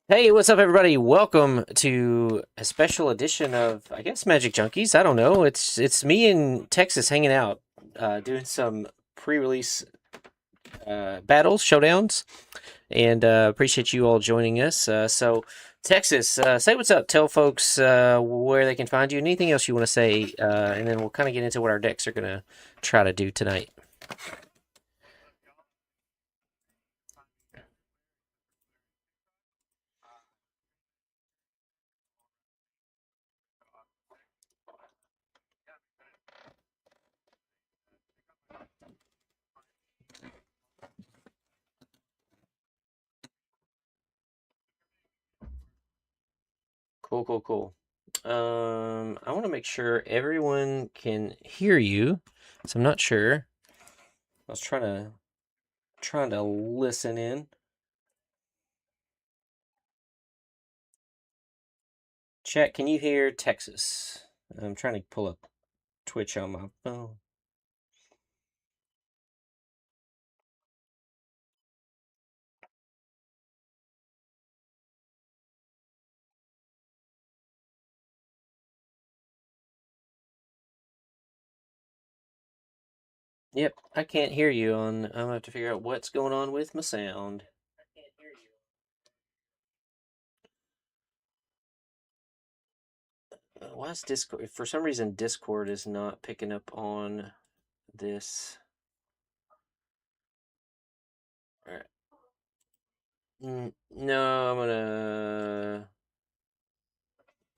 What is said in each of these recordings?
Hey, what's up, everybody? Welcome to a special edition of, I guess, Magic Junkies. I don't know. It's me in Texas hanging out, doing some pre-release battles, showdowns, and appreciate you all joining us. Texas, say what's up. Tell folks where they can find you. Anything else you want to say, and then we'll kind of get into what our decks are gonna try to do tonight. Cool, cool, cool. I want to make sure everyone can hear you, so I'm not sure. I was trying to listen in. Chat, can you hear Texas? I'm trying to pull up Twitch on my phone. Yep, I can't hear you on. I'm gonna have to figure out what's going on with my sound. Why is Discord? For some reason, Discord is not picking up on this. All right. No, I'm gonna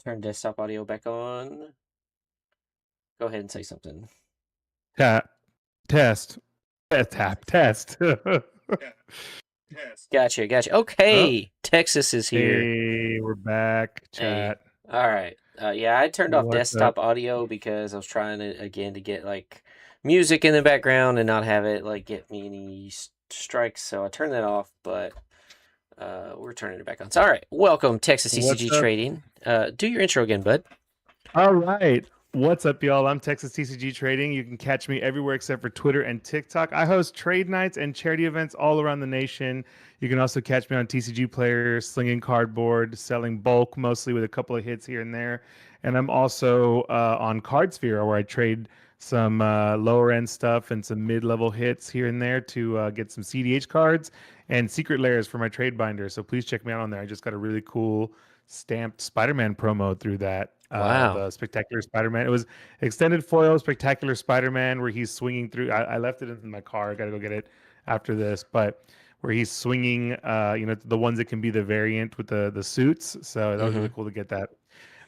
turn desktop audio back on. Go ahead and say something. Tap, test, tap, test. Gotcha. Oh, Okay, Texas is here. hey, we're back. Hey, Chat. all right. Yeah, I turned off What's up? desktop audio because I was trying to again to get like music in the background and not have it like get me any strikes. So I turned that off, but we're turning it back on. So all right, welcome Texas What's CCG up? Trading. Do your intro again, bud. All right. What's up, y'all? I'm Texas TCG Trading. You can catch me everywhere except for Twitter and TikTok. I host trade nights and charity events all around the nation. You can also catch me on TCG Player, slinging cardboard, selling bulk, mostly with a couple of hits here and there. And I'm also on CardSphere, where I trade some lower end stuff and some mid level hits here and there to get some CDH cards and secret layers for my trade binder. So please check me out on there. I just got a really cool stamped Spider-Man promo through that. Wow. The Spectacular Spider-Man. It was extended foil Spectacular Spider-Man where he's swinging through. I left it in my car. I got to go get it after this, but where he's swinging, the ones that can be the variant with the suits. So that was Mm-hmm. really cool to get that.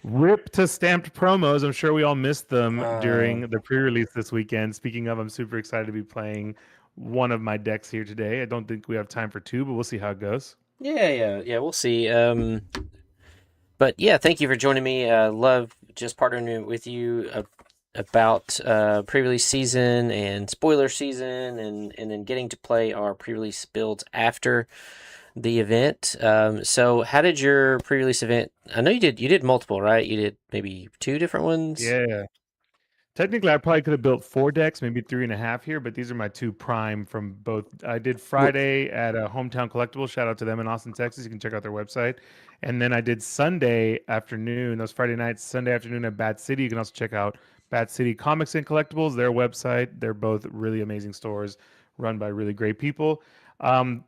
Rip to stamped promos. I'm sure we all missed them Uh, during the pre-release this weekend. Speaking of, I'm super excited to be playing one of my decks here today. I don't think we have time for two, but we'll see how it goes. yeah. We'll see. But yeah, thank you for joining me. Love just partnering with you about pre-release season and spoiler season, and then getting to play our pre-release builds after the event. So how did your pre-release event? I know you did multiple, right? You did maybe two different ones. Yeah. Technically, I probably could have built four decks, maybe three and a half here, but these are my two prime from both. I did Well, Friday at a Hometown Collectible. Shout out to them in Austin, Texas. You can check out their website. And then I did Sunday afternoon. Those Friday nights, Sunday afternoon at Bat City. You can also check out Bat City Comics and Collectibles, their website. They're both really amazing stores run by really great people.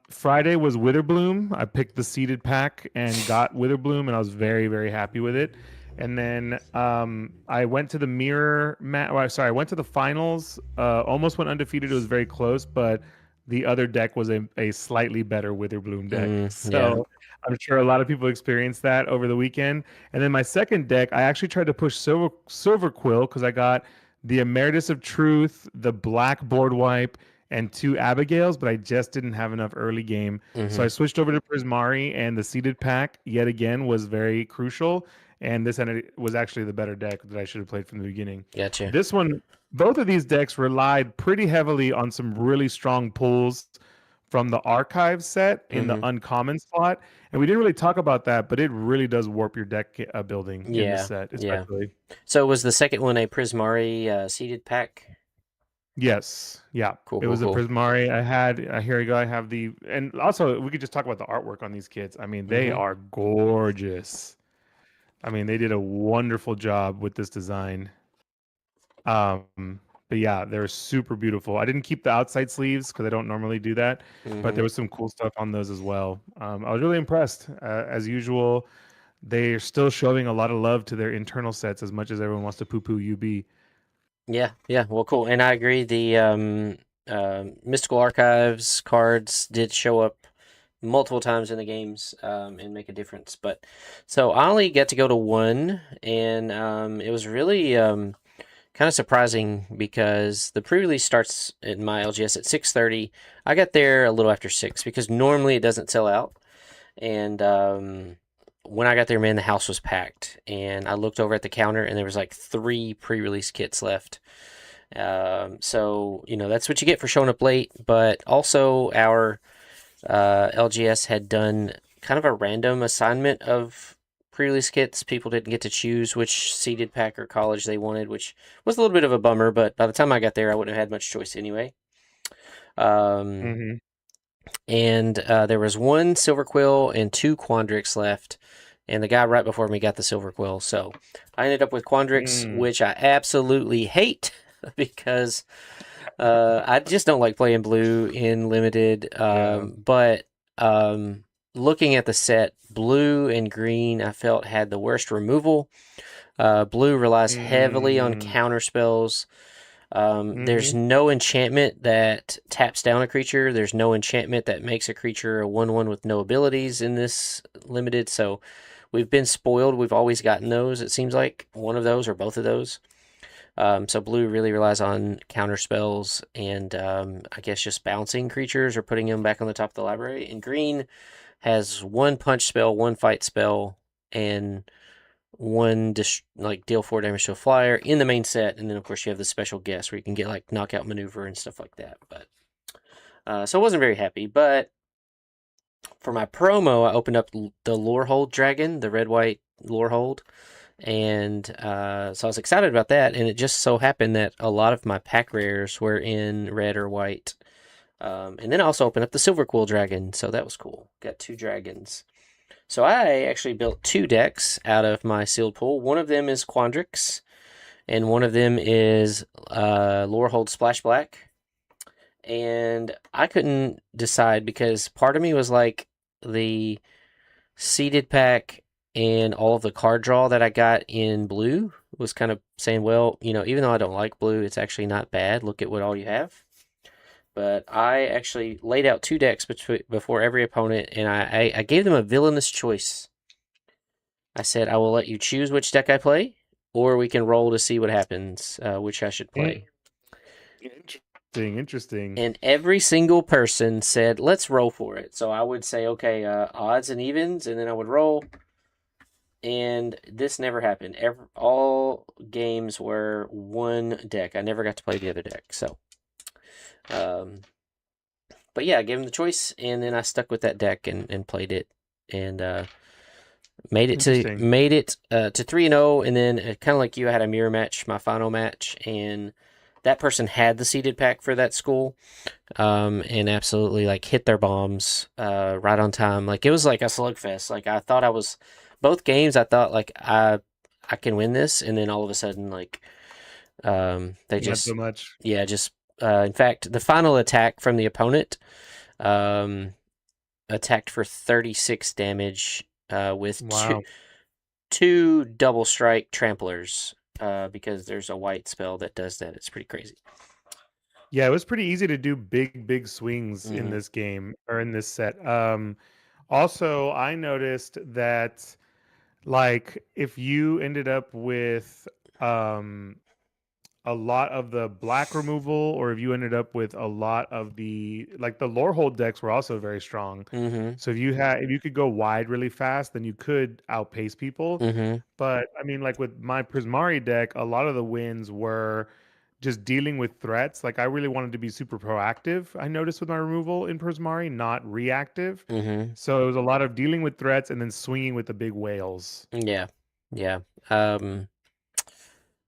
Friday was Witherbloom. I picked the seeded pack and got Witherbloom, and I was very, very happy with it. And then I went to the mirror match. Well, sorry, I went to the finals. Almost went undefeated. It was very close, but the other deck was a slightly better Witherbloom deck. yeah. So I'm sure a lot of people experienced that over the weekend. And then my second deck, I actually tried to push Silver Quill because I got the Emeritus of Truth, the Black Board Wipe, and two Abigails, but I just didn't have enough early game. So Mm-hmm. I switched over to Prismari, and the seeded pack yet again was very crucial. And this was actually the better deck that I should have played from the beginning. Gotcha. This one, both of these decks relied pretty heavily on some really strong pulls from the archive set in the Mm-hmm. uncommon slot. And we didn't really talk about that, but it really does warp your deck building in this Yeah. set, Yeah. especially. So was the second one a Prismari seeded pack? Yes. Yeah. Cool, It cool, was a cool. Prismari. I had, here we go. I have the, and also we could just talk about the artwork on these kids. I mean, they Mm-hmm. are gorgeous. I mean, they did a wonderful job with this design. But yeah, they're super beautiful. I didn't keep the outside sleeves because I don't normally do that, but Mm-hmm. there was some cool stuff on those as well. I was really impressed. As usual, they're still showing a lot of love to their internal sets as much as everyone wants to poo-poo UB. Yeah, yeah. Well, cool. And I agree. The Mystical Archives cards did show up multiple times in the games and make a difference. But so I only get to go to one, and it was really kind of surprising because the pre-release starts in my LGS at 6:30. I got there a little after 6 because normally it doesn't sell out. And when I got there, man, the house was packed. And I looked over at the counter, and there was like 3 pre-release kits left. So that's what you get for showing up late. But also, our LGS had done kind of a random assignment of pre-release kits. People didn't get to choose which seeded pack or college they wanted, which was a little bit of a bummer. But by the time I got there, I wouldn't have had much choice anyway. Um, Mm-hmm. and there was 1 Silver Quill and 2 Quandrix left. And the guy right before me got the Silver Quill. So I ended up with Quandrix, Mm. which I absolutely hate because I just don't like playing blue in limited. Yeah. But looking at the set, blue and green, I felt had the worst removal. Blue relies heavily on Mm. counter spells. There's Mm-hmm. no enchantment that taps down a creature. There's no enchantment that makes a creature a 1/1 with no abilities in this limited. So we've been spoiled. We've always gotten those, it seems like. One of those or both of those. So blue really relies on counter spells and I guess just bouncing creatures or putting them back on the top of the library. And green has 1 punch spell, 1 fight spell, and 1 like deal 4 damage to a flyer in the main set. And then of course you have the special guess where you can get like knockout maneuver and stuff like that. But so I wasn't very happy. But for my promo, I opened up the Lorehold Dragon, the red white Lorehold. And so I was excited about that, and it just so happened that a lot of my pack rares were in red or white. And then I also opened up the Silver Quill Dragon, so that was cool. Got 2 dragons. So I actually built 2 decks out of my sealed pool. One of them is Quandrix, and one of them is Lorehold Splash Black. And I couldn't decide because part of me was like the seeded pack and all of the card draw that I got in blue was kind of saying, well, even though I don't like blue, it's actually not bad. Look at what all you have. But I actually laid out 2 decks before every opponent, and I gave them a villainous choice. I said, I will let you choose which deck I play, or we can roll to see what happens, which I should Mm. play. Interesting. Interesting. And every single person said, let's roll for it. So I would say, okay, odds and evens, and then I would roll. And this never happened. All games were 1 deck. I never got to play the other deck. So, but yeah, I gave him the choice, and then I stuck with that deck and played it, and made it to Interesting. made it to 3-0, and then kind of like you, I had a mirror match, my final match, and that person had the seeded pack for that school, and absolutely like hit their bombs right on time. Like it was like a slugfest. Like I thought I was both games. I thought like I can win this, and then all of a sudden like they Not so just much. yeah just in fact the final attack from the opponent um, attacked for 36 damage with Wow. two double strike tramplers because there's a white spell that does that. It's pretty crazy. Yeah, it was pretty easy to do big swings in Mm-hmm. this game or in this set. Also, I noticed that like if you ended up with um a lot of the black removal, or if you ended up with a lot of the like the Lorehold decks were also very strong. Mm-hmm. So if you could go wide really fast, then you could outpace people. Mm-hmm. But I mean, like with my Prismari deck, a lot of the wins were just dealing with threats. Like I really wanted to be super proactive. I noticed with my removal in Prismari, not reactive. Mm-hmm. So it was a lot of dealing with threats and then swinging with the big whales. Yeah. Yeah. Um,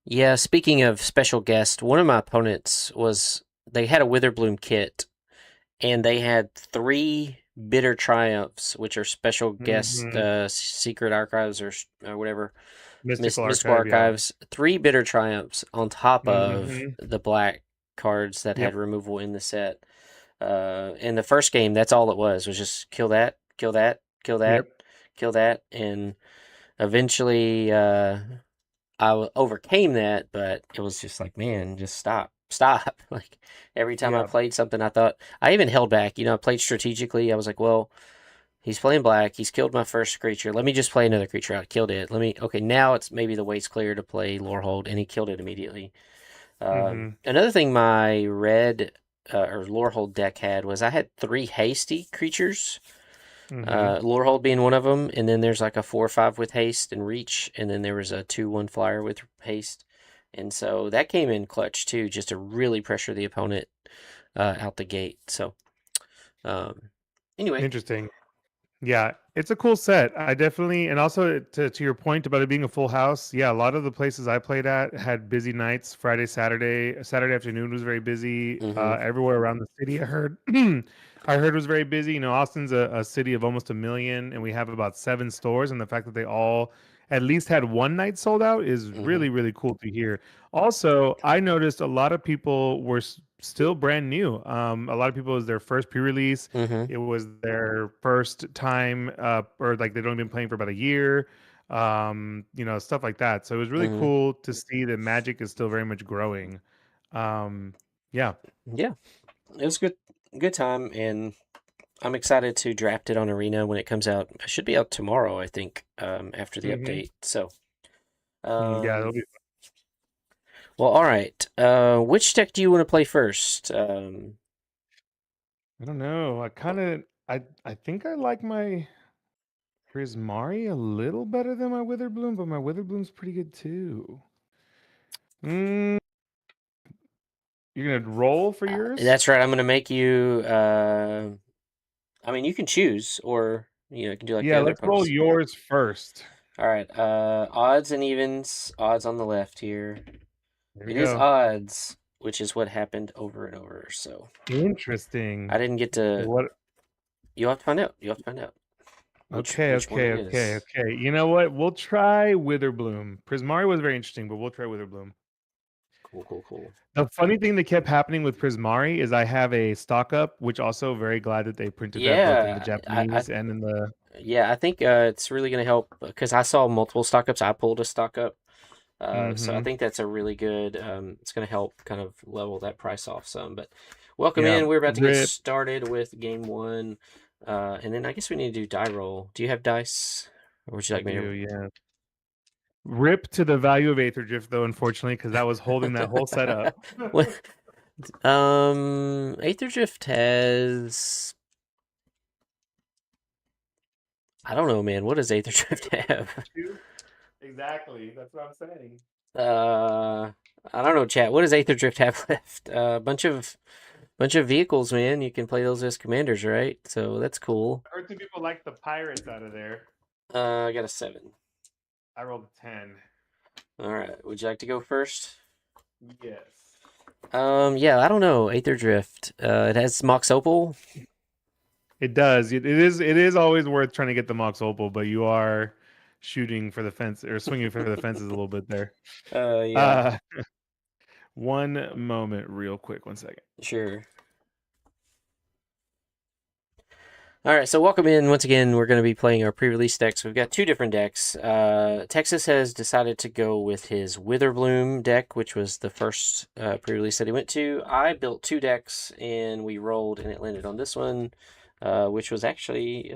Yeah, speaking of special guest, one of my opponents was they had a Witherbloom kit and they had three Bitter Triumphs, which are special guest Hmm. secret archives or whatever, Mystical mystical Archive, yeah. archives. Three Bitter Triumphs on top of Hmm. the black cards that had Yep. removal in the set. In the first game, that's all it was just kill that, kill that, kill that, Yep. kill that, and eventually overcame that, but it was just like, man, just stop, stop. Like every time I Yeah. played something, I thought I even held back. I played strategically. I was like, well, he's playing black. He's killed my first creature. Let me just play another creature out. Killed it. Okay. Now it's maybe the wait's clear to play Lorehold, and he killed it immediately. Hmm. Another thing my red or Lorehold deck had was I had three hasty creatures, Hmm. Lorehold being one of them, and then there's like a 4/5 with haste and reach, and then there was a 2/1 flyer with haste, and so that came in clutch too, just to really pressure the opponent out the gate. So um, anyway, Interesting. Yeah, it's a cool set. I definitely, and also to your point about it being a full house, yeah, a lot of the places I played at had busy nights. Friday, Saturday, Saturday afternoon was very busy. mm-hmm, Everywhere around the city, I heard, I heard was very busy. Austin's a city of almost 1 million, and we have about 7 stores, and the fact that they all at least had one night sold out is mm-hmm, really, really cool to hear. Also, I noticed a lot of people were still brand new. A lot of people, it was their first pre-release. mm-hmm, It was their first time, or like they'd only been playing for about a year, stuff like that. So it was really mm-hmm. cool to see that Magic is still very much growing. Um, yeah. Yeah, it was good time, and I'm excited to draft it on Arena when it comes out. It should be out tomorrow, I think, after the Hmm. update. So, Yeah, it'll um, be. well, all right. Which deck do you want to play first? I don't know. I think I like my Prismari a little better than my Witherbloom, but my Witherbloom's pretty good too. Mm, you're gonna roll for yours? That's right. I'm gonna make you. I mean, you can choose, or you can do like the Yeah, other let's roll opponents. yours first. All right. Odds and evens. Odds on the left here. Here we It is go. odds, which is what happened over and over. So I Interesting. didn't get Okay, to. what? You'll have to find out. You'll have to find out Okay, which one okay, it okay, is. okay. You know what? We'll try Witherbloom. Prismari was very interesting, but we'll try Witherbloom. Cool, cool, cool. The funny thing that kept happening with Prismari is I have a stock up, which also very glad that they printed that both in the Yeah, Japanese and in the. yeah, I think it's really going to help because I saw multiple stock ups. I pulled a stock up, so I Mm-hmm. think that's a really good. It's going to help kind of level that price off some. But welcome Yeah. in. We're about to get Rip. started with game one, and then I guess we need to do die roll. Do you have dice, or would you I like me do, to? yeah. Rip to the value of Aether Drift, though, unfortunately, because that was holding that whole setup. What? Aether Drift has. I don't know, man. What does Aether Drift have? Two? Exactly. That's what I'm saying. Uh, I don't know, chat. What does Aether Drift have left? A bunch of vehicles, man. You can play those as commanders, right? So that's cool. I heard some people like the pirates out of there. I got a 7. I rolled a 10. All right. Would you like to go first? Yes. Yeah. I don't know. Aether Drift. It has Mox Opal. It does. It is always worth trying to get the Mox Opal, but you are shooting for the fence or swinging for the fences a little bit there. Yeah. Uh, one moment, real quick. 1 second. Sure. All right, so welcome in once again. We're going to be playing our pre-release decks. We've got two different decks. Texas has decided to go with his Witherbloom deck, which was the first pre-release that he went to. I built two decks, and we rolled, and it landed on this one, which was actually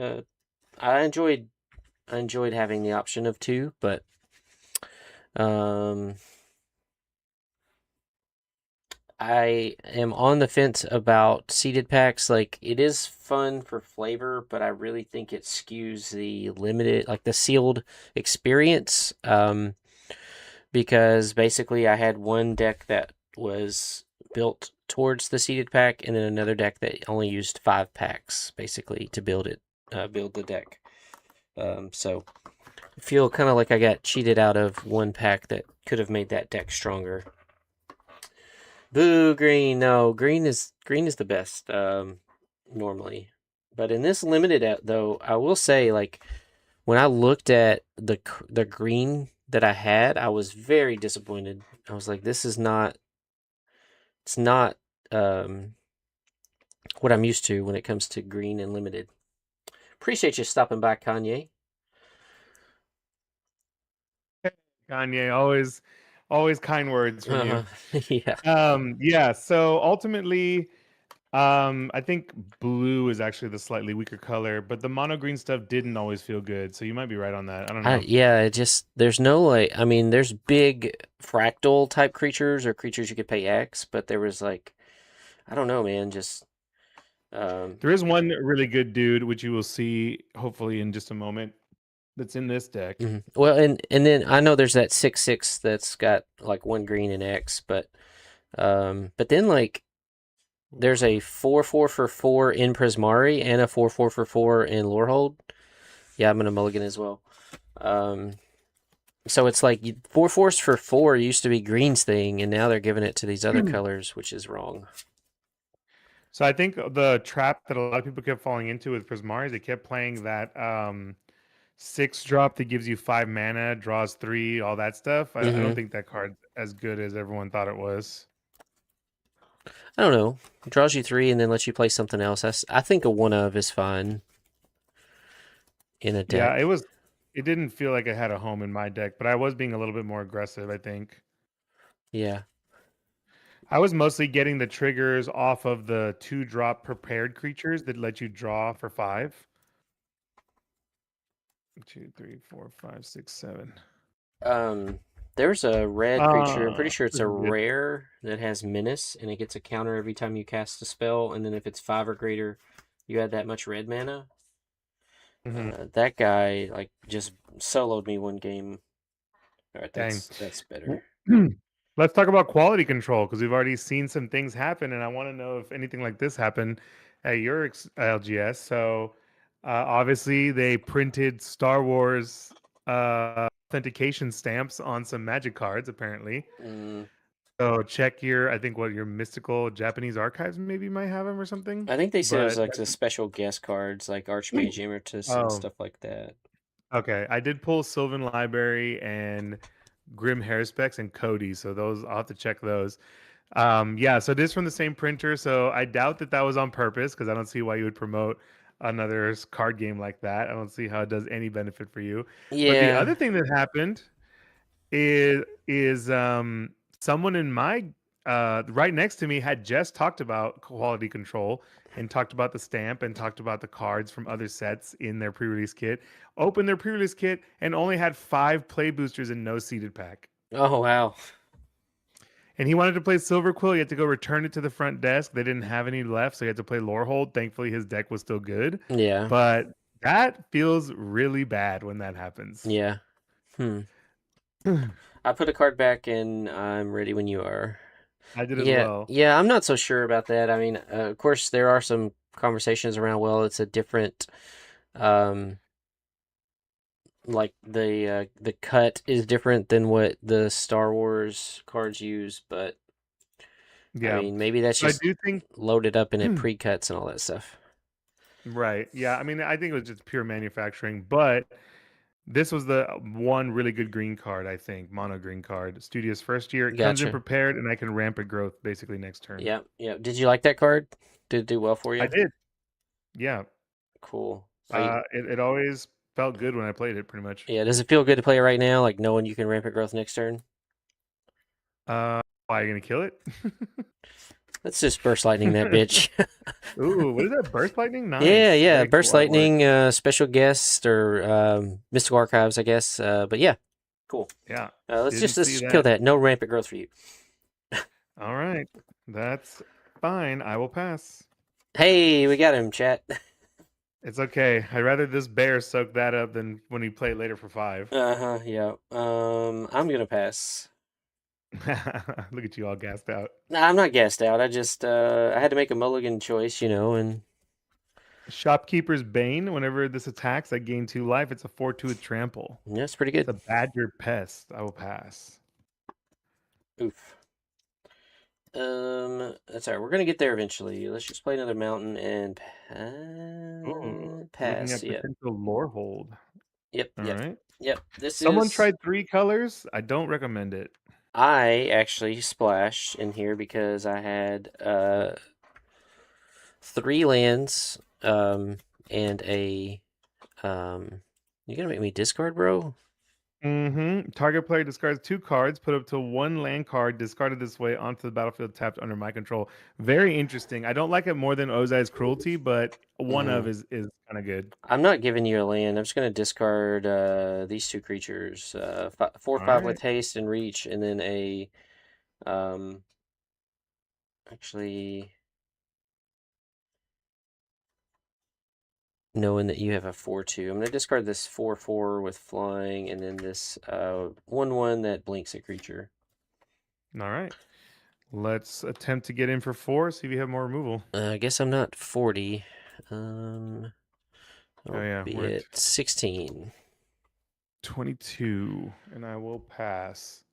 I enjoyed having the option of two, but um, I am on the fence about seeded packs. Like, it is fun for flavor, but I really think it skews the limited, like the sealed experience. Because basically I had one deck that was built towards the seeded pack, and then another deck that only used 5 packs basically to build it, build the deck. So I feel kind of like I got cheated out of one pack that could have made that deck stronger. Boo, green. No, green is the best normally. But in this limited though, I will say like when I looked at the green that I had, I was very disappointed. I was like, this is not it's not um what I'm used to when it comes to green and limited. Appreciate you stopping by, Kanye. Kanye, always kind words from you. Yeah. Yeah, so ultimately, I think blue is actually the slightly weaker color, but the mono green stuff didn't always feel good. So you might be right on that. I don't know. Yeah, it just there's no like I mean there's big fractal type creatures or creatures you could pay X, but there was like I don't know, man, just um There is one really good dude, which you will see hopefully in just a moment, that's in this deck. well and then I know there's that 6/6 that's got like one green and X, but then like there's a 4/4 for 4 in Prismari and a 4/4 for 4 in Lorehold. Yeah, I'm gonna mulligan as well. Um so it's like 4/4 for 4 used to be green's thing, and now they're giving it to these other colors, which is wrong. So I think the trap that a lot of people kept falling into with Prismari is they kept playing that 6 drop that gives you 5 mana, draws 3, all that stuff. I don't think that card's as good as everyone thought it was. I don't know. It draws you 3 and then lets you play something else. I think a 1/of is fine in a deck. Yeah, it didn't feel like it had a home in my deck, but I was being a little bit more aggressive, I think. Yeah. I was mostly getting the triggers off of the 2-drop prepared creatures that let you draw for 5. 2, 3, 4, 5, 6, 7. There's a red creature. I'm pretty sure it's This a is good. rare that has menace, and it gets a counter every time you cast a spell. And then if it's 5 or greater, you add that much red mana. That guy like just soloed me one game. All right, Dang. that's better. Let's talk about quality control because we've already seen some things happen, and I want to know if anything like this happened at your LGS. So, obviously, they printed Star Wars authentication stamps on some Magic cards, apparently. So check your, I think, your mystical Japanese archives maybe might have them or something. I think they said it was But like the special guest cards, like Archmage Emeritus and oh, stuff like that. okay. I did pull Sylvan Library and Grim Haruspex and Cody, so those I'll have to check those. Yeah, so it is from the same printer, so I doubt that was on purpose because I don't see why you would promote another card game like that. I don't see how it does any benefit for you. But the Yeah. other thing that happened is someone in my right next to me had just talked about quality control and talked about the stamp and talked about the cards from other sets in their pre-release kit. Opened their pre-release kit and only had 5 play boosters and no seeded pack. Oh wow. And he wanted to play Silver Quill. He had to go return it to the front desk. They didn't have any left, so he had to play Lorehold. Thankfully, his deck was still good. Yeah. But that feels really bad when that happens. Yeah. I put a card back and I'm ready when you are. I did as Yeah. well. Yeah, I'm not so sure about that. I mean, of course there are some conversations around, well, it's a different um like the cut is different than what the Star Wars cards use, but I Yeah. mean, maybe that's So I just do think loaded up in it pre-cuts and all that stuff. right. Yeah. I mean, I think it was just pure manufacturing, but this was the one really good green card, I think. Mono green card. Studios first year. It comes in Gotcha. prepared and I can ramp it growth basically next turn. Yeah, yeah. Did you like that card? Did it do well for I you? did. Yeah. Cool. I It always felt good when I played it pretty much. Yeah, does it feel good to play it right now, like knowing you can ramp it growth next turn? Why are you gonna kill it? Let's just burst lightning that bitch. Ooh, what is that? Burst lightning? Yeah, Nice. yeah. Very Burst cool artwork. lightning, special guest or mystical archives, I guess. But yeah, cool. Yeah. Let's Didn't see kill that. that. No rampant growth for you. All right. That's fine. I will pass. Hey, we got him, chat. It's okay. I'd rather this bear soak that up than when we play later for 5. Uh-huh, yeah. I'm gonna pass. Look at you all gassed out. Nah, I'm not gassed out. I just I had to make a mulligan choice, and Shopkeeper's Bane. Whenever this attacks, I gain 2 life. It's a 4/2 with trample. Yeah, that's pretty It's good. a badger pest. I will pass. Oof. That's all right. We're gonna get there eventually. Let's just play another mountain and Ooh, looking pass. at Yep. potential lore hold. Yep. All Yep. right. Yep. This Someone is. tried 3 colors. I don't recommend it. I actually splashed in here because I had 3 lands and a You gonna make me discard, bro? Target player discards 2 cards, put up to 1 land card discarded this way onto the battlefield tapped under my control. Very interesting. I don't like it more than Ozai's Cruelty, but one of Mm-hmm. is kind of good. I'm not giving you a land. I'm just gonna discard these 2 creatures. 4/5 All with haste and reach, and then a um actually knowing that you have a 4/2. I'm gonna discard this 4/4 with flying, and then this 1/1 that blinks a creature. All right. Let's attempt to get in for 4. See if you have more removal. I guess I'm not 40. Oh I'll yeah, be we're at at 16. 22, and I will pass.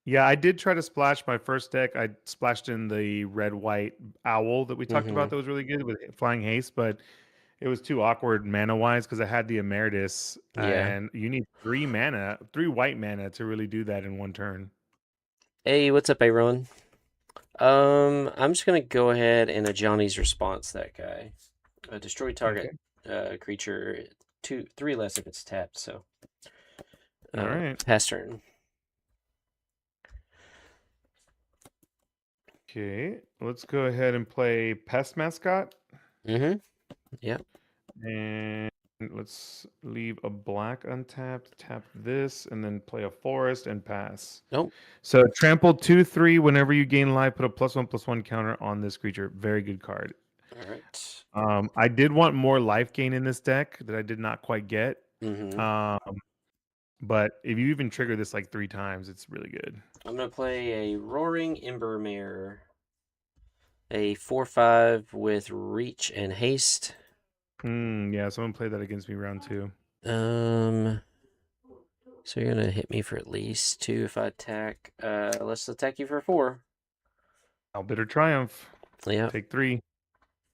Yeah, I did try to splash my first deck. I splashed in the red-white owl that we talked about Mm-hmm. that was really good with flying haste, but it was too awkward mana-wise because I had the Emeritus, Yeah. and you need 3 mana, 3 white mana to really do that in one turn. Hey, what's up, Aaron? I'm just gonna go ahead and a Johnny's response that guy. Destroy target Okay. creature 3 less if it's tapped. So All right. pass turn. Okay. Let's go ahead and play Pest Mascot. Mm-hmm. Yep. And let's leave a black untapped, tap this, and then play a forest and pass. Nope. So trample 2/3. Whenever you gain life, put a +1/+1 counter on this creature. Very good card. All right. I did want more life gain in this deck that I did not quite get. Mm-hmm. But if you even trigger this like 3 times, it's really good. I'm gonna play a Roaring Embermare, a 4/5 with reach and haste. Yeah, someone played that against me round 2. So you're gonna hit me for at least 2 if I attack. Let's attack you for 4. Albitter Triumph. Yeah. Take 3.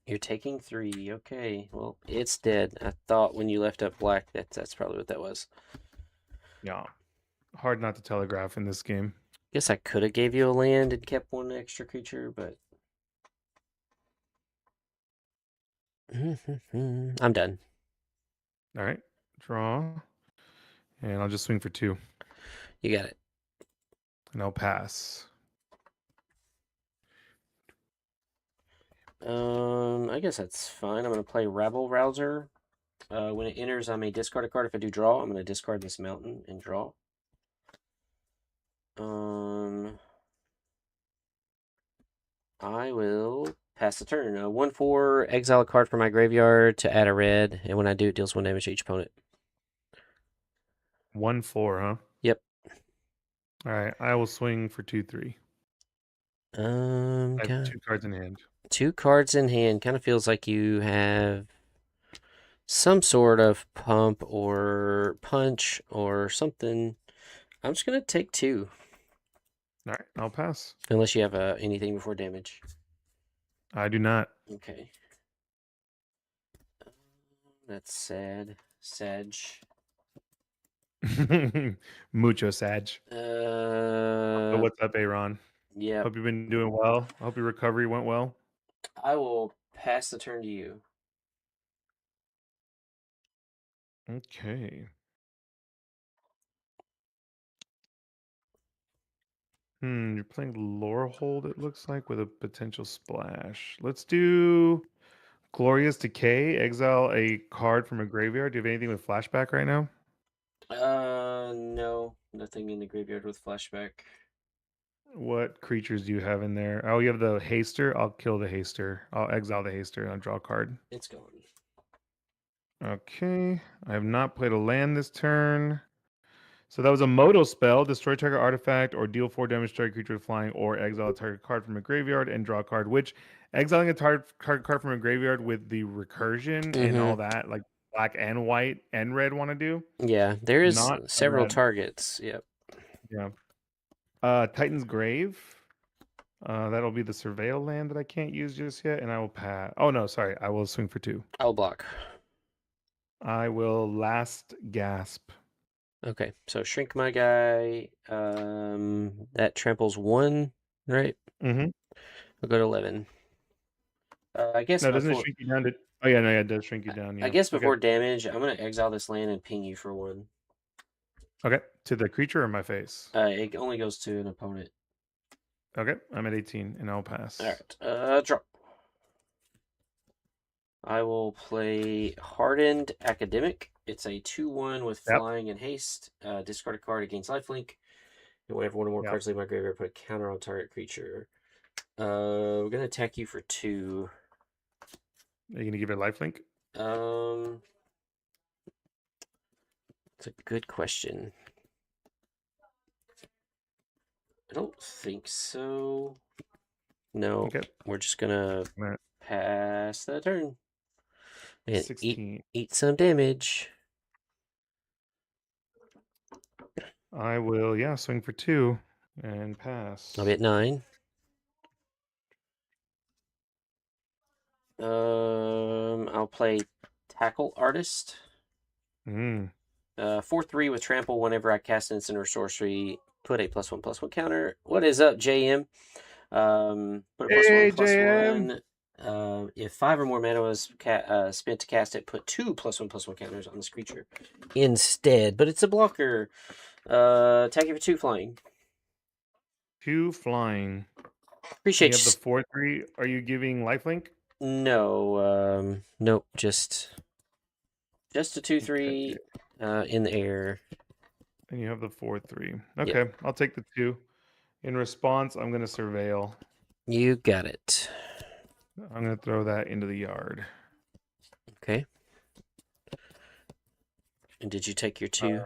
You're taking 3. Okay. Well, it's dead. I thought when you left up black that's probably what that was. Yeah. Hard not to telegraph in this game. Guess I could have gave you a land and kept 1 extra creature, but I'm done. All right. Draw. And I'll just swing for 2. You got it. And I'll pass. I guess that's fine. I'm gonna play Rabble Rouser. When it enters, I may discard a card. If I do draw, I'm gonna discard this mountain and draw. I will pass the turn. 1/4, exile a card from my graveyard to add a red, and when I do, it deals 1 damage to each opponent. 1/4, huh? Yep. All right. I will swing for 2/3. I have 2 cards in hand. 2 cards in hand. Kind of feels like you have some sort of pump or punch or something. I'm just gonna take 2. All right. I'll pass. Unless you have anything before damage. I do not. Okay. That's sad. Sag. Mucho Sag. So Uh, what's up, Aaron? yeah. Hope you've been doing well. I hope your recovery went well. I will pass the turn to you. Okay. You're playing Lorehold, it looks like, with a potential splash. Let's do Glorious Decay. Exile a card from a graveyard. Do you have anything with flashback right now? No. Nothing in the graveyard with flashback. What creatures do you have in there? Oh, you have the Haster. I'll kill the Haster. I'll exile the Haster and I'll draw a card. It's gone. Okay. I have not played a land this turn. So that was a Moto spell. Destroy target artifact or deal 4 damage to target creature with flying, or exile a target card from a graveyard and draw a card. Which exiling a target card from a graveyard with the recursion and all that, like black and white and red, want to do? Yeah, there is Not a several red. targets. Yep. Yeah. Titan's Grave. That'll be the Surveil land that I can't use just yet, and I will pass. Oh no, sorry. I will swing for 2. I'll block. I will Last Gasp. Okay, so shrink my guy. That tramples 1, right? Mm-hmm. I'll go to 11. I guess No, doesn't it before shrink you down to? Oh yeah, no, yeah, it does shrink you down. I Yeah. guess Okay. before damage, I'm gonna exile this land and ping you for 1. Okay. To the creature or my face? It only goes to an opponent. Okay. I'm at 18, and I'll pass. All right. Draw. I will play Hardened Academic. It's a 2/1 with Yep. flying and haste. Discard a card, it gains lifelink. And whenever one or more Yep. cards leave my graveyard, put a counter on target creature. We're gonna attack you for 2. Are you gonna give it lifelink? It's a good question. I don't think so. No. Okay. We're just gonna Right. pass the turn. And 16. eat some damage. I will, yeah, swing for 2 and pass. I'll be at 9. I'll play Tackle Artist. 4/3 with trample. Whenever I cast an instant or sorcery, put a +1/+1 counter. What is up, JM? Put a +1/+1. If 5 or more mana was spent to cast it, put 2 +1/+1 counters on this creature instead. But it's a blocker. Attack you for 2 flying. 2 flying. Appreciate you. Have the 4/3. Are you giving lifelink? No. Nope. Just a 2/3 in the air. And you have the 4/3. Okay, yep. I'll take the 2. In response, I'm gonna Surveil. You got it. I'm gonna throw that into the yard. Okay. And did you take your 2?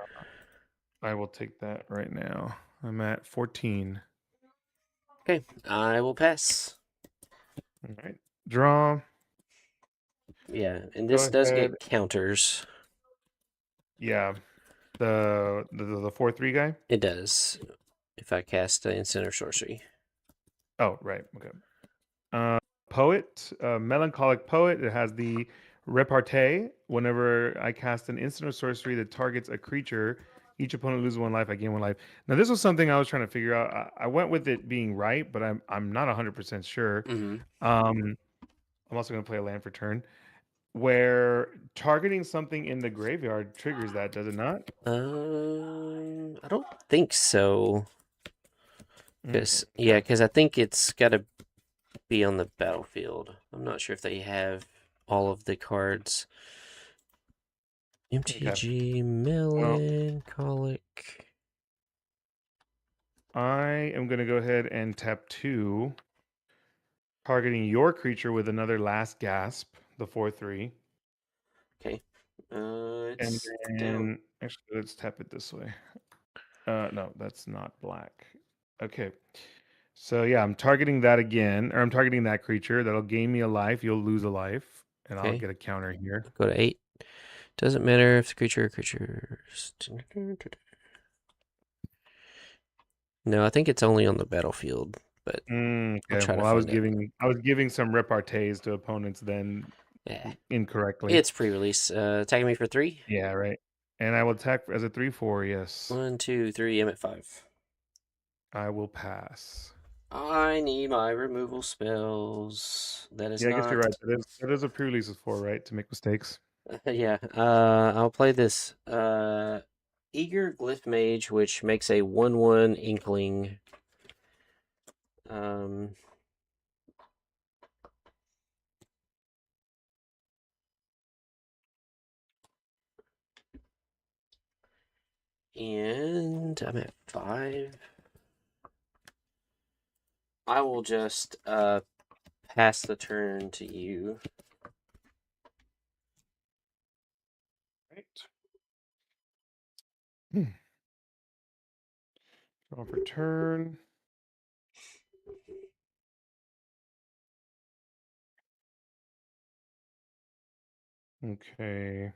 I will take that right now. I'm at 14. Okay, I will pass. All right. Draw. Yeah, and this does get counters. Yeah. The 4/3 guy? It does. If I cast an instant or sorcery. Oh, right. Okay. Poet, Melancholic Poet. It has the repartee. Whenever I cast an instant or sorcery that targets a creature, each opponent loses 1 life. I gain 1 life. Now, this was something I was trying to figure out. I went with it being right, but I'm not 100% sure. I'm also going to play a land for turn, where targeting something in the graveyard triggers that, does it not? I don't think so. Because I think it's got to be on the battlefield. I'm not sure if they have all of the cards. MTG, Melancholic. I am going to go ahead and tap 2, targeting your creature with another Last Gasp, the 4/3. Okay. And then, actually, let's tap it this way. No, that's not black. Okay. So yeah, I'm targeting that again, or I'm targeting that creature. That'll gain me a life. You'll lose a life, and I'll get a counter here. Go to 8. Doesn't matter if the creatures. No, I think it's only on the battlefield. But okay. Well, I was giving some repartees to opponents then incorrectly. It's pre-release. Attacking me for 3. Yeah, right. And I will attack as a 3/4. Yes. 1, 2, 3. I'm at 5. I will pass. I need my removal spells. That is not. I guess you're right. That is a pre-release is for, right? To make mistakes. Yeah. I'll play this. Eager Glyph Mage, which makes a 1/1 Inkling. And I'm at 5. I will just pass the turn to you. Right. Draw for turn. Okay.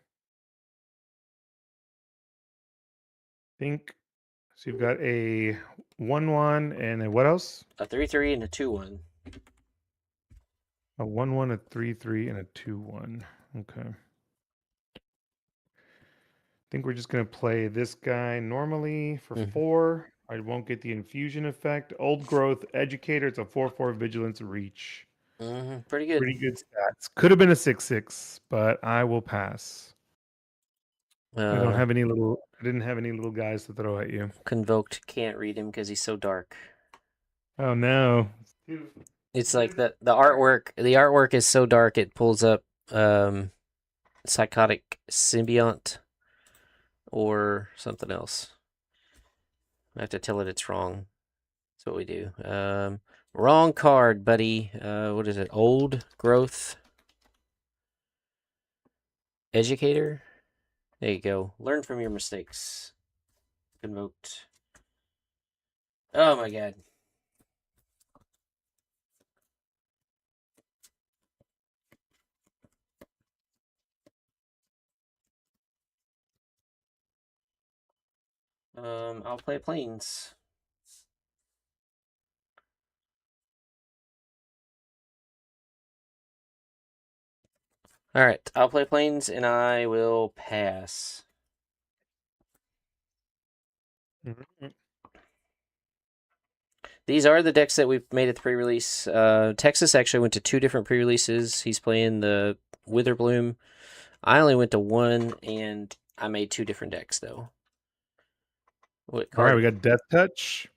Think so. You've got a 1/1 and a what else? A 3/3 and a 2/1. A 1/1, a 3/3, and a 2/1. Okay. Think we're just gonna play this guy normally for 4. I won't get the infusion effect. Old growth educator. It's a 4/4 vigilance reach. Pretty good. Pretty good stats. Could have been a 6/6, but I will pass. I don't have any little. I didn't have any little guys to throw at you. Convoked can't read him because he's so dark. Oh no! It's like the artwork. The artwork is so dark it pulls up psychotic symbiont or something else. I have to tell it it's wrong. That's what we do. Wrong card, buddy. What is it? Old growth educator. There you go. Learn from your mistakes. Convoked. Oh my god. I'll play planes. All right, I'll play planes and I will pass. These are the decks that we've made at the pre-release. Texas actually went to 2 different pre-releases. He's playing the Witherbloom. I only went to 1, and I made 2 different decks though. What All right, card? we got Death Touch.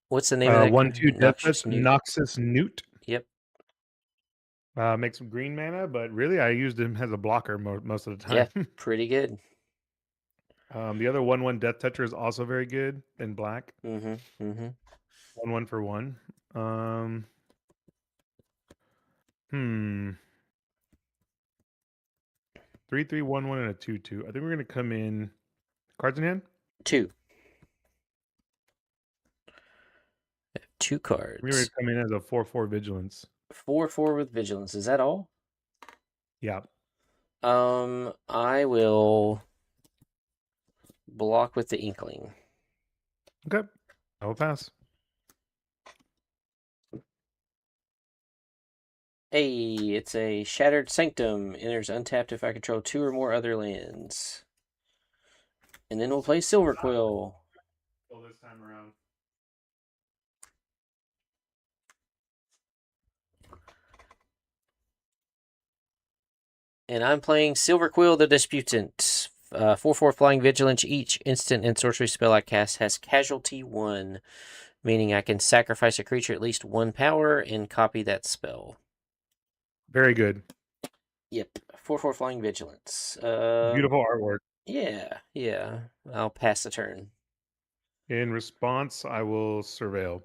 What's the name of that? 1/2 Death Noxious Touch. Newt. Noxious Newt. Yep. Make some green mana, but really I used him as a blocker most of the Yeah, time. pretty good. The other 1/1 Death Toucher is also very good in black. 1/1 for 1. 3/3, 1/1, and a 2/2. I think we're gonna come in. Cards in hand. 2. 2 cards. We're gonna come in as a 4/4 vigilance. 4/4 with vigilance. Is that all? Yeah. I will block with the Inkling. Okay. I will pass. Hey, it's a Shattered Sanctum. Enters untapped if I control 2 or more other lands. And then we'll play Silver Quill. This time around. And I'm playing Silver Quill the Disputant. 4/4 Flying Vigilance. Each instant and sorcery spell I cast has casualty 1, meaning I can sacrifice a creature at least 1 power and copy that spell. Very good. Yep, 4/4 Flying Vigilance. Beautiful artwork. Yeah. I'll pass the turn. In response, I will surveil.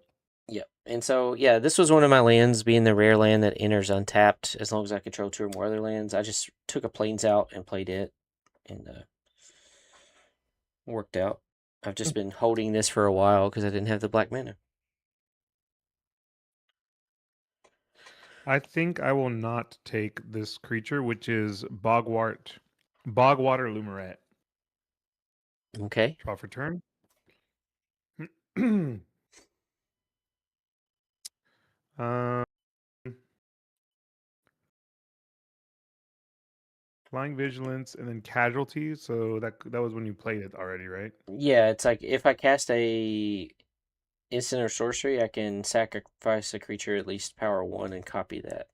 Yep. And so, yeah, this was one of my lands, being the rare land that enters untapped as long as I control 2 or more other lands. I just took a plains out and played it, and worked out. I've just been holding this for a while because I didn't have the black mana. I think I will not take this creature, which is Bogwater Lumerette. Okay. Draw for turn. Flying Vigilance and then Casualty. So that was when you played it already, right? Yeah, it's like if I cast a instant or sorcery, I can sacrifice a creature at least power 1 and copy that.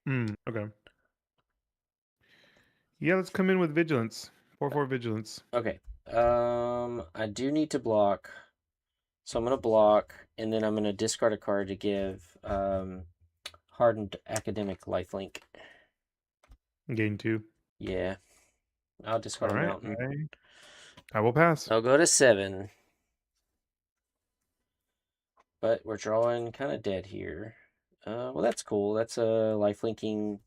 Okay. Yeah, let's come in with Vigilance. 4/4 Vigilance. Okay. I do need to block. So I'm going to block, and then I'm going to discard a card to give Hardened Academic Lifelink. Gain 2. Yeah. I'll discard a mountain. I will pass. I'll go to 7. But we're drawing kind of dead here. Well, that's cool. That's a lifelinking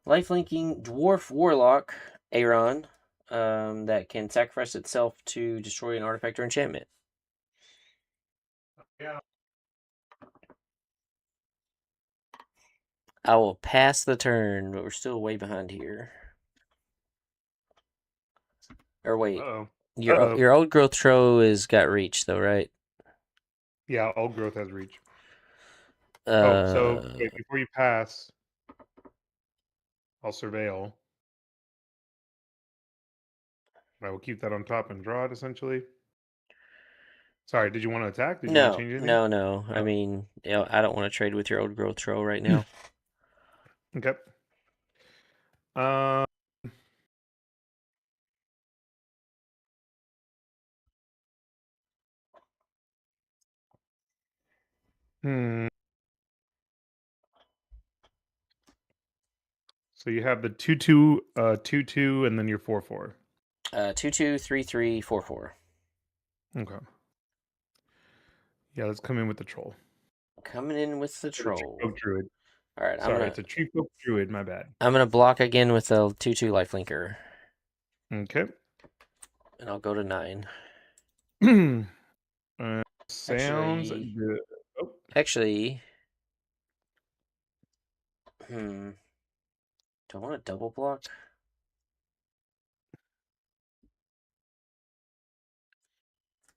Dwarf Warlock, Aaron. that can sacrifice itself to destroy an artifact or enchantment. Yeah. I will pass the turn, but we're still way behind here. Or wait, Uh-oh. your old growth tro is got reach though, right? Yeah, old growth has reach. So Uh, wait, before you pass, I'll surveil. I will keep that on top and draw it, essentially. Sorry, did you want to attack? Did you want to no, change anything? no. I No. mean, I don't want to trade with your old growth tro right now. Okay. Um, hmm. So you have the 2/2, 2/2, and then your 4/4. 2/2, 3/3, 4/4. Okay. Yeah, let's come in with the troll. Coming in with the Or the tree troll. folk druid. All right, Sorry, it's a tree folk druid. My bad. I'm gonna block again with a 2/2 lifelinker, Okay. and I'll go to 9. Sounds Actually, good. Oh, actually, do I want to double block?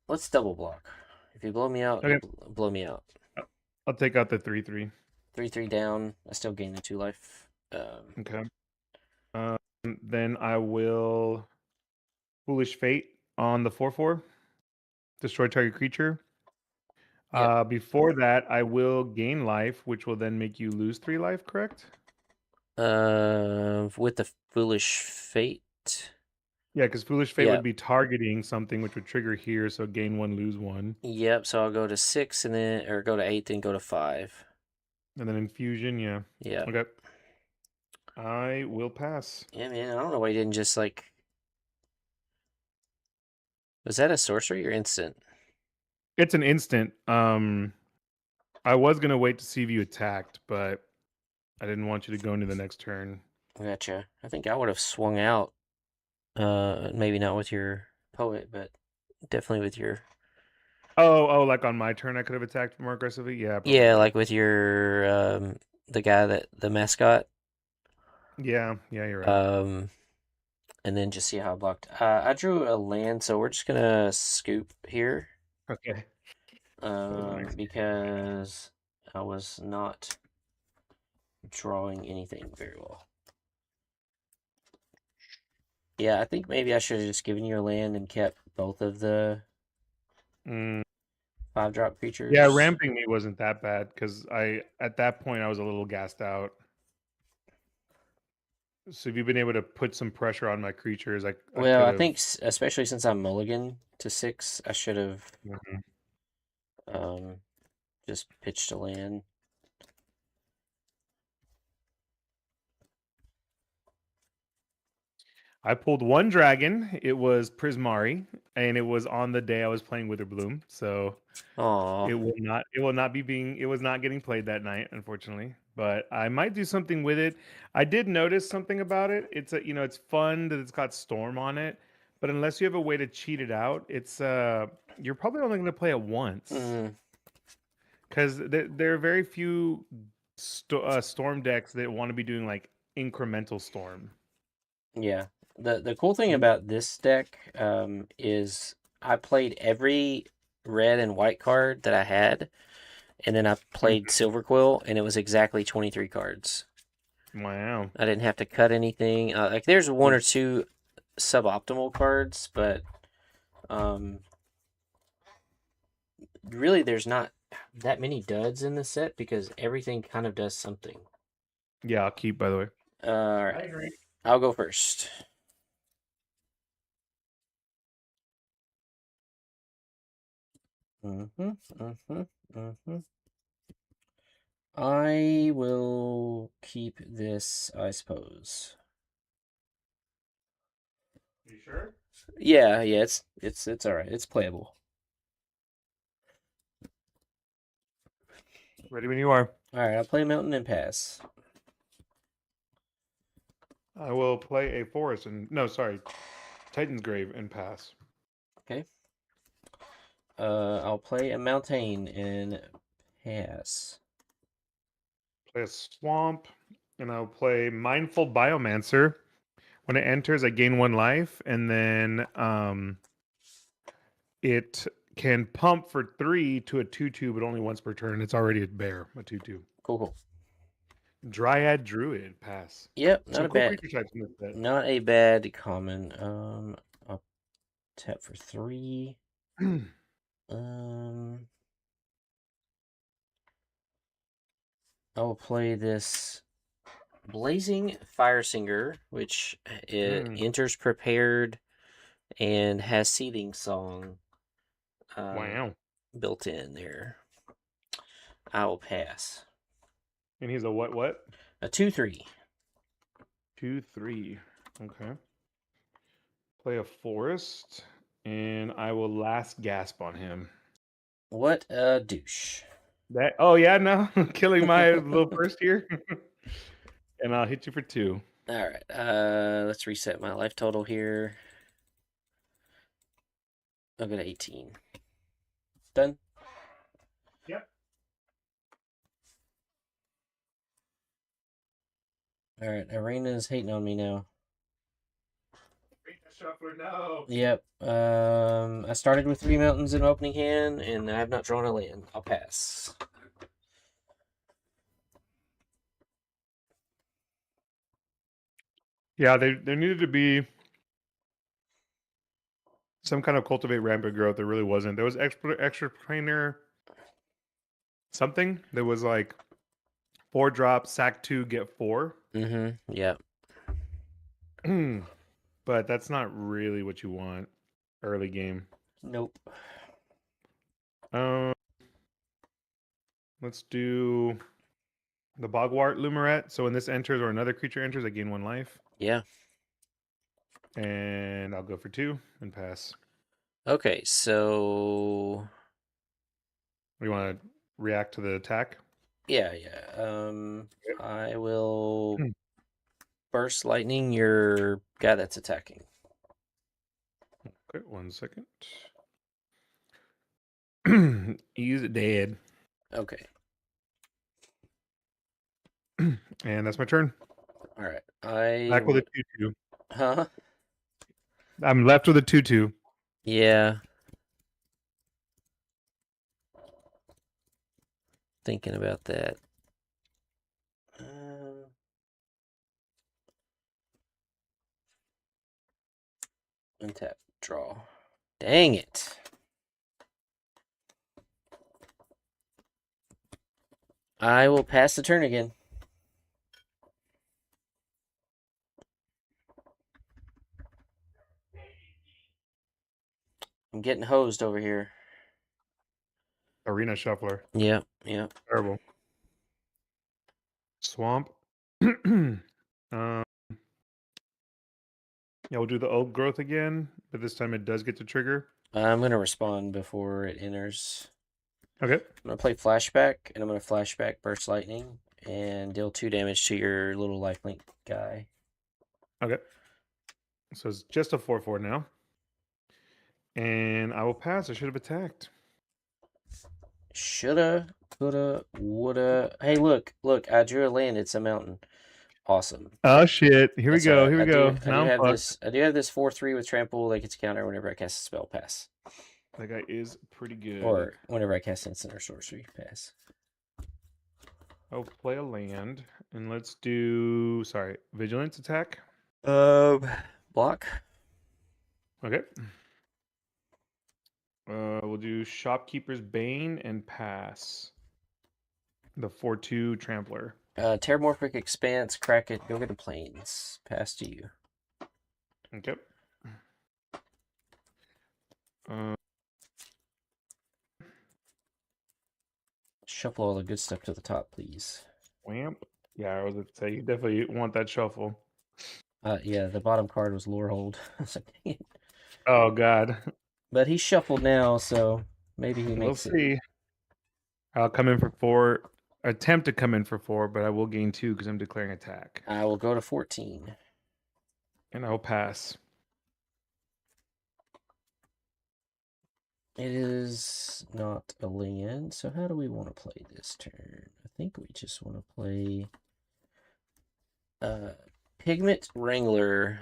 Let's double block. If you blow me out, okay. you blow me out. I'll take out the 3/3. 3/3 down. I still gain the 2 life. Okay. Then I will Foolish Fate on the 4/4. Destroy target creature. Yep. Before that, I will gain life, which will then make you lose 3 life, correct? With the foolish fate. Yeah, because Foolish Fate Yeah. would be targeting something which would trigger here, so gain 1, lose 1. Yep. So I'll go to 6 and then, or go to 8, then go to 5. And then Infusion, yeah. Yeah. Okay. I will pass. Yeah, man. I don't know why you didn't just like. Was that a sorcery or instant? It's an instant. I was gonna wait to see if you attacked, but I didn't want you to go into the next turn. Gotcha. I think I would have swung out. Maybe not with your poet, but definitely with your. Oh, like on my turn, I could have attacked more aggressively. Yeah, Yeah, probably. like with your the guy that the mascot. Yeah, you're right. And then just see how I blocked. I drew a land, so we're just gonna scoop here. Okay. That was a nice. Because I was not drawing anything very well. Yeah, I think maybe I should have just given you a land and kept both of the 5-drop creatures. Yeah, ramping me wasn't that bad because at that point I was a little gassed out. So if you've been able to put some pressure on my creatures, I Well, could I have. think especially since I'm mulligan to 6, I should have Mhm. just pitched a land. I pulled one dragon. It was Prismari, and it was on the day I was playing Witherbloom. So Aw. it will not be being it was not getting played that night, unfortunately. But I might do something with it. I did notice something about it. It's it's fun that it's got Storm on it, but unless you have a way to cheat it out, it's you're probably only going to play it once. Because there are very few Storm decks that want to be doing like incremental Storm. Yeah. The cool thing about this deck is I played every red and white card that I had, and then I played Silver Quill, and it was exactly 23 cards. Wow. I didn't have to cut anything. Like there's one or two suboptimal cards, but really there's not that many duds in the set because everything kind of does something. Yeah, I'll keep, by the way. All right. I'll go first. I will keep this, I suppose. You sure? Yeah, it's all right. It's playable. Ready when you are. All right, I'll play Mountain and pass. I will play a forest and no, sorry. Titan's Grave and pass. Okay. I'll play a mountain and pass. Play a swamp, and I'll play Mindful Biomancer. When it enters, I gain 1 life, and then it can pump for 3 to a 2/2, but only once per turn. It's already a bear, a 2/2. Cool. Dryad Druid, pass. Yep, not Some a cool bad, creature types in this set. not a bad common. I'll tap for 3. I will play this Blazing Firesinger, which it enters prepared and has Seething Song Wow. built in there. I will pass. And he's a what? A 2/3. 2/3. Okay. Play a forest, and I will last gasp on him. What a douche. That. Oh yeah, no, killing my little first here, and I'll hit you for 2. All right. Let's reset my life total here. I'll go to 18. Done. Yep. All right. Arena's hating on me now. Shuffler, no. Yep. I started with 3 mountains in opening hand, and I have not drawn a land. I'll pass. Yeah, there needed to be some kind of cultivate rampant growth. There really wasn't. There was extra trainer something. There was like 4 drop, sack 2, get 4. Yep. But that's not really what you want early game. Nope. Let's do the Bogwart Lumerette. So when this enters or another creature enters, I gain 1 life. Yeah. And I'll go for 2 and pass. Okay, so You want to react to the attack? yeah. I will burst lightning your guy that's attacking. Okay, 1 second. He's dead. Okay. And that's my turn. All right. Back with a 2/2. Huh? I'm left with a 2/2. Yeah. Thinking about that. Untap. Draw. Dang it. I will pass the turn again. I'm getting hosed over here. Arena Shuffler. Yep. Terrible. Swamp. Yeah, we'll do the oak growth again, but this time it does get to trigger. I'm going to respond before it enters. Okay. I'm going to play Flashback, and I'm going to Flashback Burst Lightning and deal 2 damage to your little lifelink guy. Okay. So it's just a 4/4 now. And I will pass. I should have attacked. Shoulda, coulda, woulda. Hey, look. I drew a land. It's a mountain. Awesome. Oh shit! Here we go. Right. Here we go. I do have this 4/3 with trample. Like it's counter whenever I cast a spell. Pass. That guy is pretty good. Or whenever I cast instant or sorcery. Pass. I'll play a land, and let's do vigilance attack. Block. Okay. We'll do Shopkeeper's Bane and pass. The 4/2 Trampler. Terramorphic Expanse, crack it, go get the planes. Pass to you. Okay. Shuffle all the good stuff to the top, please. Wamp. Yeah, I was going to say, you definitely want that shuffle. Yeah, the bottom card was Lorehold. Oh, God. But he's shuffled now, so maybe he makes it. We'll see. I'll come in for 4. Attempt to come in for 4, but I will gain 2 because I'm declaring attack. I will go to 14. And I'll pass. is not a land. So how do we want to play this turn? I think we just want to play Pigment Wrangler.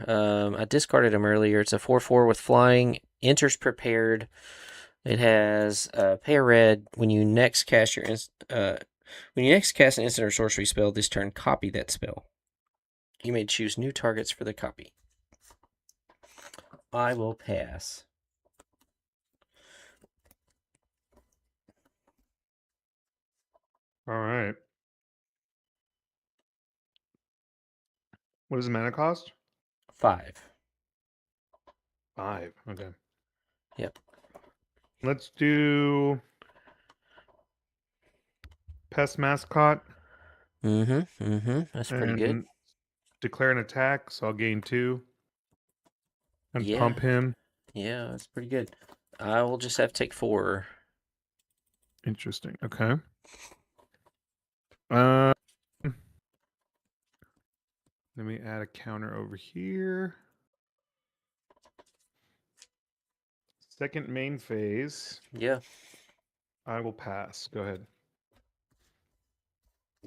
I discarded him earlier. It's a 4/4 with flying. Enters prepared. It has pay a red. When you next cast an instant or sorcery spell this turn, copy that spell. You may choose new targets for the copy. I will pass. All right. What does mana cost? 5. 5. Okay. Yep. Let's do Pest Mascot. That's pretty good. And declare an attack, so I'll gain 2. And Yeah. pump him. Yeah, that's pretty good. I will just have to take 4. Interesting. Okay. Let me add a counter over here. Second main phase. Yeah. I will pass. Go ahead.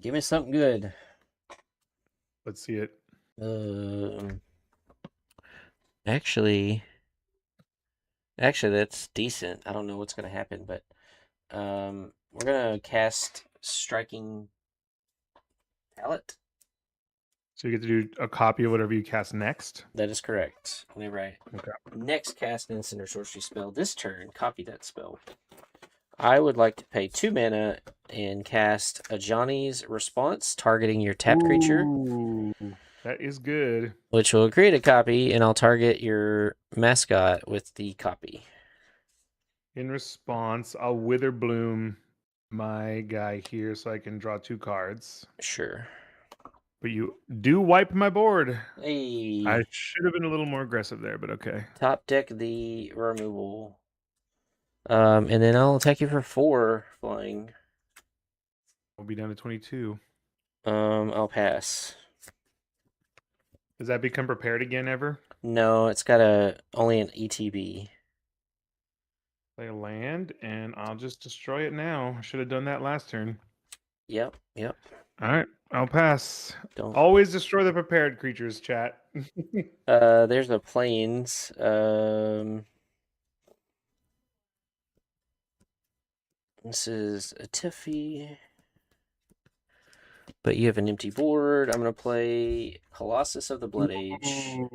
Give me something good. Let's see it. Actually, that's decent. I don't know what's gonna happen, but we're gonna cast Striking Palette. So you get to do a copy of whatever you cast next. That is correct. Whenever I next cast an instant or sorcery spell this turn, copy that spell. I would like to pay 2 mana and cast a Johnny's Response, targeting your tapped creature. That is good. Which will create a copy, and I'll target your mascot with the copy. In response, I'll Wither Bloom my guy here so I can draw 2 cards. Sure. But you do wipe my board. Hey. I should have been a little more aggressive there, but okay. Top deck the removal. And then I'll attack you for 4 flying. We'll be down to 22. I'll pass. Does that become prepared again ever? No, it's got only an ETB. Play a land, and I'll just destroy it now. I should have done that last turn. Yep. All right, I'll pass. Don't. Always destroy the prepared creatures, chat. There's the planes. This is a Tiffy. But you have an empty board. I'm going to play Colossus of the Blood Age. Ooh,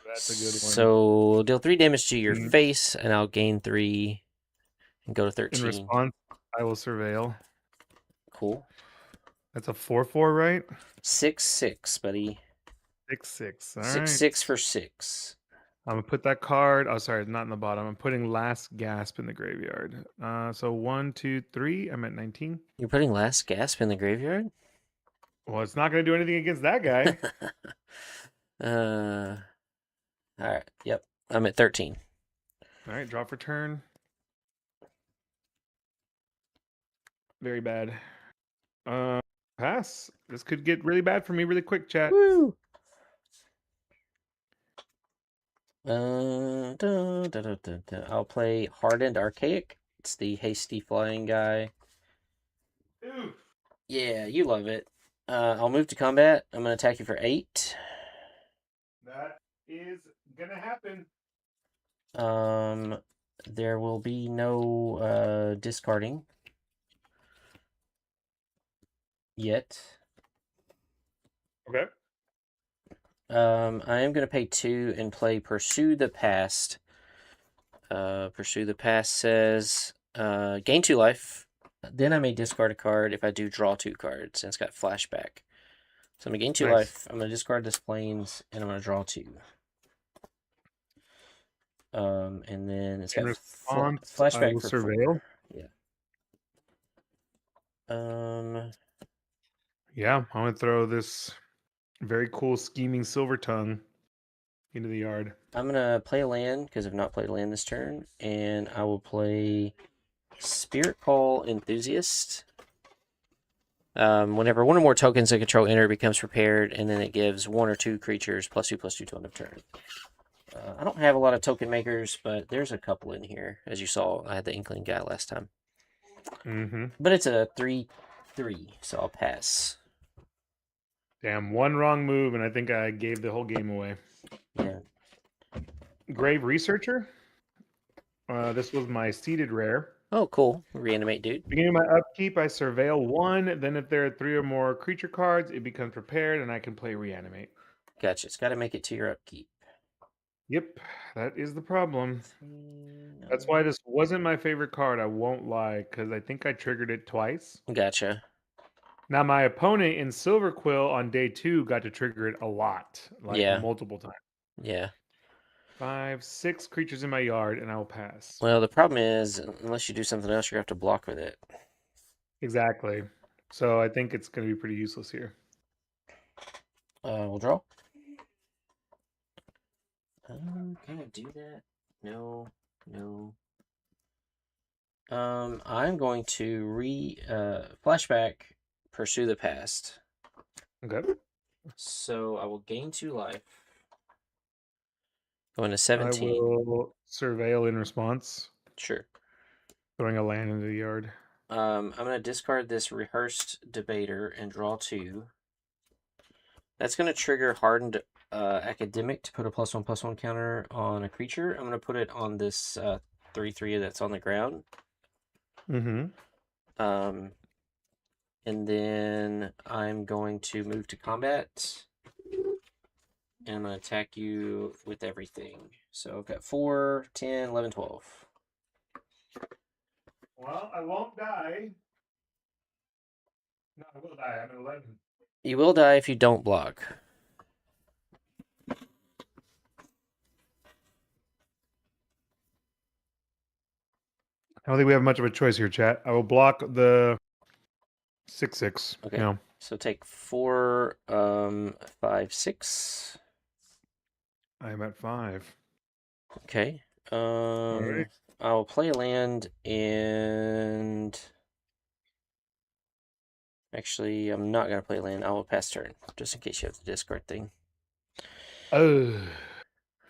that's a good one. So deal 3 damage to your face, and I'll gain 3 and go to 13. In response, I will surveil. Cool. That's a 4/4, right? 6/6, buddy. 6/6. All 6/6 right. for 6. I'm gonna put that card. Oh, sorry, not in the bottom. I'm putting Last Gasp in the graveyard. So 1, 2, 3. I'm at 19. You're putting Last Gasp in the graveyard? Well, it's not gonna do anything against that guy. All right. Yep. I'm at 13. All right, draw for turn. Very bad. Pass. This could get really bad for me really quick, chat. Woo! I'll play Hardened Archaic. It's the hasty flying guy. Ooh. Yeah, you love it. I'll move to combat. I'm going to attack you for 8. That is gonna happen. There will be no discarding yet. Okay. I am going to pay 2 and play Pursue the Past. Pursue the Past says gain 2 life. Then I may discard a card if I do draw 2 cards, and it's got flashback. So I'm going to gain 2 life. I'm going to discard this planes, and I'm going to draw 2. And then it's got flashback for surveil. 4. Yeah. Yeah, I'm going to throw this very cool scheming Silver Tongue into the yard. I'm going to play a land, because I've not played a land this turn, and I will play Spirit Call Enthusiast. Whenever one or more tokens that control enter, it becomes prepared, and then it gives 1 or 2 creatures +2/+2 till end of turn. I don't have a lot of token makers, but there's a couple in here. As you saw, I had the Inkling guy last time. Mm-hmm. But it's a 3/3, so I'll pass. Damn, one wrong move, and I think I gave the whole game away. Yeah. Grave Researcher. This was my seeded rare. Oh, cool. Reanimate, dude. Beginning of my upkeep, I surveil one. Then, if there are 3 or more creature cards, it becomes prepared, and I can play Reanimate. Gotcha. It's got to make it to your upkeep. Yep, that is the problem. No. That's why this wasn't my favorite card. I won't lie, because I think I triggered it twice. Gotcha. Now, my opponent in Silver Quill on day 2 got to trigger it a lot, like Yeah. multiple times. Yeah. 5, 6 creatures in my yard, and I will pass. Well, the problem is, unless you do something else, you're going to have to block with it. Exactly. So I think it's going to be pretty useless here. We'll draw. Can I do that? No. No. I'm going to flashback, pursue the past. Okay. So I will gain 2 life. Going to 17. I will surveil in response. Sure. Throwing a land into the yard. I'm going to discard this Rehearsed Debater and draw 2. That's going to trigger Hardened Academic to put a +1/+1 counter on a creature. I'm going to put it on this 3/3 that's on the ground. Mm-hmm. And then I'm going to move to combat. And I'm going to attack you with everything. So I've got 4, 10, 11, 12. Well, I won't die. No, I will die. I'm at 11. You will die if you don't block. I don't think we have much of a choice here, chat. I will block the 6/6. Okay. Yeah. So take 4, 5, 6. I'm at 5. Okay. Alright. I'll play a land and actually I'm not gonna play a land. I will pass turn, just in case you have the discard thing. Oh,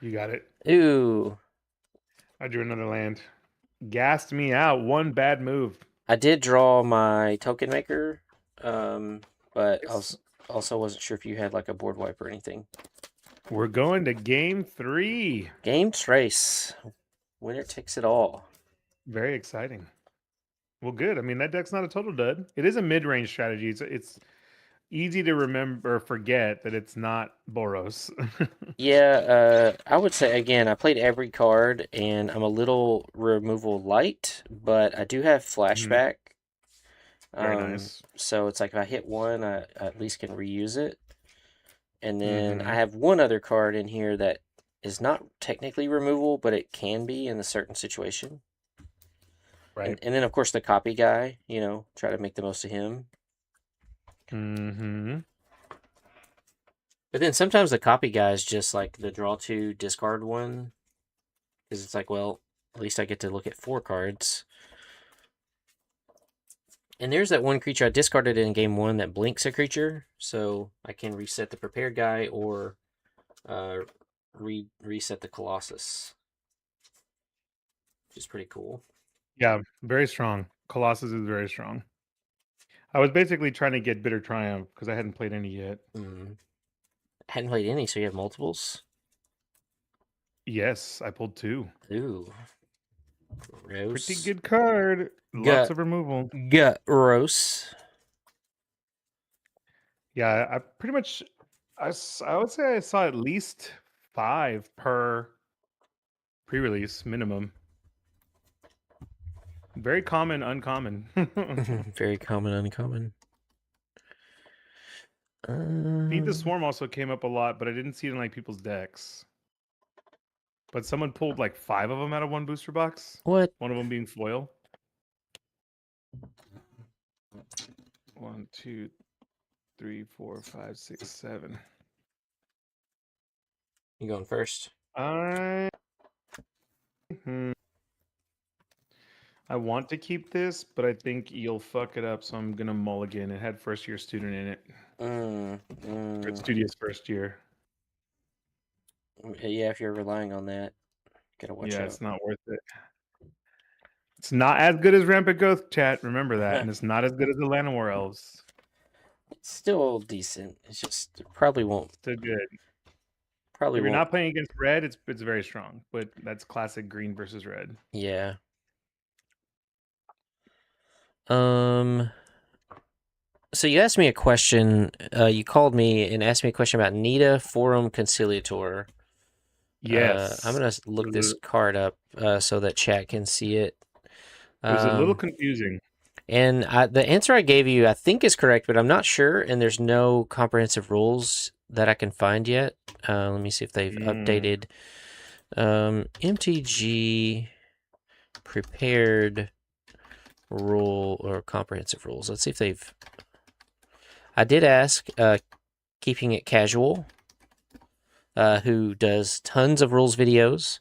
you got it. Ooh. I drew another land. Gassed me out. One bad move. I did draw my token maker, but I Yes. also wasn't sure if you had like a board wipe or anything. We're going to game 3. Game trace. Winner takes it all. Very exciting. Well, good. I mean, that deck's not a total dud. It is a mid-range strategy. It's easy to remember or forget that it's not Boros. Yeah, I would say again, I played every card and I'm a little removal light, but I do have flashback. Very nice. So it's like if I hit one, I at least can reuse it. And then Mhm. I have one other card in here that is not technically removal, but it can be in a certain situation. Right. And then of course the copy guy, try to make the most of him. Mm-hmm. But then sometimes the copy guy is just like the draw 2, discard 1. Because it's like, well, at least I get to look at 4 cards. And there's that one creature I discarded in game 1 that blinks a creature. So I can reset the prepared guy or reset the Colossus. Which is pretty cool. Yeah, very strong. Colossus is very strong. I was basically trying to get Bitter Triumph because I hadn't played any yet. Hadn't played any, so you have multiples? Yes, I pulled 2. Ooh. Gross. Pretty good card. Lots of removal. Gross. Yeah, I pretty much, I would say I saw at least 5 per pre-release minimum. Very common, uncommon. Very common, uncommon. Feed the Swarm also came up a lot, but I didn't see it in like people's decks. But someone pulled like 5 of them out of one booster box. What? One of them being foil. 1, 2, 3, 4, 5, 6, 7. You going first? I want to keep this, but I think you'll fuck it up, so I'm gonna mulligan. It had first year student in it. Or it's studious first year. Yeah, if you're relying on that, gotta watch Yeah, out. it's not worth it. It's not as good as Rampant Growth, chat. Remember that. And it's not as good as the Llanowar Elves. It's still decent. It's just probably won't. Still good. Probably If you're won't. not playing against red, it's very strong. But that's classic green versus red. Yeah. So you asked me a question. You called me and asked me a question about Nita Forum Conciliator. I'm Yes. gonna look this card up so that chat can see it. It was a little confusing. And the answer I gave you, I think, is correct, but I'm not sure. And there's no comprehensive rules that I can find yet. Let me see if they've updated. MTG prepared rule or comprehensive rules. Let's see if they've. I did ask keeping it casual, who does tons of rules videos,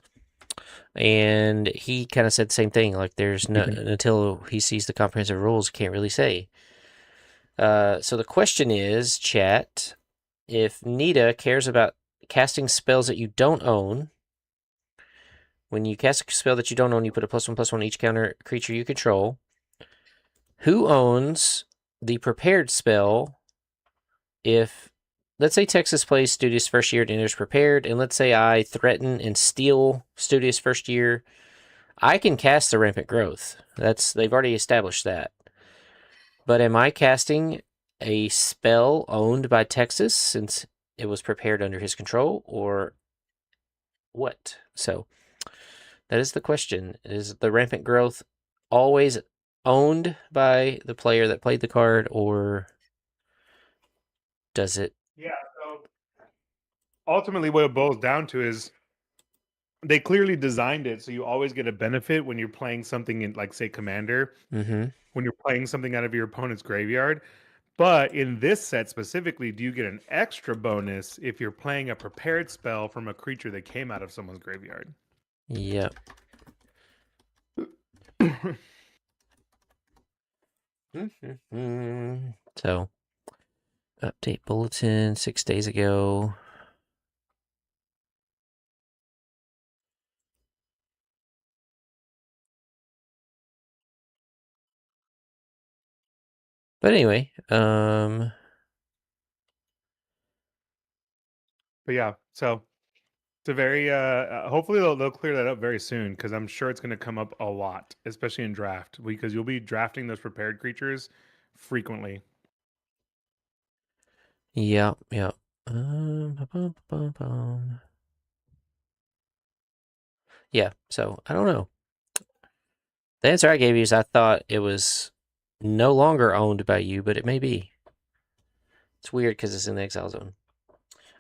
and he kind of said the same thing. Like, there's no until he sees the comprehensive rules, can't really say. So the question is, chat, if Nita cares about casting spells that you don't own. When you cast a spell that you don't own, you put a +1/+1 each counter creature you control. Who owns the prepared spell if, let's say, Texas plays Studious first year and enters prepared, and let's say I threaten and steal Studious first year, I can cast the Rampant Growth. They've already established that. But am I casting a spell owned by Texas since it was prepared under his control, or what? So that is the question. Is the Rampant Growth always owned by the player that played the card, or does it? Yeah. So ultimately, what it boils down to is they clearly designed it so you always get a benefit when you're playing something in, like, say, Commander, Mm-hmm. when you're playing something out of your opponent's graveyard. But in this set specifically, do you get an extra bonus if you're playing a prepared spell from a creature that came out of someone's graveyard? Yep. So, update bulletin 6 days ago. But anyway, But yeah, so it's a very hopefully they'll clear that up very soon, because I'm sure it's going to come up a lot, especially in draft, because you'll be drafting those prepared creatures frequently. yeah, yeah. Yeah, so I don't know. The answer I gave you is I thought it was no longer owned by you, but it may be. It's weird because it's in the exile zone.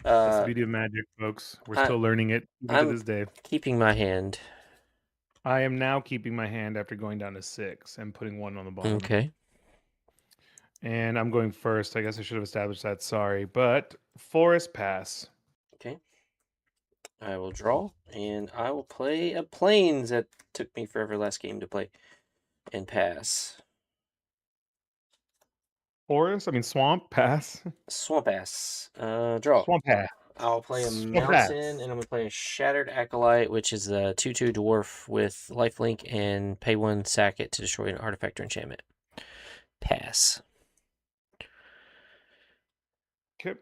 That's the beauty of Magic, folks. We're still learning it even to I'm this day. keeping my hand. I am now keeping my hand after going down to 6 and putting 1 on the bottom. Okay. And I'm going first. I guess I should have established that. Sorry. But Forest Pass. Okay. I will draw, and I will play a Plains that took me forever last game to play and pass. Forest? I mean, Swamp Pass. Swamp Ass. Draw. Swamp Pass. I'll play a Swamp Pass. mountain, and I'm going to play a Shattered Acolyte, which is a 2/2 dwarf with lifelink, and pay 1, sack it to destroy an artifact or enchantment. Pass. Okay.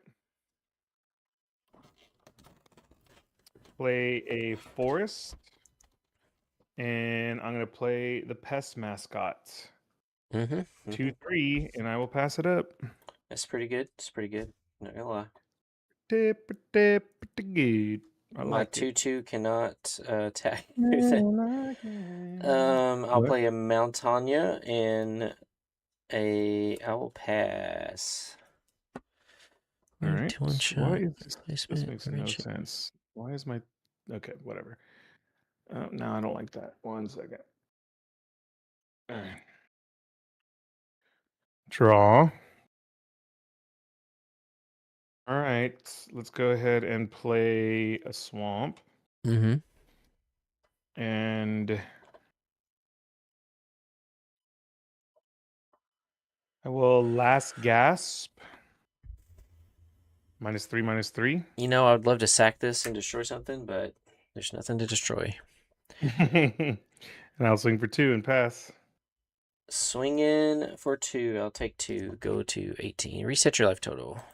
Play a Forest. And I'm going to play the Pest Mascot. Mm-hmm. 2/3, and I will pass it up. That's pretty good. It's pretty good. Not gonna lie. Good. I My like 2/2 cannot attack. it. I'll What? play a Mountaina and I will pass. All right. One shot. Why is this? This Placement. makes no sense. Why is my? Okay, whatever. No, I don't like that. 1 second. All right. Draw. All right. Let's go ahead and play a swamp. Mm-hmm. And I will last gasp. -3, -3. You know, I would love to sack this and destroy something, but there's nothing to destroy. And I'll swing for 2 and pass. Swing in for 2. I'll take 2. Go to 18. Reset your life total.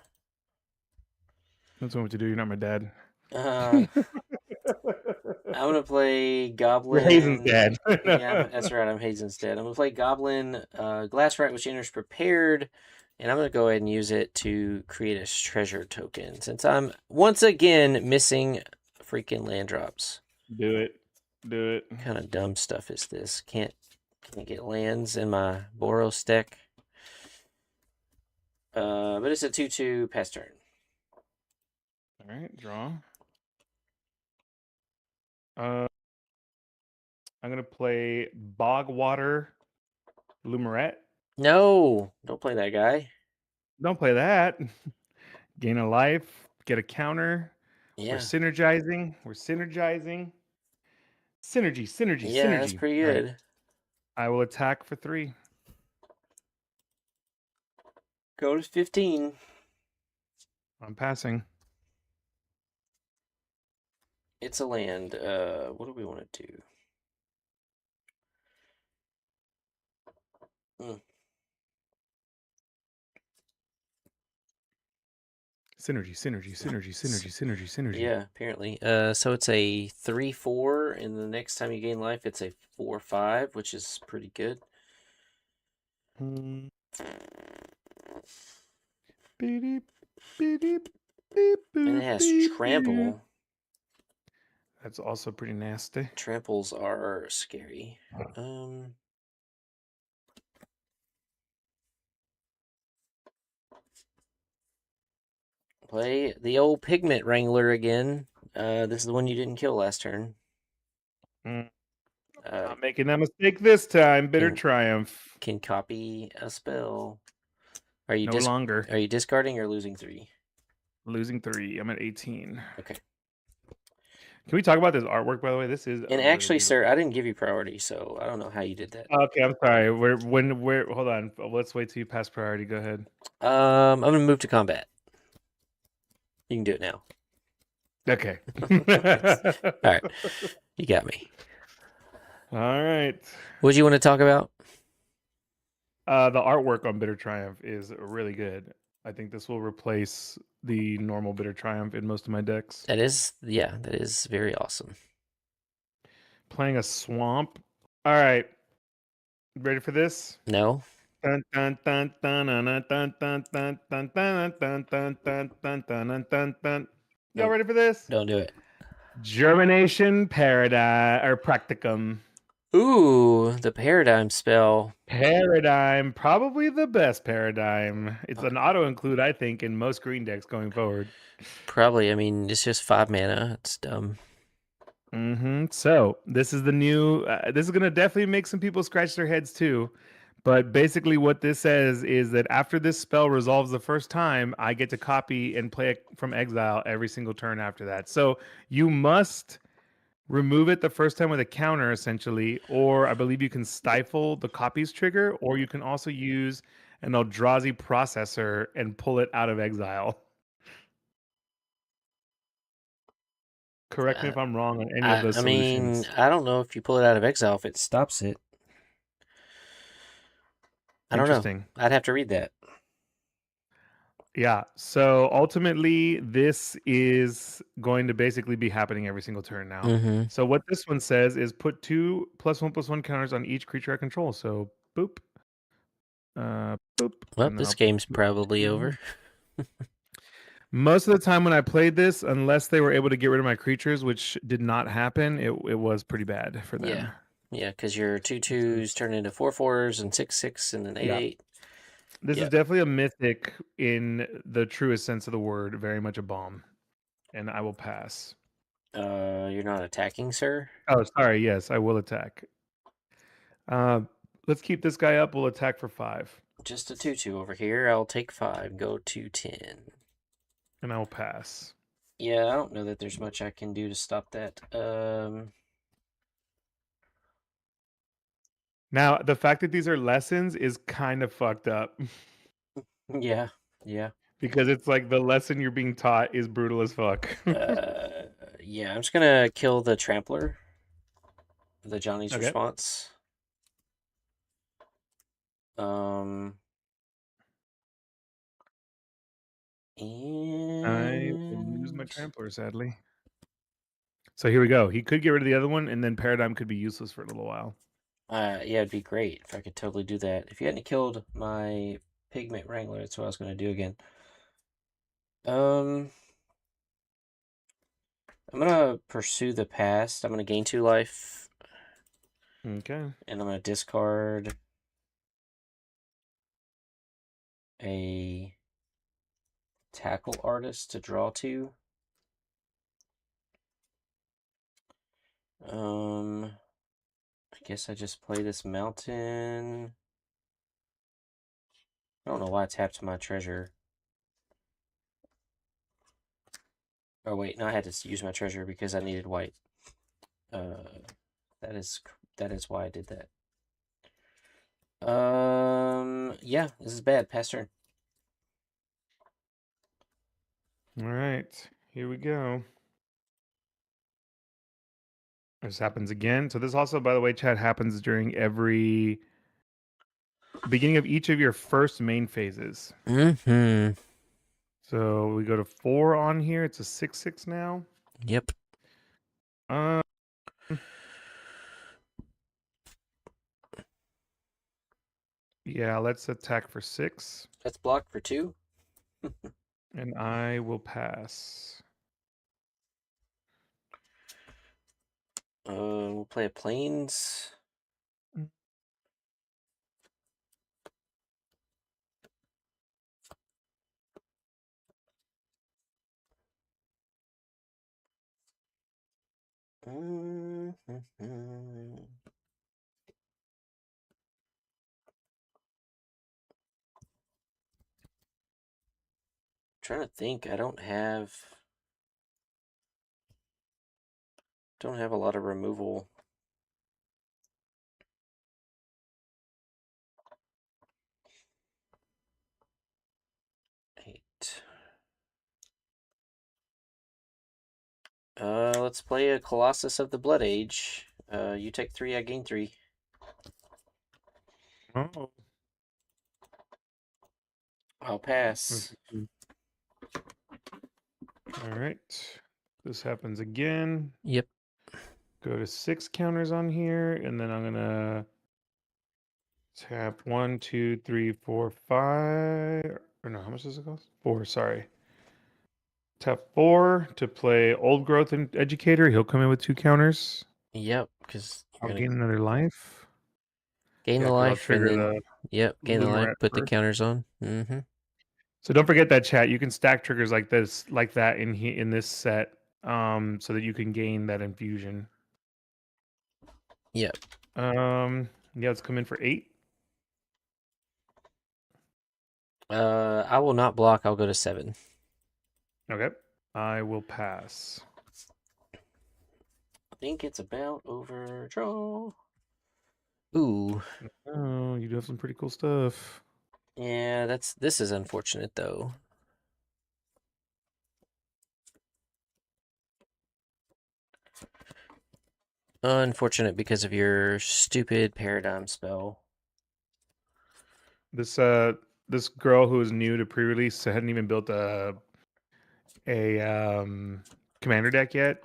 That's what to do. You're not my dad. I'm gonna play You're Hazen's Goblin. dad. Yeah, that's right. I'm Hazen's dad. I'm gonna play Goblin Glass Rat, which enters prepared, and I'm gonna go ahead and use it to create a treasure token since I'm once again missing freaking land drops. Do it. Do it. What kind of dumb stuff is this? Can't get lands in my Boros deck. But it's a 2/2 pass turn. All right, draw. I'm gonna play Bogwater Lumerette. No, don't play that guy. Don't play that. Gain a life, get a counter. Yeah. We're synergizing. Synergy. Yeah, that's pretty good. Right. I will attack for 3. Go to 15. I'm passing. It's a land. What do we want to do? Synergy. Yeah, apparently. So it's a 3/4, and the next time you gain life, it's a 4/5, which is pretty good. And And it has trample. That's also pretty nasty. Tramples are scary. Play the old Pigment Wrangler again. This is the one you didn't kill last turn. Not making that mistake this time. Bitter Triumph. Can copy a spell. Are you no longer? Are you discarding or losing 3? Losing 3. I'm at 18. Okay. Can we talk about this artwork, by the way? This is and actually, sir, I didn't give you priority, so I don't know how you did that. Okay, I'm sorry. Hold on. Let's wait till you pass priority. Go ahead. I'm gonna move to combat. You can do it now. Okay. All right. You got me. All right. What do you want to talk about? The artwork on Bitter Triumph is really good. I think this will replace the normal Bitter Triumph in most of my decks. That is very awesome. Playing a swamp. All right. Ready for this? No. Y'all ready for this? Don't do it. Germination Paradigm or Practicum. Ooh, the Paradigm spell. Paradigm, probably the best Paradigm. It's an auto-include, I think, in most green decks going forward. Probably. I mean, it's just 5 mana. It's dumb. So this is the new. This is gonna definitely make some people scratch their heads too. But basically, what this says is that after this spell resolves the first time, I get to copy and play it from exile every single turn after that. So you must remove it the first time with a counter, essentially, or I believe you can stifle the copies trigger, or you can also use an Eldrazi processor and pull it out of exile. Correct me if I'm wrong on any of those solutions. I don't know if you pull it out of exile if it stops it. I don't know. I'd have to read that. Yeah. So ultimately, this is going to basically be happening every single turn now. So what this one says is put 2 +1/+1 counters on each creature I control. So boop. Boop. Well, this game's probably over. Most of the time when I played this, unless they were able to get rid of my creatures, which did not happen, it was pretty bad for them. Yeah, because your 2/2s turn into 4/4s and 6/6 and an 8/8. This is definitely a mythic in the truest sense of the word. Very much a bomb. And I will pass. You're not attacking, sir? Oh, sorry. Yes, I will attack. Let's keep this guy up. We'll attack for 5. Just a 2/2 over here. I'll take 5. Go to 10. And I will pass. Yeah, I don't know that there's much I can do to stop that. Now, the fact that these are lessons is kind of fucked up. Yeah. because it's like the lesson you're being taught is brutal as fuck. Yeah, I'm just gonna kill the Trampler. The Johnny's Okay. response. Um, I will lose my and trampler, sadly. So here we go. He could get rid of the other one, and then Paradigm could be useless for a little while. yeah, it'd be great if I could totally do that. If you hadn't killed my Pigment Wrangler, that's what I was gonna do again. I'm gonna pursue the past. I'm gonna gain 2 life, Okay. and I'm gonna discard a Tackle Artist to draw 2. I guess I just play this mountain. I don't know why I tapped my treasure. Oh wait, no, I had to use my treasure because I needed white. That is why I did that. Yeah, this is bad. Pass turn. All right. Here we go. This happens again. So this also, by the way, chat, happens during every beginning of each of your first main phases. Mm-hmm. So we go to 4 on here. It's a 6/6 now. Yep. Um, yeah, let's attack for 6. That's blocked for 2. And I will pass. We'll play a plains. Mm-hmm. Trying to think. I don't have a lot of removal. 8. Let's play a Colossus of the Blood Age. You take 3, I gain 3. Oh. I'll pass. All right. This happens again. Yep. Go to 6 counters on here, and then I'm gonna tap 1, 2, 3, 4, 5. Or no, how much does it cost? 4, sorry. Tap 4 to play Old Growth and Educator. He'll come in with 2 counters. Yep, because I'll you're gain gonna another life. gain Yeah, the because I'll life and trigger then the gain the life, Lunarat put the first. counters on. Mm-hmm. So don't forget that, chat. You can stack triggers like this, like that in this set, so that you can gain that infusion. Yep. Yeah, let's come in for 8. I will not block. I'll go to 7. Okay. I will pass. I think it's about overdraw. Ooh. Oh, you do have some pretty cool stuff. Yeah, this is unfortunate though. Unfortunate because of your stupid paradigm spell. This girl who is new to pre-release hadn't even built a commander deck yet.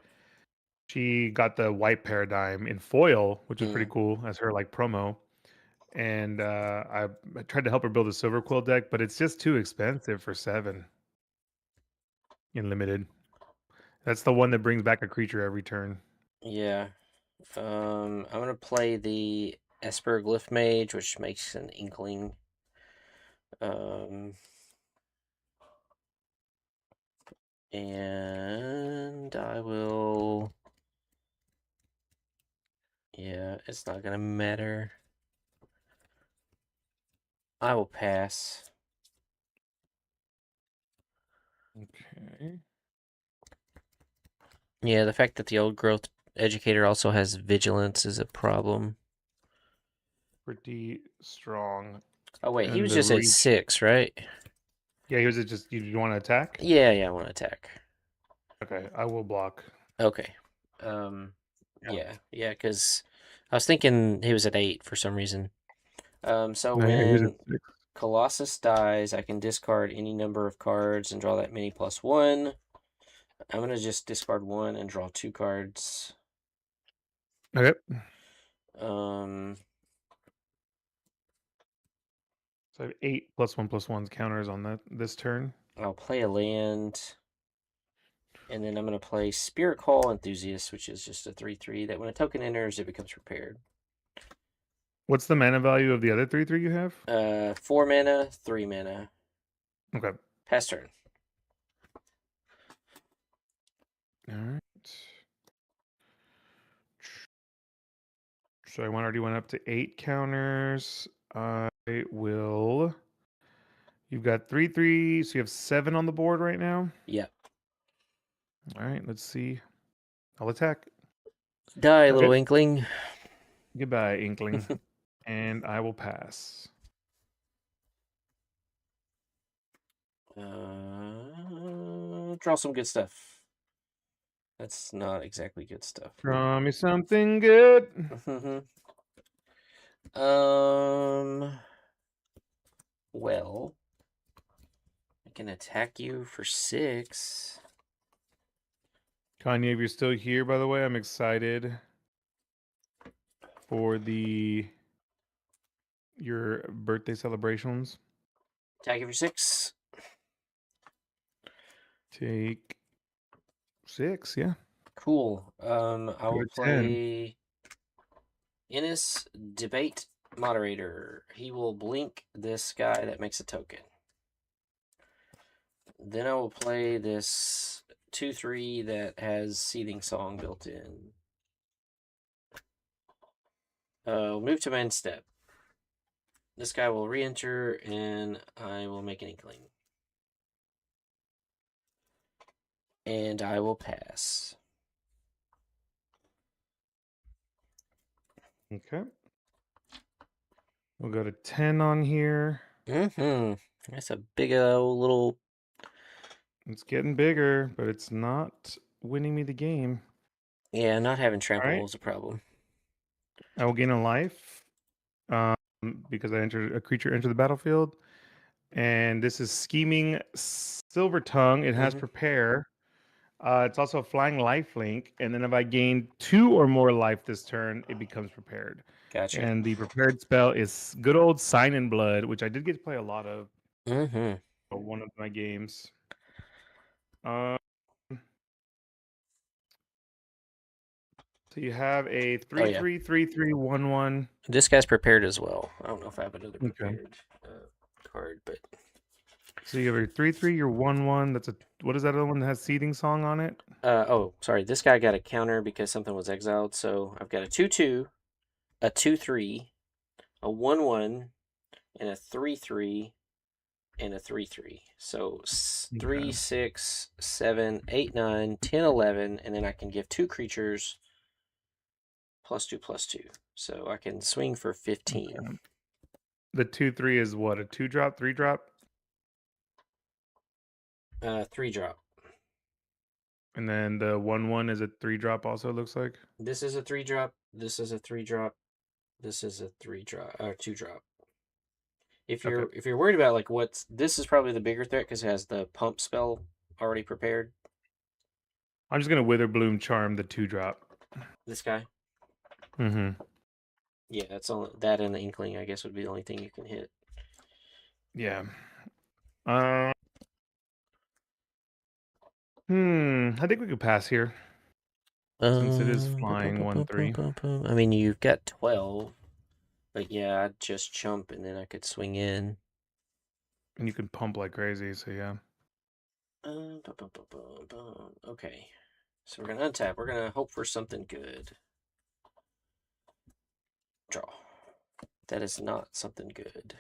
She got the white paradigm in foil, which was pretty cool as her like promo. And I tried to help her build a silver quill deck, but it's just too expensive for 7 in limited. That's the one that brings back a creature every turn. Yeah. I'm gonna play the Esper Glyph Mage, which makes an Inkling. And I will. Yeah, it's not gonna matter. I will pass. Okay. Yeah, the fact that the Old Growth Educator also has Vigilance is a problem. Pretty strong. Oh wait, he And was the just at reach. 6, right? Yeah, here's it. Just you want to attack? Yeah, I want to attack. Okay, I will block. Okay. Yeah, because I was thinking he was at 8 for some reason. So No, yeah, here's a when 6. Colossus dies, I can discard any number of cards and draw that many plus 1. I'm gonna just discard 1 and draw 2 cards. Okay. Um, So I have 8 +1/+1 counters on this turn. I'll play a land. And then I'm going to play Spirit Call Enthusiast, which is just a 3/3 that when a token enters, it becomes prepared. What's the mana value of the other 3/3 you have? 4 mana, 3 mana. Okay. Pass turn. All right. So I already went up to 8 counters. I will. You've got 3/3, so you have 7 on the board right now. Yeah. All right, let's see. I'll attack. Die, Okay. little inkling. Goodbye, Inkling. And I will pass. Draw some good stuff. That's not exactly good stuff. Draw me something good. Well, I can attack you for 6. Kanye, if you're still here, by the way, I'm excited for your birthday celebrations. Attack you for 6. Take 6, yeah. Cool. I will Go to 10. play Innis Debate Moderator. He will blink this guy that makes a token. Then I will play this 2/3 that has Seething Song built in. We'll move to my end step. This guy will re-enter, and I will make an Inkling. And I will pass. Okay. We'll go to 10 on here. That's a big old little... It's getting bigger, but it's not winning me the game. Yeah, not having All trample right. was a problem. I will gain a life because a creature entered the battlefield. And this is Scheming Silver Tongue. It has Prepare. It's also a Flying Lifelink. And then if I gain 2 or more life this turn, it becomes prepared. Gotcha. And the prepared spell is good old Sign in Blood, which I did get to play a lot of. One of my games. So you have a 3/3/3/3/1/1. This guy's prepared as well. I don't know if I have another prepared card, but so you have your 3/3, your 1/1. That's a what is that other one that has Seething Song on it? Oh, sorry. This guy got a counter because something was exiled. So I've got a 2/2, a 2/3, a 1/1, and a 3/3, and a 3/3. So 3, 6, 7, 8, 9, 10, 11, and then I can give 2 creatures +2/+2. So I can swing for 15. Okay. The 2/3 is what? A 2-drop, 3-drop? 3-drop. And then the 1/1 is a 3-drop also, it looks like. This is a 3-drop. This is a 3-drop. This is a 3-drop or 2-drop. If you're worried about like this is probably the bigger threat because it has the pump spell already prepared. I'm just gonna Witherbloom Charm the 2-drop. This guy. Yeah, that's only that and the Inkling. I guess would be the only thing you can hit. Yeah. I think we could pass here. Since it is flying 1/3. I mean, you've got 12, but yeah, I'd just jump and then I could swing in. And you can pump like crazy, so yeah. Okay, so we're gonna untap. We're gonna hope for something good. Draw. That is not something good.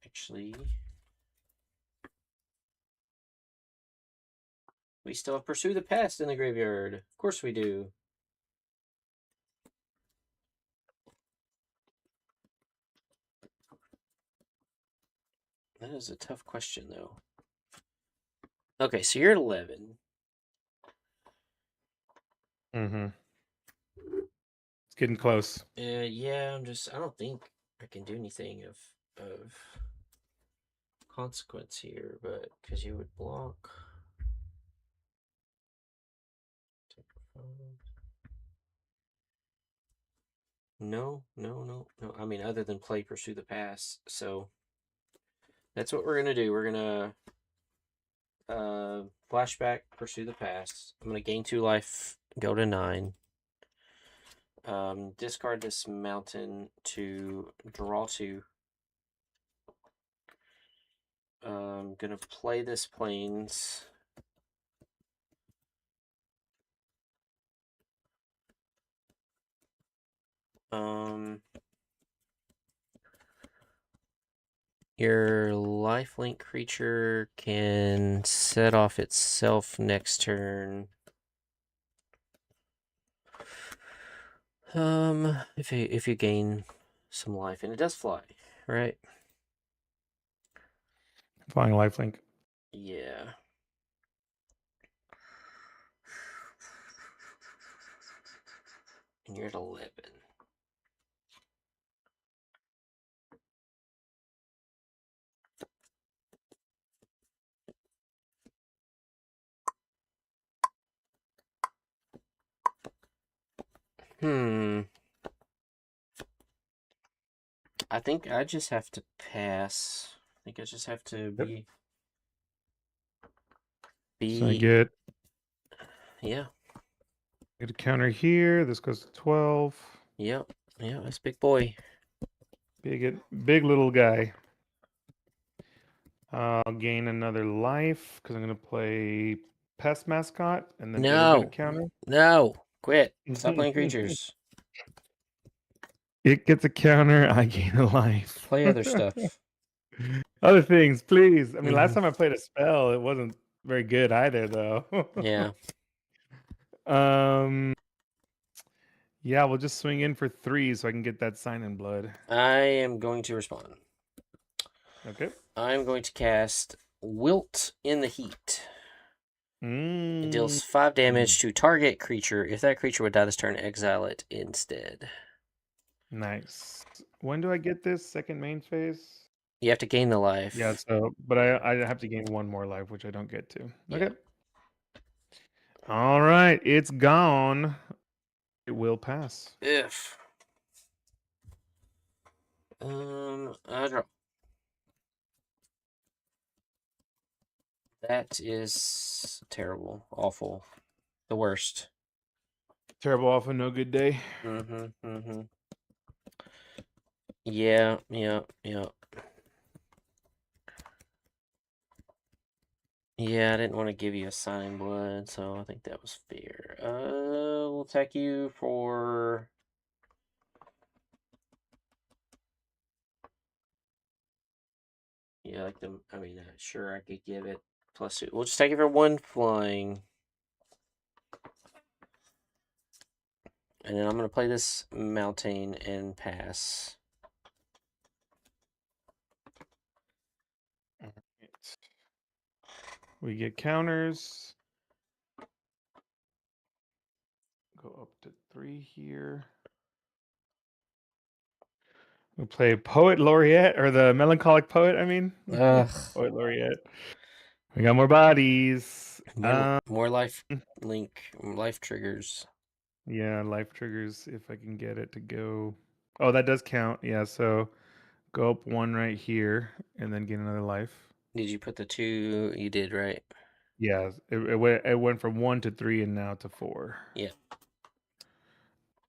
Actually, we still have Pursue the Past in the graveyard. Of course we do. That is a tough question, though. Okay, so you're at 11. Mm-hmm. It's getting close. Yeah, I don't think I can do anything of consequence here, but because you would block. No, no, no, no. I mean, other than play Pursue the Past. So that's what we're gonna do. We're gonna flashback Pursue the Past. I'm gonna gain 2 life, go to 9. Discard this mountain to draw 2. Gonna play this plains. Your lifelink creature can set off itself next turn. If you gain some life, and it does fly, right? Flying lifelink. Yeah. And you're at 11. I think I just have to pass. I think I just have to Yep. be So I get yeah. a counter here. This goes to 12. Yep. Yeah, that's big boy. Big little guy. I'll gain another life because I'm going to play Pest Mascot, and then it'll get a No. counter. No. Quit. Stop playing creatures. It gets a counter. I gain a life. Play other stuff. Other things, please. I mean, last Mhm. time I played a spell, it wasn't very good either, though. Yeah. Yeah, we'll just swing in for 3 so I can get that Sign in Blood. I am going to respond. Okay. I'm going to cast Wilt in the Heat. It deals 5 damage to target creature. If that creature would die this turn, exile it instead. Nice. When do I get this? Second main phase? You have to gain the life. Yeah, so, but I have to gain 1 more life, which I don't get to. Okay. Yeah. All right, it's gone. It will pass. If. I draw. That is terrible. Awful. The worst. Terrible off a no good day. Yeah. Yeah, I didn't want to give you a Sign Blood, so I think that was fair. We'll attack you for... Yeah, like the... I mean, sure, I could give it +2. We'll just take it for 1 flying. And then I'm going to play this Mountain and pass. All right. We get counters. Go up to 3 here. We'll play Poet Laureate, or the Melancholic Poet, I mean. Poet Laureate. We got more bodies. More life life triggers. Yeah, life triggers if I can get it to go. Oh, that does count. Yeah, so go up 1 right here and then get another life. Did you put the 2? You did, right? Yeah, it went from 1 to 3 and now to 4. Yeah.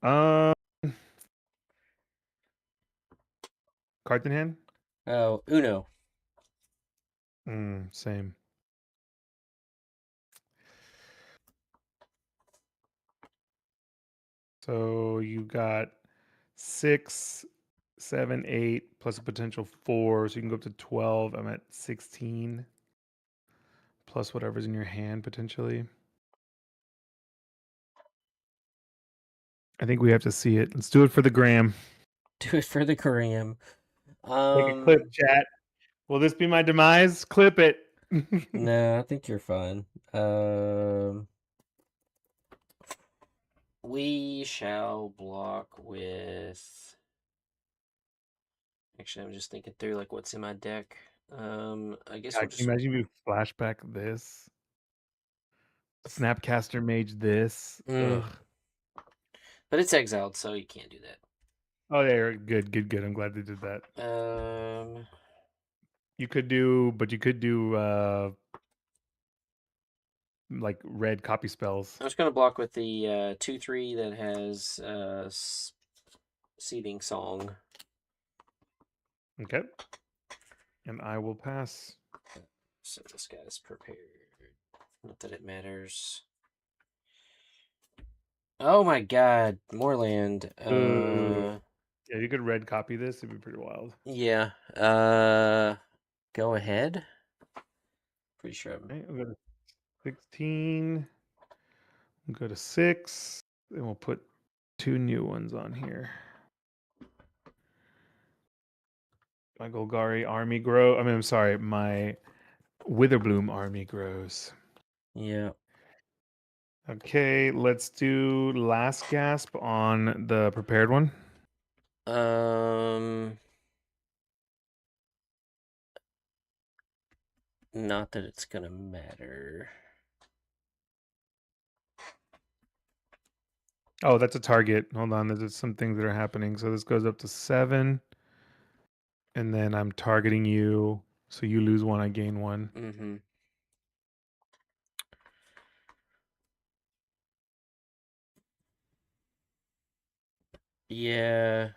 Um, Cards in hand? Oh, Uno. Same. So you got 6, 7, 8 plus a potential 4, so you can go up to 12. I'm at 16 plus whatever's in your hand potentially. I think we have to see it. Let's do it for the gram. Do it for the gram. Take a clip, chat. Will this be my demise? Clip it. No, I think you're fine. We shall block with. Actually, I'm just thinking through like what's in my deck. I guess God, we'll can you just. imagine if you flashback this? Snapcaster Mage this. Mm, Ugh. but it's exiled, so you can't do that. Oh, yeah, good. I'm glad they did that. You could do, but you could do like red copy spells. I'm just gonna block with the 2/3 that has Seething Song. Okay. And I will pass. So this guy's prepared. Not that it matters. Oh my god, more land. Yeah, you could red copy this. It'd be pretty wild. Yeah. Go ahead. Pretty sure I'm. Okay, we'll go to 16. We'll go to 6. And we'll put 2 new ones on here. My Golgari army grow. I'm sorry, my Witherbloom army grows. Yeah. Okay, let's do last gasp on the prepared one. Not that it's gonna matter. Oh, that's a target. Hold on, there's some things that are happening. So this goes up to 7. And then I'm targeting you. So you lose 1, I gain 1. Mm-hmm. Yeah.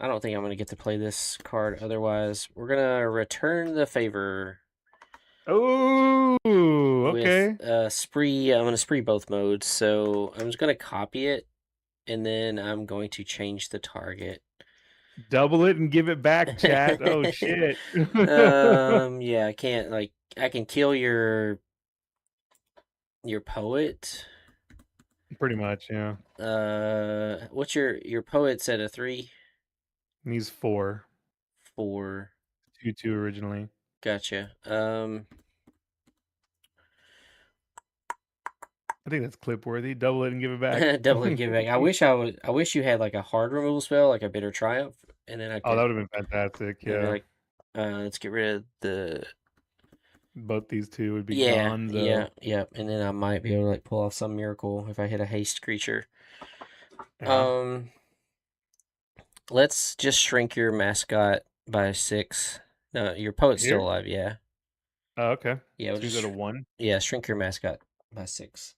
I don't think I'm gonna get to play this card otherwise. We're gonna return the favor. Oh, With okay. spree. I'm gonna spree both modes, so I'm just gonna copy it, and then I'm going to change the target. Double it and give it back, chat. Oh shit. Yeah, I can't I can kill your poet. Pretty much, yeah. What's your poet's at a 3? And he's 4. 4. 2/2 originally. Gotcha. I think that's clip worthy. Double it and give it back. Double it, give it back. I wish you had like a hard removal spell, like a Bitter Triumph, and then I Oh, that could would have been fantastic. then be Yeah. like, let's get rid of the. Both these two would be Yeah, gone yeah, though. yeah, and then I might be able to like pull off some miracle if I hit a haste creature. Yeah. Let's just shrink your mascot by 6. No, your poet's still Here? alive. Yeah, Oh, okay. yeah. We'll 2 go just to 1. shrink your mascot by 6.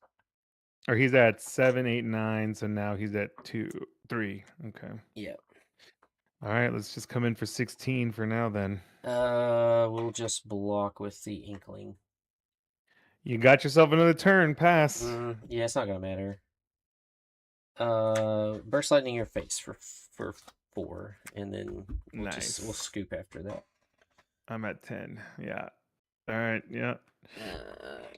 Or he's at 7, 8, 9. So now he's at 2, 3. Okay. Yeah. All right. Let's just come in for 16 for now then. We'll just block with the Inkling. You got yourself another turn. Pass. Yeah, it's not gonna matter. Burst lightning your face for 4, and then we'll scoop after that. I'm at 10. Yeah. All right. Yeah.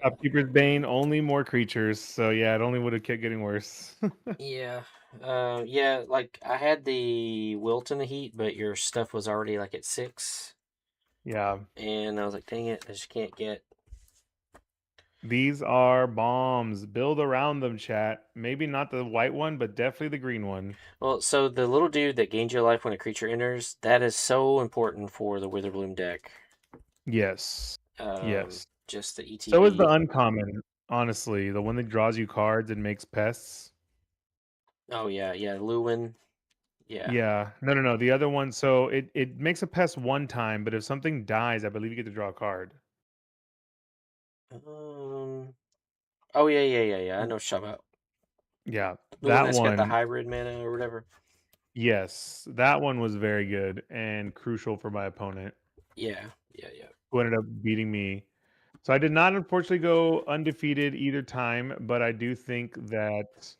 Shopkeeper's Bane, only more creatures. So yeah, it only would have kept getting worse. Yeah. Yeah, like I had the Wilt in the Heat, but your stuff was already like at 6. Yeah. And I was like, dang it, I just can't get. These are bombs. Build around them, chat. Maybe not the white one, but definitely the green one. Well, so the little dude that gains your life when a creature enters, that is so important for the Witherbloom deck. Yes. Yes. Just the ETB. So is the uncommon, honestly. The one that draws you cards and makes pests. Oh, yeah, Lewin. Yeah. Yeah. No. The other one, so it makes a pest one time, but if something dies, I believe you get to draw a card. Oh, yeah. I know what you're talking about. Yeah. The one That that's got the one. hybrid mana or whatever. Yes. That one was very good and crucial for my opponent. Yeah. Who ended up beating me. So I did not unfortunately go undefeated either time, but I do think that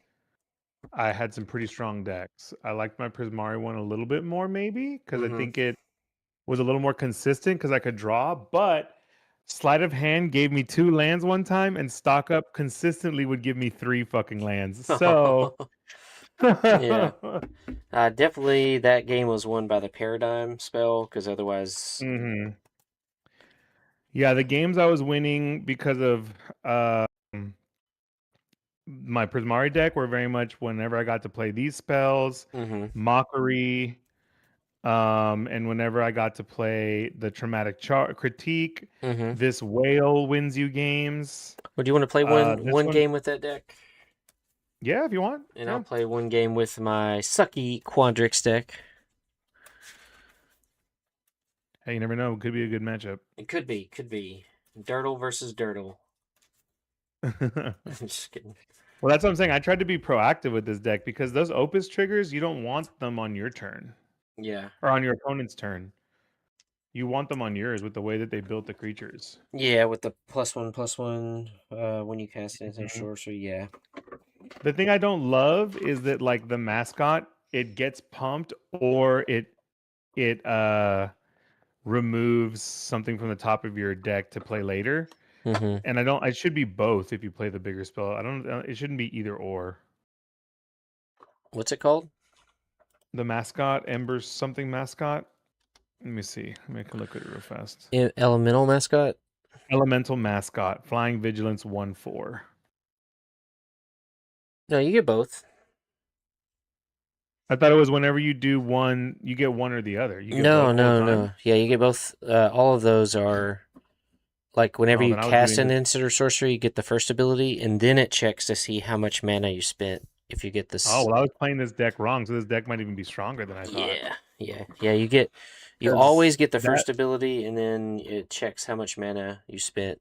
I had some pretty strong decks. I liked my Prismari one a little bit more, maybe, because I think it was a little more consistent because I could draw, but sleight of hand gave me 2 lands one time, and stock up consistently would give me 3 fucking lands. So Yeah. Definitely that game was won by the Paradigm spell, because otherwise, hmm Yeah, the games I was winning because of my Prismari deck were very much whenever I got to play these spells, mm-hmm, Mockery, and whenever I got to play the Traumatic Critique, mm-hmm. this Whale wins you games. Well, do you want to play This one one, game with that deck? yeah, if you want, And I'll yeah. play one game with my sucky Quandrix deck. Hey, you never know. Could be a good matchup. It could be. Dirtle versus Dirtle. Well, I'm just kidding. that's what I'm saying. I tried to be proactive with this deck because those Opus triggers, you don't want them on your turn Yeah. or on your opponent's turn. You want them on yours with the way that they built the creatures. Yeah, with the +1/+1, when you cast anything Mhm. sorcery, yeah. The thing I don't love is that like the mascot, it gets pumped or it removes something from the top of your deck to play later. Mm-hmm. And I don't. It should be both if you play the bigger spell. I don't. It shouldn't be either or. What's it called? The mascot, Ember's something mascot. Let me see. Let me look at it real fast. Elemental mascot? Elemental mascot, flying vigilance 1/4. No, you get both. I thought it was whenever you do one, you get one or the other. You get No, both all the no, time. no. Yeah, you get both. All of those are like whenever Oh, you then I was cast doing an this. instant or sorcery, you get the first ability, and then it checks to see how much mana you spent. If you get Oh, this, well, I was playing this deck wrong, so this deck might even be stronger than I thought. yeah. You Because always get the that. first ability, and then it checks how much mana you spent.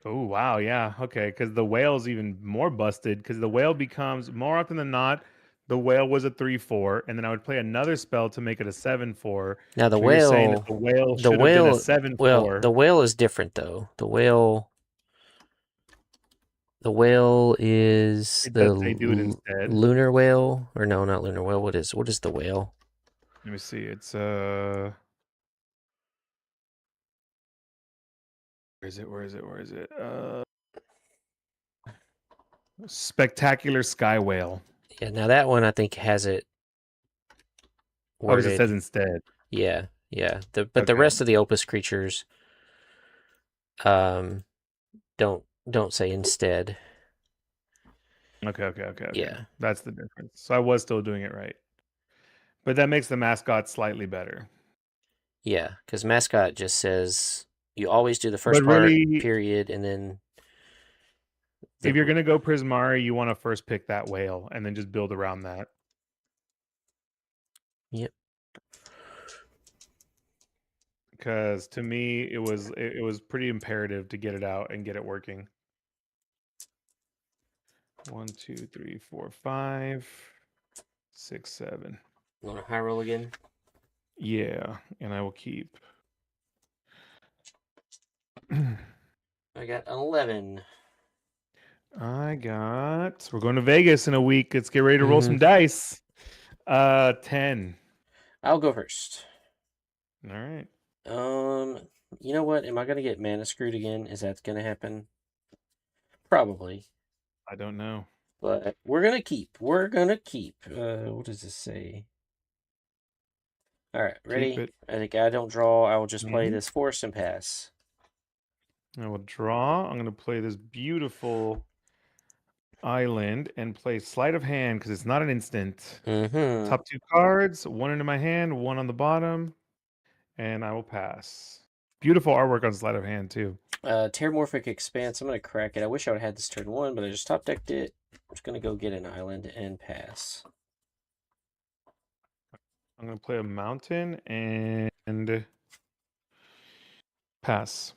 Oh wow, yeah, okay. Because the whale's even more busted. Because the whale becomes more often than not, the whale was a 3/4, and then I would play another spell to make it a 7/4. Now So you're saying that the whale should have been a the 7/4. whale is different though. The whale is It the does say do it instead. lunar whale, or no, not lunar whale. What is the whale? Let me see. It's where is it? Where is it? Where is it? Spectacular Sky Whale. Yeah, now that one I think has it Oh, because it says worded. instead. Yeah. But the Okay. rest of the Opus creatures, um, don't say instead. Okay. Yeah, That's the difference. So I was still doing it right. But that makes the mascot slightly better. yeah. Because mascot just says you always do the first But part, really, period, and then if you're the gonna go Prismari, you want to first pick that whale and then just build around that. yep. Because to me, it was pretty imperative to get it out and get it working. 1, 2, 3, 4, 5, 6, 7. Want to high roll again? Yeah, and I will keep. I got 11. We're going to Vegas in a week. Let's get ready to roll Mm-hmm. some dice. 10. I'll go first. All right. You know what? Am I gonna get mana screwed again? Is that gonna happen? Probably. I don't know. But we're gonna keep. We're gonna keep. What does this say? All right, Keep ready? it. I think I don't draw. I will just play Mhm. this forest and pass. I will draw. I'm going to play this beautiful island and play sleight of hand because it's not an instant. Mm-hmm. Top 2 cards, one into my hand, one on the bottom, and I will pass. Beautiful artwork on sleight of hand too. Terramorphic Expanse. I'm gonna crack it. I wish I would have had this turn 1, but I just top decked it. I'm just gonna go get an island and pass. I'm going to play a mountain and pass.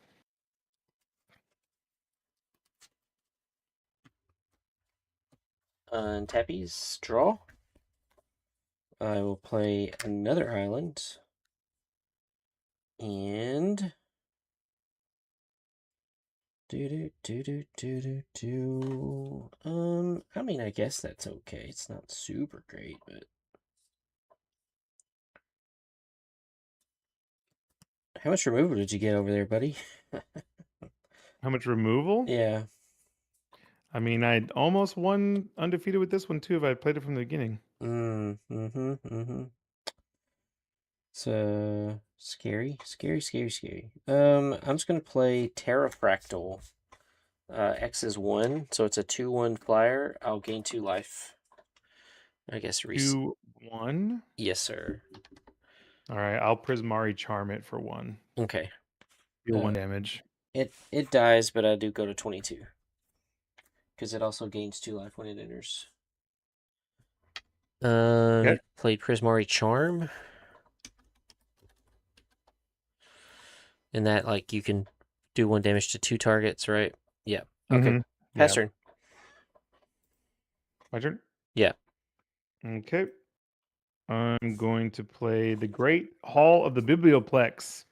Tappies. Draw. I will play another island. And I mean, I guess that's okay. It's not super great, but how much removal did you get over there, buddy? How much removal? Yeah. I mean, I almost won undefeated with this one too if I played it from the beginning. So scary. I'm just gonna play Terrafractal. X is 1, so it's a 2/1 flyer. I'll gain 2 life. I guess 2/1. Yes, sir. All right, I'll Prismari Charm it for 1. Okay. Deal 1 damage. It dies, but I do go to 22 because it also gains 2 life when it enters. Okay. Play Prismari Charm, and that like you can do 1 damage to 2 targets, right? Yeah. Okay. Pass turn. My turn? Yeah. Okay. I'm going to play the Great Hall of the Biblioplex.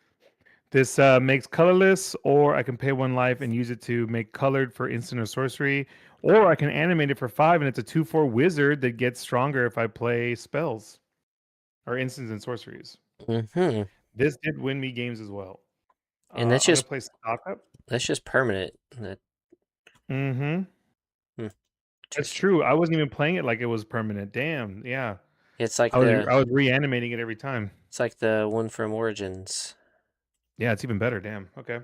This makes colorless, or I can pay 1 life and use it to make colored for instant or sorcery, or I can animate it for 5, and it's a 2/4 wizard that gets stronger if I play spells or instants and sorceries. This did win me games as well. And that's I'm just gonna play Stock Up. That's just permanent. That's true. I wasn't even playing it like it was permanent. Damn. Yeah. It's like I was reanimating it every time. It's like the one from Origins. Yeah, it's even better. Damn. Okay.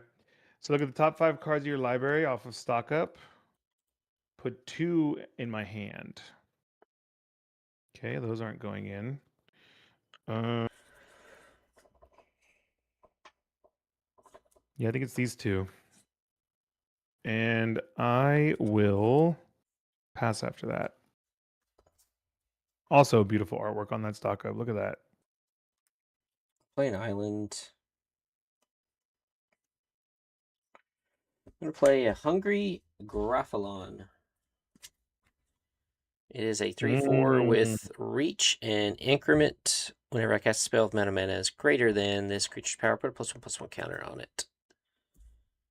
So look at the top 5 cards of your library off of Stock Up. Put 2 in my hand. Okay, those aren't going in. Yeah, I think it's these 2. And I will pass after that. Also, beautiful artwork on that Stock Up. Look at that. Play an island. I'm going to play a Hungry Graphalon. It is a 3/4 with reach and increment. Whenever I cast a spell with mana is greater than this creature's power, put a +1/+1 counter on it.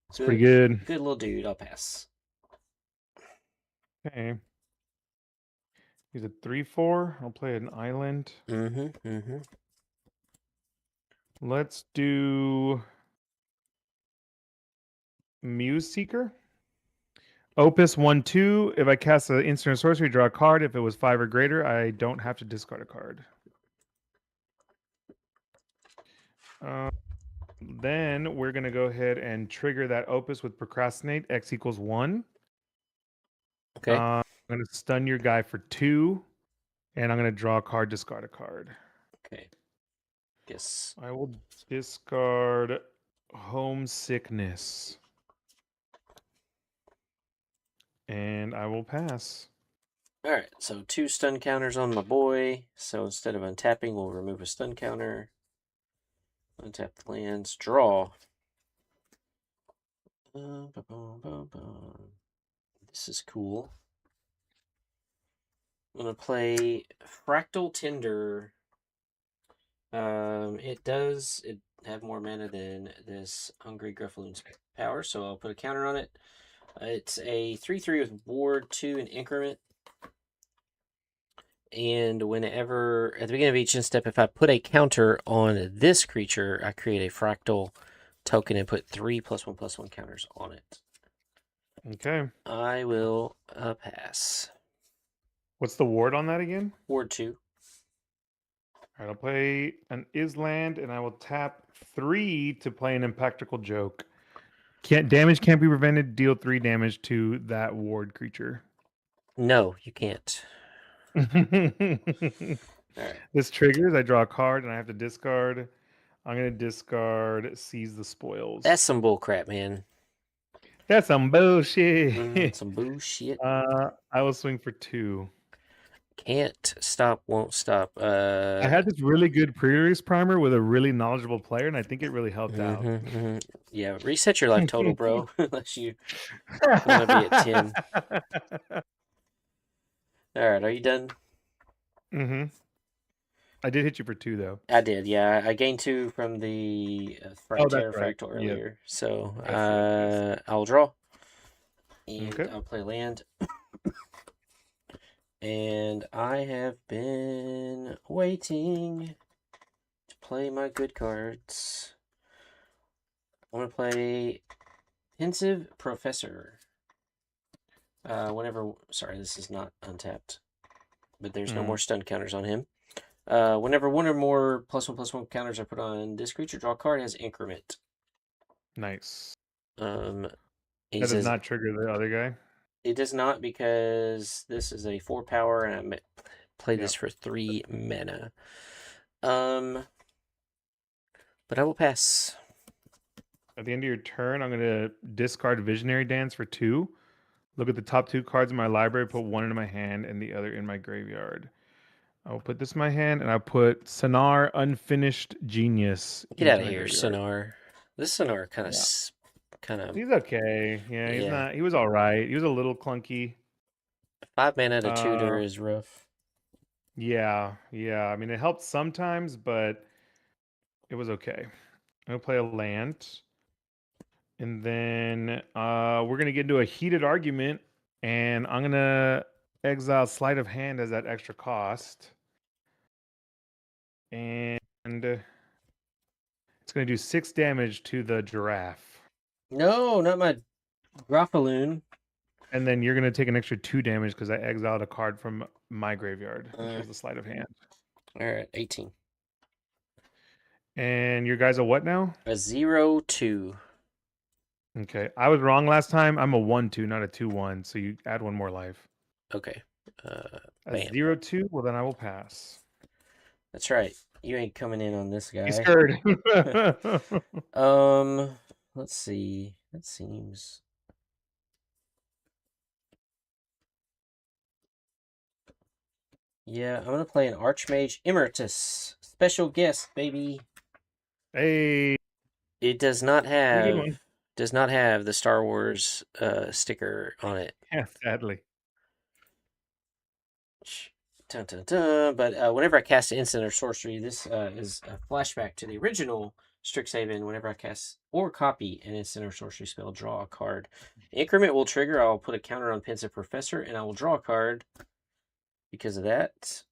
It's pretty good. Good little dude. I'll pass. Okay. He's a 3/4. I'll play an island. Let's do Muse Seeker. Opus 1/2. If I cast an instant or sorcery, draw a card. If it was 5 or greater, I don't have to discard a card. Then we're going to go ahead and trigger that Opus with Procrastinate. X = 1. Okay. I'm going to stun your guy for 2. And I'm going to draw a card, discard a card. Okay. Yes. I will discard Homesickness. And I will pass. All right, so 2 stun counters on my boy. So instead of untapping, we'll remove a stun counter. Untap the lands. Draw. This is cool. I'm going to play Fractal Tinder. It have more mana than this Hungry Gruffaloon's power, so I'll put a counter on it. It's a 3/3 with ward 2 and increment. And whenever, at the beginning of each step, if I put a counter on this creature, I create a fractal token and put 3 +1/+1 counters on it. Okay. I will pass. What's the ward on that again? Ward 2. All right, I'll play an Island, and I will tap 3 to play an Impractical Joke. Damage can't be prevented. Deal 3 damage to that ward creature. No, you can't. All right. This triggers. I draw a card, and I have to discard. I'm going to discard Seize the Spoils. That's some bullcrap, man. That's some bullshit. Some bullshit. I will swing for 2. Can't stop, won't stop. I had this really good pre-release primer with a really knowledgeable player, and I think it really helped out. Yeah, reset your life total, bro. Unless you want to be at 10. All right, are you done? I did hit you for 2, though. I did, yeah. I gained 2 from the Terrafractal earlier. Yep. So I'll draw. And I'll play land. And I have been waiting to play my good cards. I'm going to play Pensive Professor. Sorry, this is not untapped, but there's no Mm, more stun counters on him. Whenever one or more +1/+1 counters are put on this creature, draw a card as increment. nice. Um, he That does says not trigger the other guy. it does not because this is a 4 power and I play Yeah. this for 3 mana. But I will pass. At the end of your turn, I'm going to discard Visionary Dance for 2. Look at the top 2 cards in my library, put one into my hand and the other in my graveyard. I will put this in my hand, and I'll put Sonar Unfinished Genius Get out into of my here, graveyard. Sonar. This Sonar Yeah. kind of He's okay. Yeah, he's yeah. not. He was all right. He was a little clunky. 5 mana to tutor Uh, is rough. yeah. I mean, it helped sometimes, but it was okay. I'm gonna play a land, and then we're gonna get into a heated argument, and I'm gonna exile Sleight of Hand as that extra cost, and it's gonna do 6 damage to the giraffe, No, not my Groffaloon. and then you're gonna take an extra 2 damage because I exiled a card from my graveyard, which Uh, was the Sleight of Hand. all right, 18. And your guy's a what now? A 0/2. Okay, I was wrong last time. I'm a 1/2, not a 2/1. So you add 1 more life. Okay. A Bam. 0/2. Well, then I will pass. That's right. You ain't coming in on this He's guy. scared. Let's see. That seems. Yeah, I'm gonna play an Archmage Emeritus. Special guest, baby. Hey, It does not pretty good one. have the Star Wars sticker on it. Yeah, sadly. Dun, dun, dun. But whenever I cast an instant or sorcery, this is a flashback to the original Strixhaven. Whenever I cast or copy an instant or sorcery spell, draw a card. Increment will trigger. I'll put a counter on Pensive Professor, and I will draw a card because of that.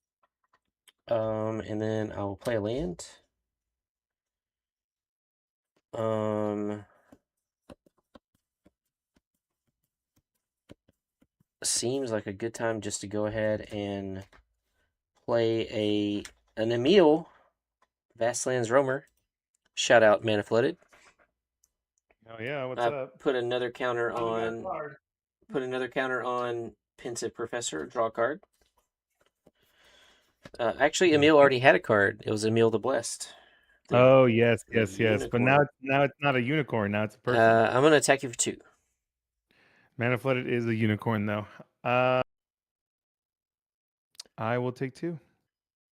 And then I will play a land. Seems like a good time just to go ahead and play an Emil Vastlands Roamer. Shout out Mana Flooded. Oh yeah, what's up? Put another counter Finally got a on card. Pensive Professor. Draw a card. Actually, Okay. Emil already had a card. It was Emil the Blessed. Oh yes. The But now unicorn. it's not a unicorn. Now it's a person. I'm gonna attack you for 2, Mana Flooded is a unicorn though. Uh, I will take 2.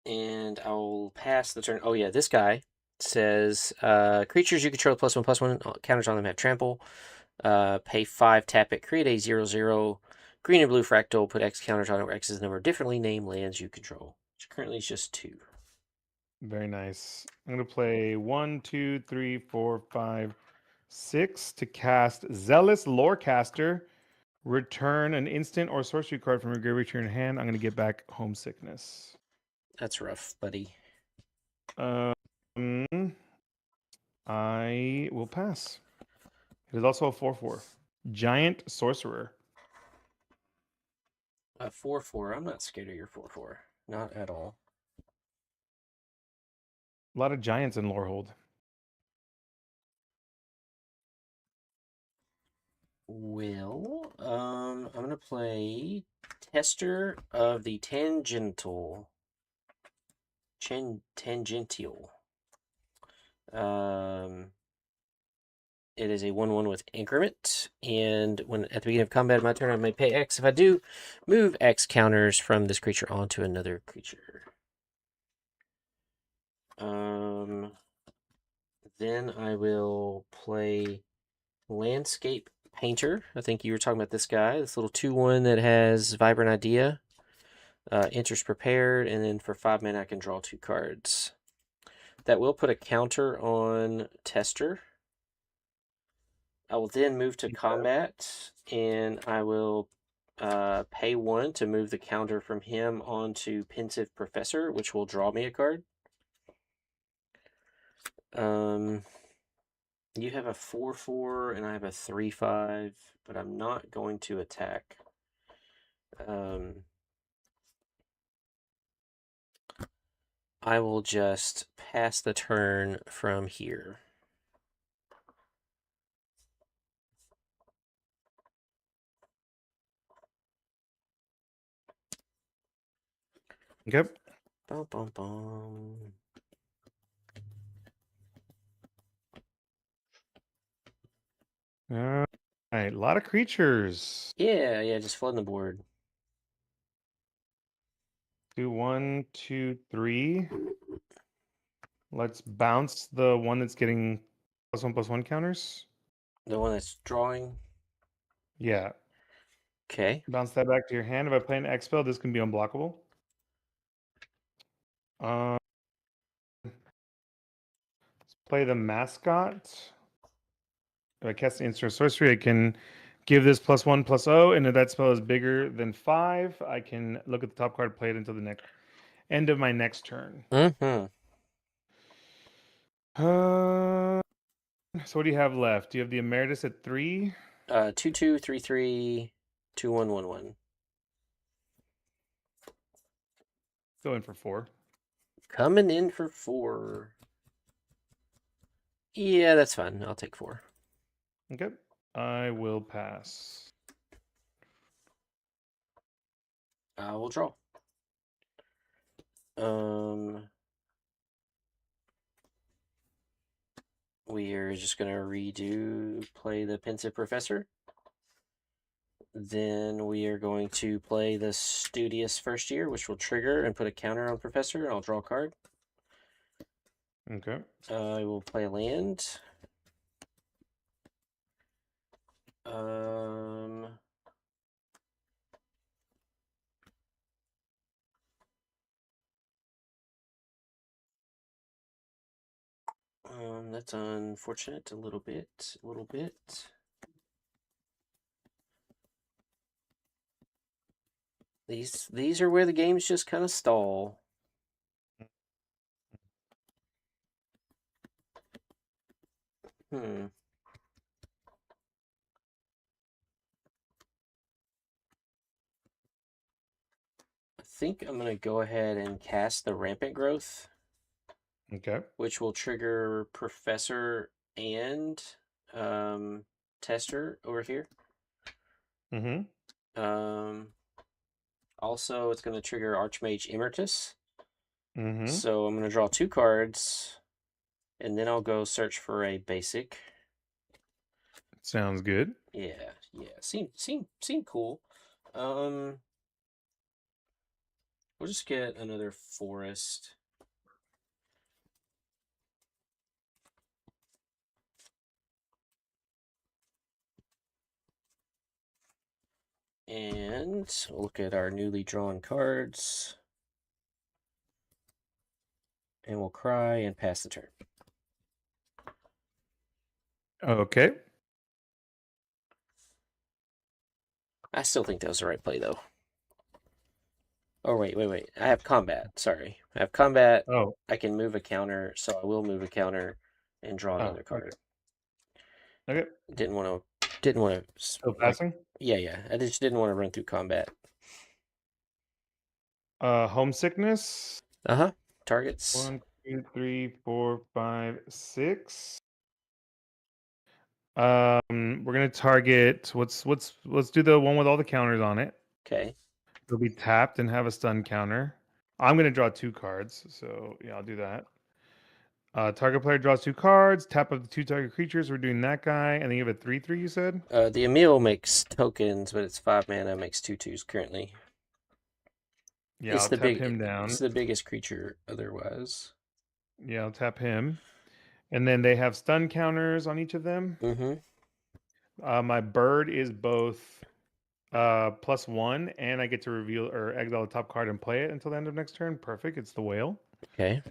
and I'll pass the turn. Oh yeah, this guy says creatures you control +1/+1 counters on them have trample. Pay 5, tap it, create a 0/0 green and blue fractal, put X counters on it where X is the number of differently named lands you control. Which currently is just 2. Very nice. I'm gonna play 1, 2, 3, 4, 5, 6 to cast Zealous Lorecaster. Return an instant or sorcery card from your graveyard to your hand. I'm gonna get back Homesickness. That's rough, buddy. Um, I will pass. It is also a 4/4. Giant Sorcerer. A 4/4. I'm not scared of your 4/4. Not at all. A lot of giants in Lorehold. Well, I'm gonna play Tester of the Tangential. Tangential. It is a 1/1 with increment, and when at the beginning of combat of my turn, I may pay X. If I do, move X counters from this creature onto another creature. Then I will play Landscape Painter. I think you were talking about this guy, this little 2/1 that has Vibrant Idea. Enters prepared, and then for 5 mana I can draw 2 cards. That will put a counter on Tester. I will then move to combat, and I will pay 1 to move the counter from him onto Pensive Professor, which will draw me a card. You have a 4/4, and I have a 3/5, but I'm not going to attack I will just pass the turn from here. Okay. Bum, bum, bum. All right, a lot of creatures. Yeah, just flooding the board. Do 1, 2, 3. Let's bounce the one that's getting +1/+1 counters. The one that's drawing. Yeah. Okay. Bounce that back to your hand. If I play an X spell, this can be unblockable. Let's play the mascot. If I cast the instant sorcery, I can give this +1/+0, and if that spell is bigger than 5, I can look at the top card, play it until the next end of my next turn. Mm-hmm. So what do you have left? Do you have the Emeritus at 3? 2/2, 3/3, 2/1/1/1. Go in for 4. Coming in for 4. Yeah, that's fine. I'll take 4. Okay. I will pass. We'll draw. We are just gonna play the Pensive Professor. Then we are going to play the Studious First Year, which will trigger and put a counter on Professor, and I'll draw a card. Okay. I will play a land. That's unfortunate. A little bit. These are where the games just kind of stall. I think I'm gonna go ahead and cast the Rampant Growth. Okay. Which will trigger Professor and Tester over here. Mm-hmm. Also, it's going to trigger Archmage Emeritus. Mm-hmm. So I'm going to draw 2 cards, and then I'll go search for a basic. Sounds good. Yeah. Seem cool. We'll just get another forest. And we'll look at our newly drawn cards. And we'll cry and pass the turn. Okay. I still think that was the right play, though. Oh, wait. I have combat. Sorry. I have combat. Oh. I can move a counter, so I will move a counter and draw another card. Okay. Didn't want to. Still passing? Yeah. I just didn't want to run through combat. Homesickness. Targets. 1, 2, 3, 4, 5, 6. We're gonna target. Let's do the one with all the counters on it. Okay. It'll be tapped and have a stun counter. I'm gonna draw 2 cards, so yeah, I'll do that. Target player draws 2 cards. Tap of the 2 target creatures. We're doing that guy, and then you have a 3/3. You said. The Emil makes tokens, but it's 5 mana. Makes 2/2s currently. Yeah, I'll tap him down. It's the biggest creature otherwise. Yeah, I'll tap him. And then they have stun counters on each of them. Mm-hmm. My bird is both +1, and I get to reveal or exile the top card and play it until the end of next turn. Perfect. It's the whale. Okay.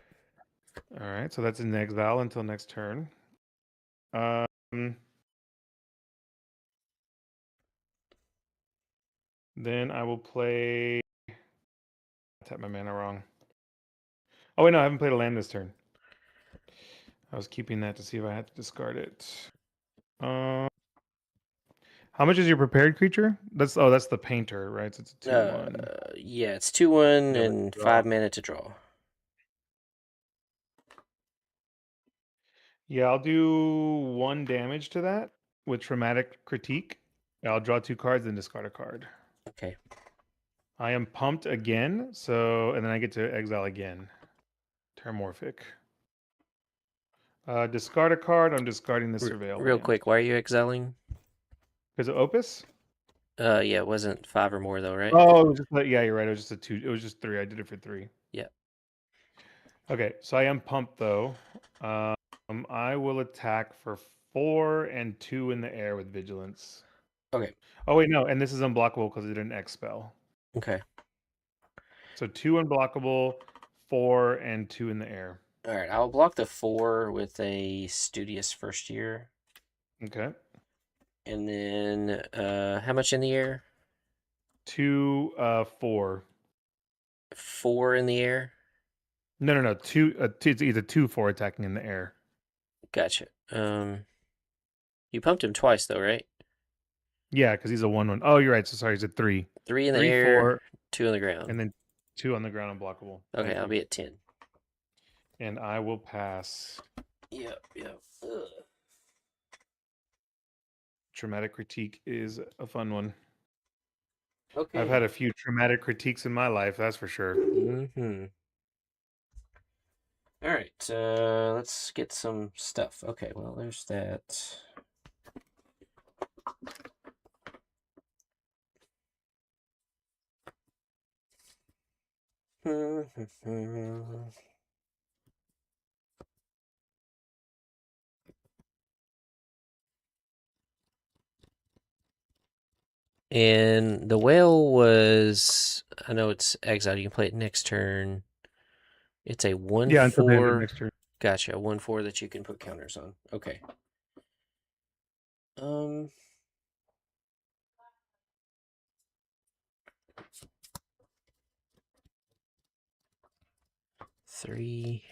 All right, so that's in exile until next turn. Then I will play. I tapped my mana wrong. Oh wait, no, I haven't played a land this turn. I was keeping that to see if I had to discard it. How much is your prepared creature? That's the painter, right? So it's a 2/1. Yeah, it's 2/1 Yeah, and draw. 5 mana to draw. Yeah, I'll do 1 damage to that with traumatic critique. I'll draw 2 cards and discard a card. Okay. I am pumped again, so and then I get to exile again. Terramorphic. Discard a card. I'm discarding the Surveil Real land. quick, why are you exiling? Because of Opus? Yeah, it wasn't 5 or more though, right? Oh, it was yeah, you're right. It was just a 2. It was just 3. I did it for 3. Yeah. Okay, so I am pumped though. I will attack for 4 and 2 in the air with vigilance. Okay. Oh wait, no, and this is unblockable because it did an X spell. Okay. So 2 unblockable, 4 and 2 in the air. All right. I'll block the 4 with a Studious First Year. Okay. And then how much in the air? 2, 4. 4 in the air. No. 2. It's either 2, 4 attacking in the air. Gotcha. You pumped him twice though, right? Yeah, because he's a 1/1. Oh, you're right. So sorry, he's a 3. 3 in the 3, air, 4, 2 on the ground. and then 2 on the ground unblockable. Okay, Thank I'll you. be at 10. And I will pass. Yep. Ugh. Traumatic critique is a fun one. Okay. I've had a few traumatic critiques in my life, that's for sure. Mm-hmm. All right, let's get some stuff. Okay, well, there's that. And the whale was, I know it's exiled. You can play it next turn. It's a Yeah, until the end of 1/4. next turn. Gotcha, 1/4 that you can put counters on. Okay. Um, 3.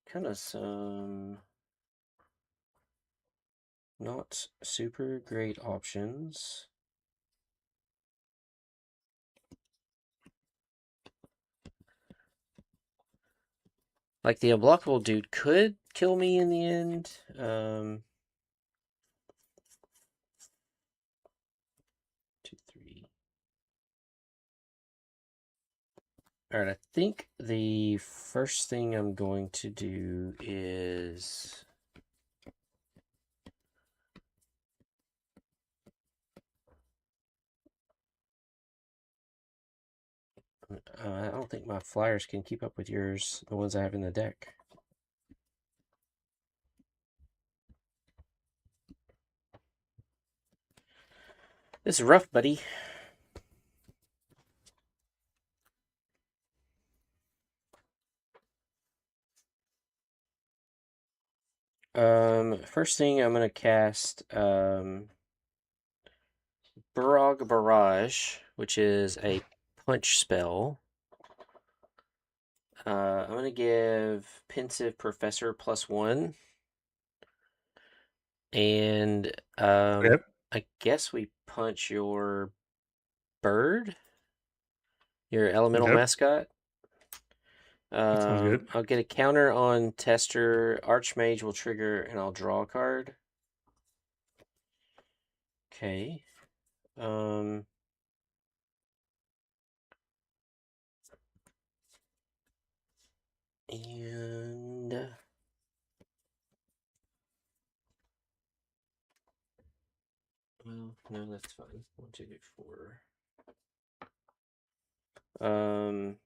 Kind of some not super great options. Like the unblockable dude could kill me in the end. 2, 3. All right, I think the first thing I'm going to do is I don't think my flyers can keep up with yours, the ones I have in the deck. This is rough, buddy. First thing I'm gonna cast Barrage Barrage, which is a punch spell. I'm gonna give Pensive Professor +1, and Okay. I guess we punch your bird, your elemental Okay. mascot. That sounds good. I'll get a counter on Tester. Archmage will trigger, and I'll draw a card. Okay. And well, no, that's fine. 1, 2, 3, 4. Um,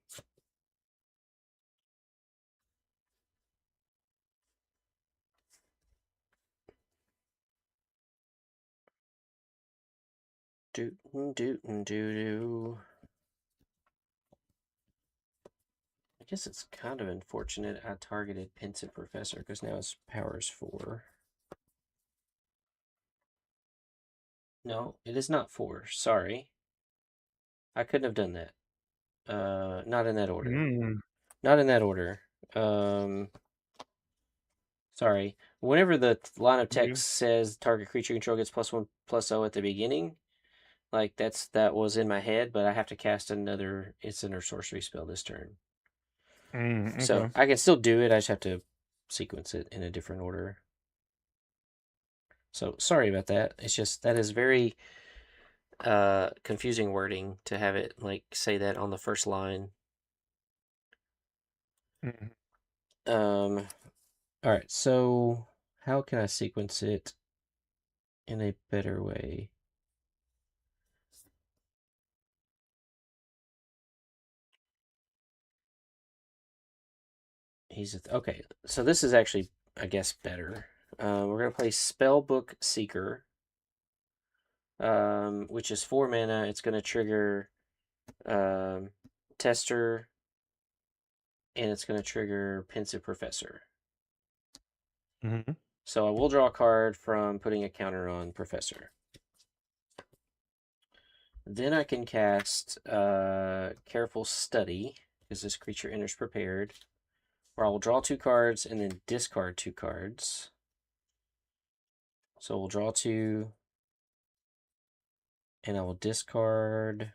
do. I guess it's kind of unfortunate I targeted Pensive Professor because now his power is 4. No, it is not 4. Sorry. I couldn't have done that. Not in that order. Mm. Not in that order. Sorry. Whenever the line of You're good. text says target creature control gets +1/+0 at the beginning, like that was in my head, but I have to cast another instant or sorcery spell this turn. So Okay. I can still do it. I just have to sequence it in a different order. So sorry about that. It's just that is very confusing wording to have it like say that on the first line. Mhm. All right. So how can I sequence it in a better way? Okay. So this is actually, I guess, better. We're gonna play Spellbook Seeker, which is 4 mana. It's gonna trigger um, Tester, and it's gonna trigger Pensive Professor. Mhm. So I will draw a card from putting a counter on Professor. Then I can cast Careful Study, because this creature enters prepared, where I will draw 2 cards and then discard 2 cards. So we'll draw 2, and I will discard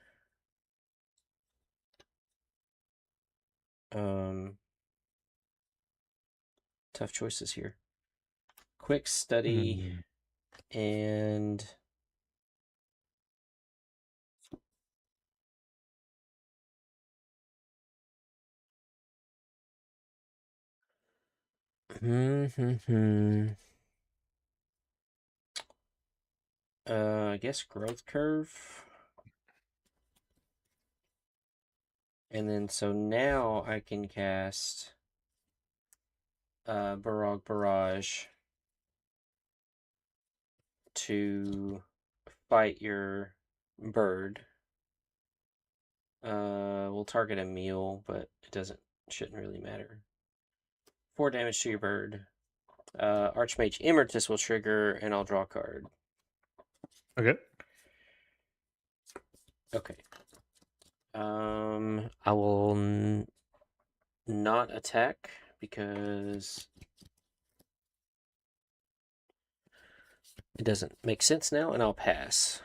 tough choices here. Quick Study Mhm. and I guess Growth Curve. And then so now I can cast Barog Barrage to fight your bird. We'll target a meal, but shouldn't really matter. 4 damage to your bird. Archmage Emeritus will trigger, and I'll draw a card. Okay. Okay. I will not attack because it doesn't make sense now, and I'll pass.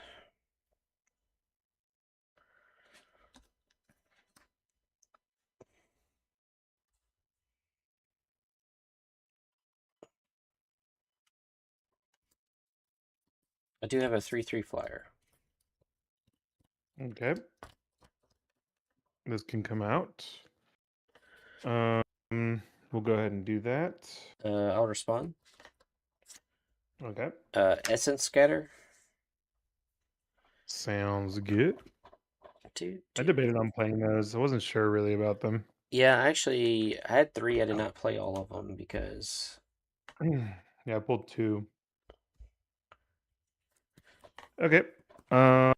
I do have a 3/3 flyer. Okay. This can come out. We'll go ahead and do that. I'll respond. Okay. Essence Scatter. Sounds good. I Two. debated on playing those. I wasn't sure really about them. Yeah, actually, I had 3. I did not play all of them because. Yeah, I pulled 2. Okay. Uh,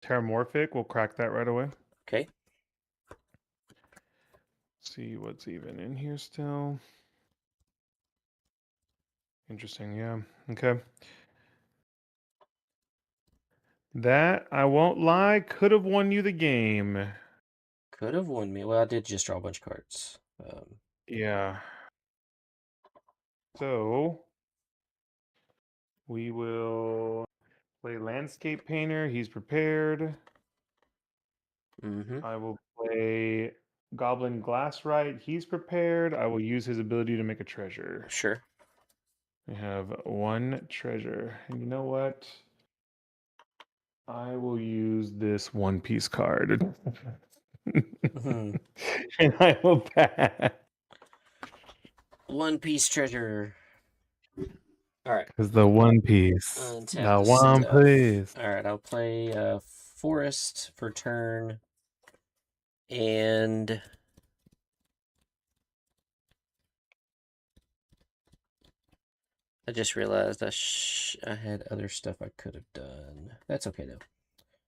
Terramorphic. We'll crack that right away. Okay. See what's even in here still. Interesting. Yeah. Okay. That, I won't lie, could have won you the game. Could have won me. Well, I did just draw a bunch of cards. Yeah. So we will play Landscape Painter. He's prepared. Mm-hmm. I will play Goblin Glasswright. He's prepared. I will use his ability to make a treasure. Sure. I have 1 treasure. And you know what? I will use this One Piece card. Mm-hmm. And I will pass. One Piece treasure. All right. Because the One Piece. Untap The the One stuff. Piece. All right. I'll play Forest for turn. And I just realized I had other stuff I could have done. That's okay though.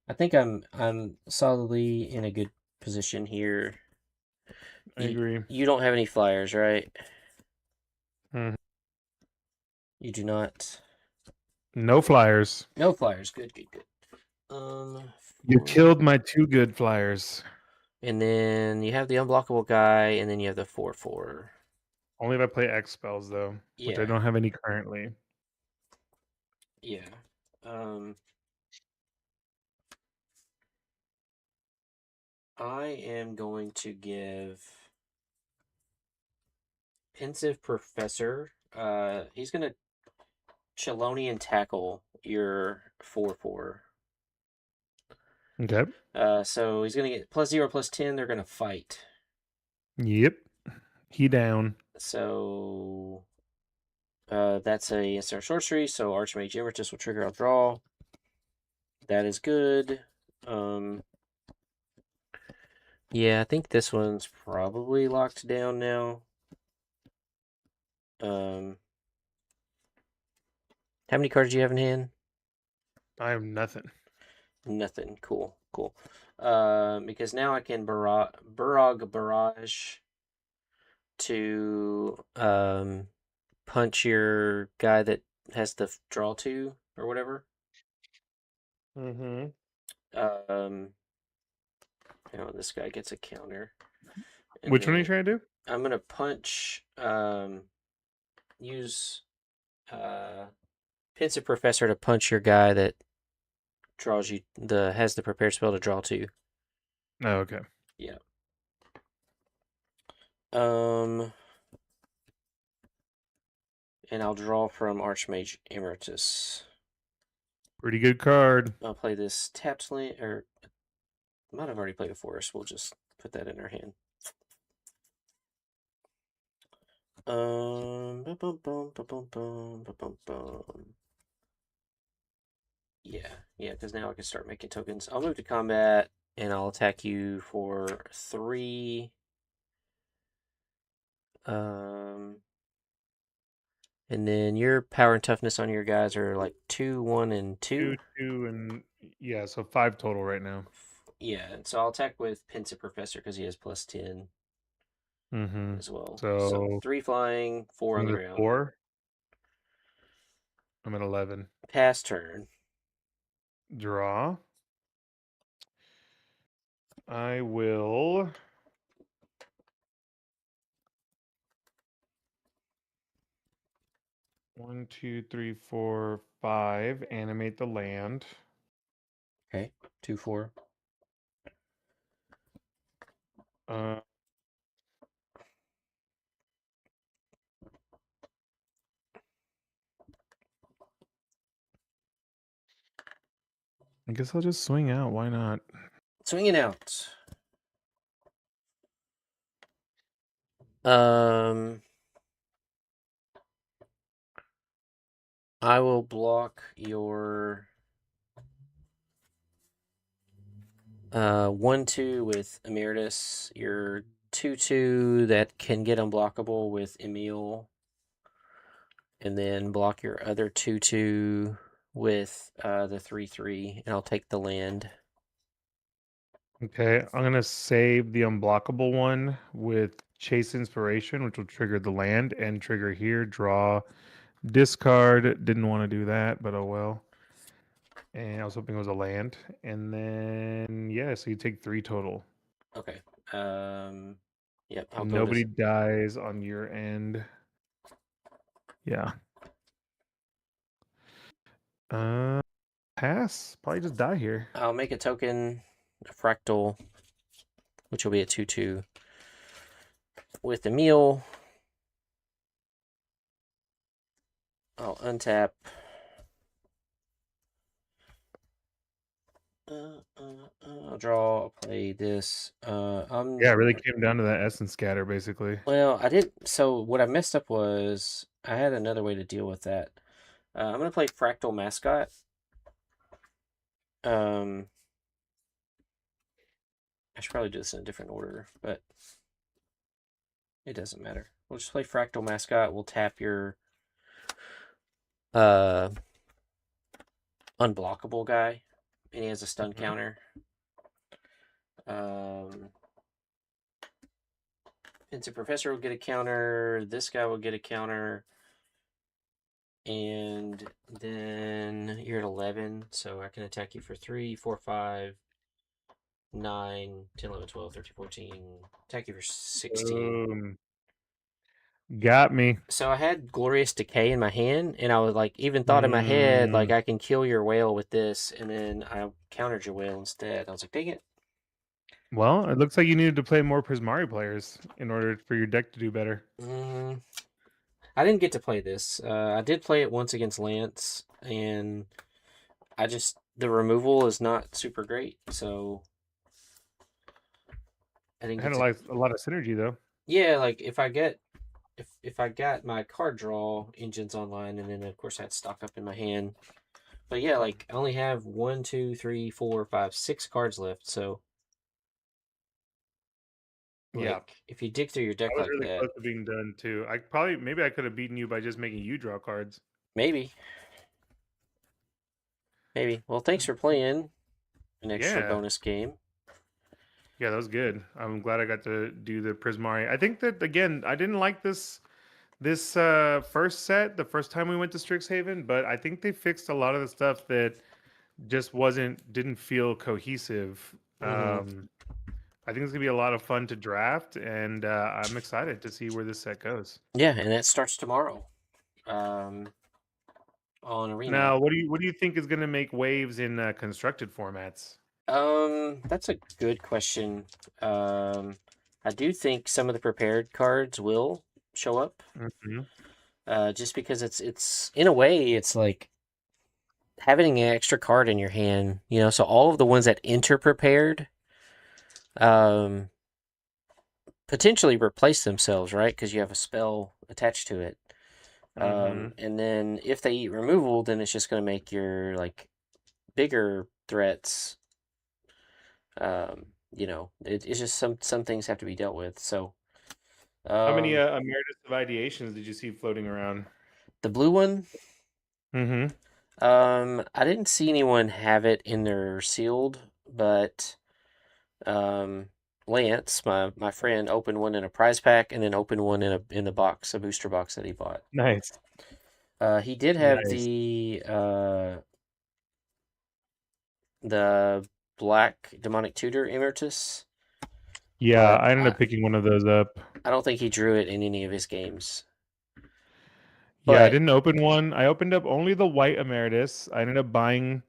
I think I'm solidly in a good position here. I agree. You don't have any flyers, right? Mhm. You do not. No flyers. No flyers. Good. You Four. killed my 2 good flyers. And then you have the unblockable guy, and then you have the 4/4. Only if I play X spells though, which I Yeah, don't have any currently. yeah. I am going to give Pensive Professor. He's gonna Chelonian tackle your 4/4. Okay. So he's gonna get +0, +10. They're gonna fight. Yep. He down. So that's a instant sorcery. So Archmage Emeritus will trigger. I'll draw. That is good. Yeah, I think this one's probably locked down now. How many cards do you have in hand? I have nothing. Nothing. Cool. Cool. Because now I can Barrage to punch your guy that has the draw two or whatever. Mm-hmm. Um, this guy gets a counter, and Which one are you then trying to do? I'm gonna punch. Use Pensive Professor to punch your guy that draws you has the prepare spell to draw two. Oh, okay. Yeah. Um, and I'll draw from Archmage Emeritus. Pretty good card. I'll play this tapped land, or I might have already played a forest. We'll just put that in our hand. Bum, bum, bum, bum, bum, bum, bum, bum, bum. Yeah, because now I can start making tokens. I'll move to combat, and I'll attack you for 3. And then your power and toughness on your guys are like 2, 1, and 2. 2, 2, and yeah, so 5 total right now. Yeah, and so I'll attack with Pensive Professor because he has +10 Mm-hmm. as well. So So 3 flying, 4 on the another ground. 4. I'm at 11. Pass turn. Draw. I will. One, two, three, four, 5. Animate the land. Okay, 2, 4. Uh, I guess I'll just swing out. Why not? Swinging out. Um, I will block your 1/2 with Emeritus. Your 2/2 that can get unblockable with Emil, and then block your other 2/2 with the 3/3, and I'll take the land. Okay, I'm gonna save the unblockable one with Chase Inspiration, which will trigger the land and trigger here. Draw, discard. Didn't want to do that, but oh well. And I was hoping it was a land. And then yeah, so you take 3 total. Okay. Yep. I'll go Nobody to. dies on your end. Yeah. Uh, pass. Probably just die here. I'll make a token, a fractal, which will be a 2/2 with Emil. I'll untap. I'll draw. I'll play this. Yeah, it really came down to that essence scatter, basically. Well, I did. So what I messed up was I had another way to deal with that. I'm gonna play Fractal Mascot. Um, I should probably do this in a different order, but it doesn't matter. We'll just play Fractal Mascot. We'll tap your uh unblockable guy, and he has a stun Mhm. counter. Um, Pensive Professor will get a counter. This guy will get a counter. And then you're at 11, so I can attack you for 3, 4, 5, 9, 10, 11, 12, 13, 14. Attack you for 16. Boom. Got me. So I had Glorious Decay in my hand, and I was like, even thought in my head, like, Mm, I can kill your whale with this, and then I countered your whale instead. I was like, dang it. well, it looks like you needed to play more Prismari players in order for your deck to do better. Mm, I didn't get to play this. I did play it once against Lance, and the removal is not super great, so I didn't It get had to. a lot of synergy though. Yeah, like if I got my card draw engines online, and then of course I had stock up in my hand. But yeah, like I only have 6 cards left. So Yeah, like if you dig through your I deck was like really that, close to being done too. Maybe I could have beaten you by just making you draw cards. maybe, maybe. Well, thanks for playing an extra Yeah, bonus game. yeah, that was good. I'm glad I got to do the Prismari. I think that again, I didn't like this first set the first time we went to Strixhaven, but I think they fixed a lot of the stuff that just didn't feel cohesive. Hmm. I think it's gonna be a lot of fun to draft, and I'm excited to see where this set goes. Yeah, and that starts tomorrow. Um, on Arena. Now, what do you think is gonna make waves in constructed formats? That's a good question. Um, I do think some of the prepared cards will show up. Hmm. Just because it's in a way it's like having an extra card in your hand, you know. So all of the ones that enter prepared, um, potentially replace themselves, right? Because you have a spell attached to it. Hmm. And then if they eat removal, then it's just going to make your like bigger threats. It's just some things have to be dealt with. So How many um, Emeritus of Ideations did you see floating around? the blue one, Hmm. I didn't see anyone have it in their sealed, but um, Lance, my friend, opened one in a prize pack and then opened one in the box, a booster box that he bought. Nice, He did have nice. the black demonic tutor emeritus, Yeah, but I ended up picking one of those up. I don't think he drew it in any of his games. Yeah, I But didn't open one. I opened up only the white Emeritus. I ended up buying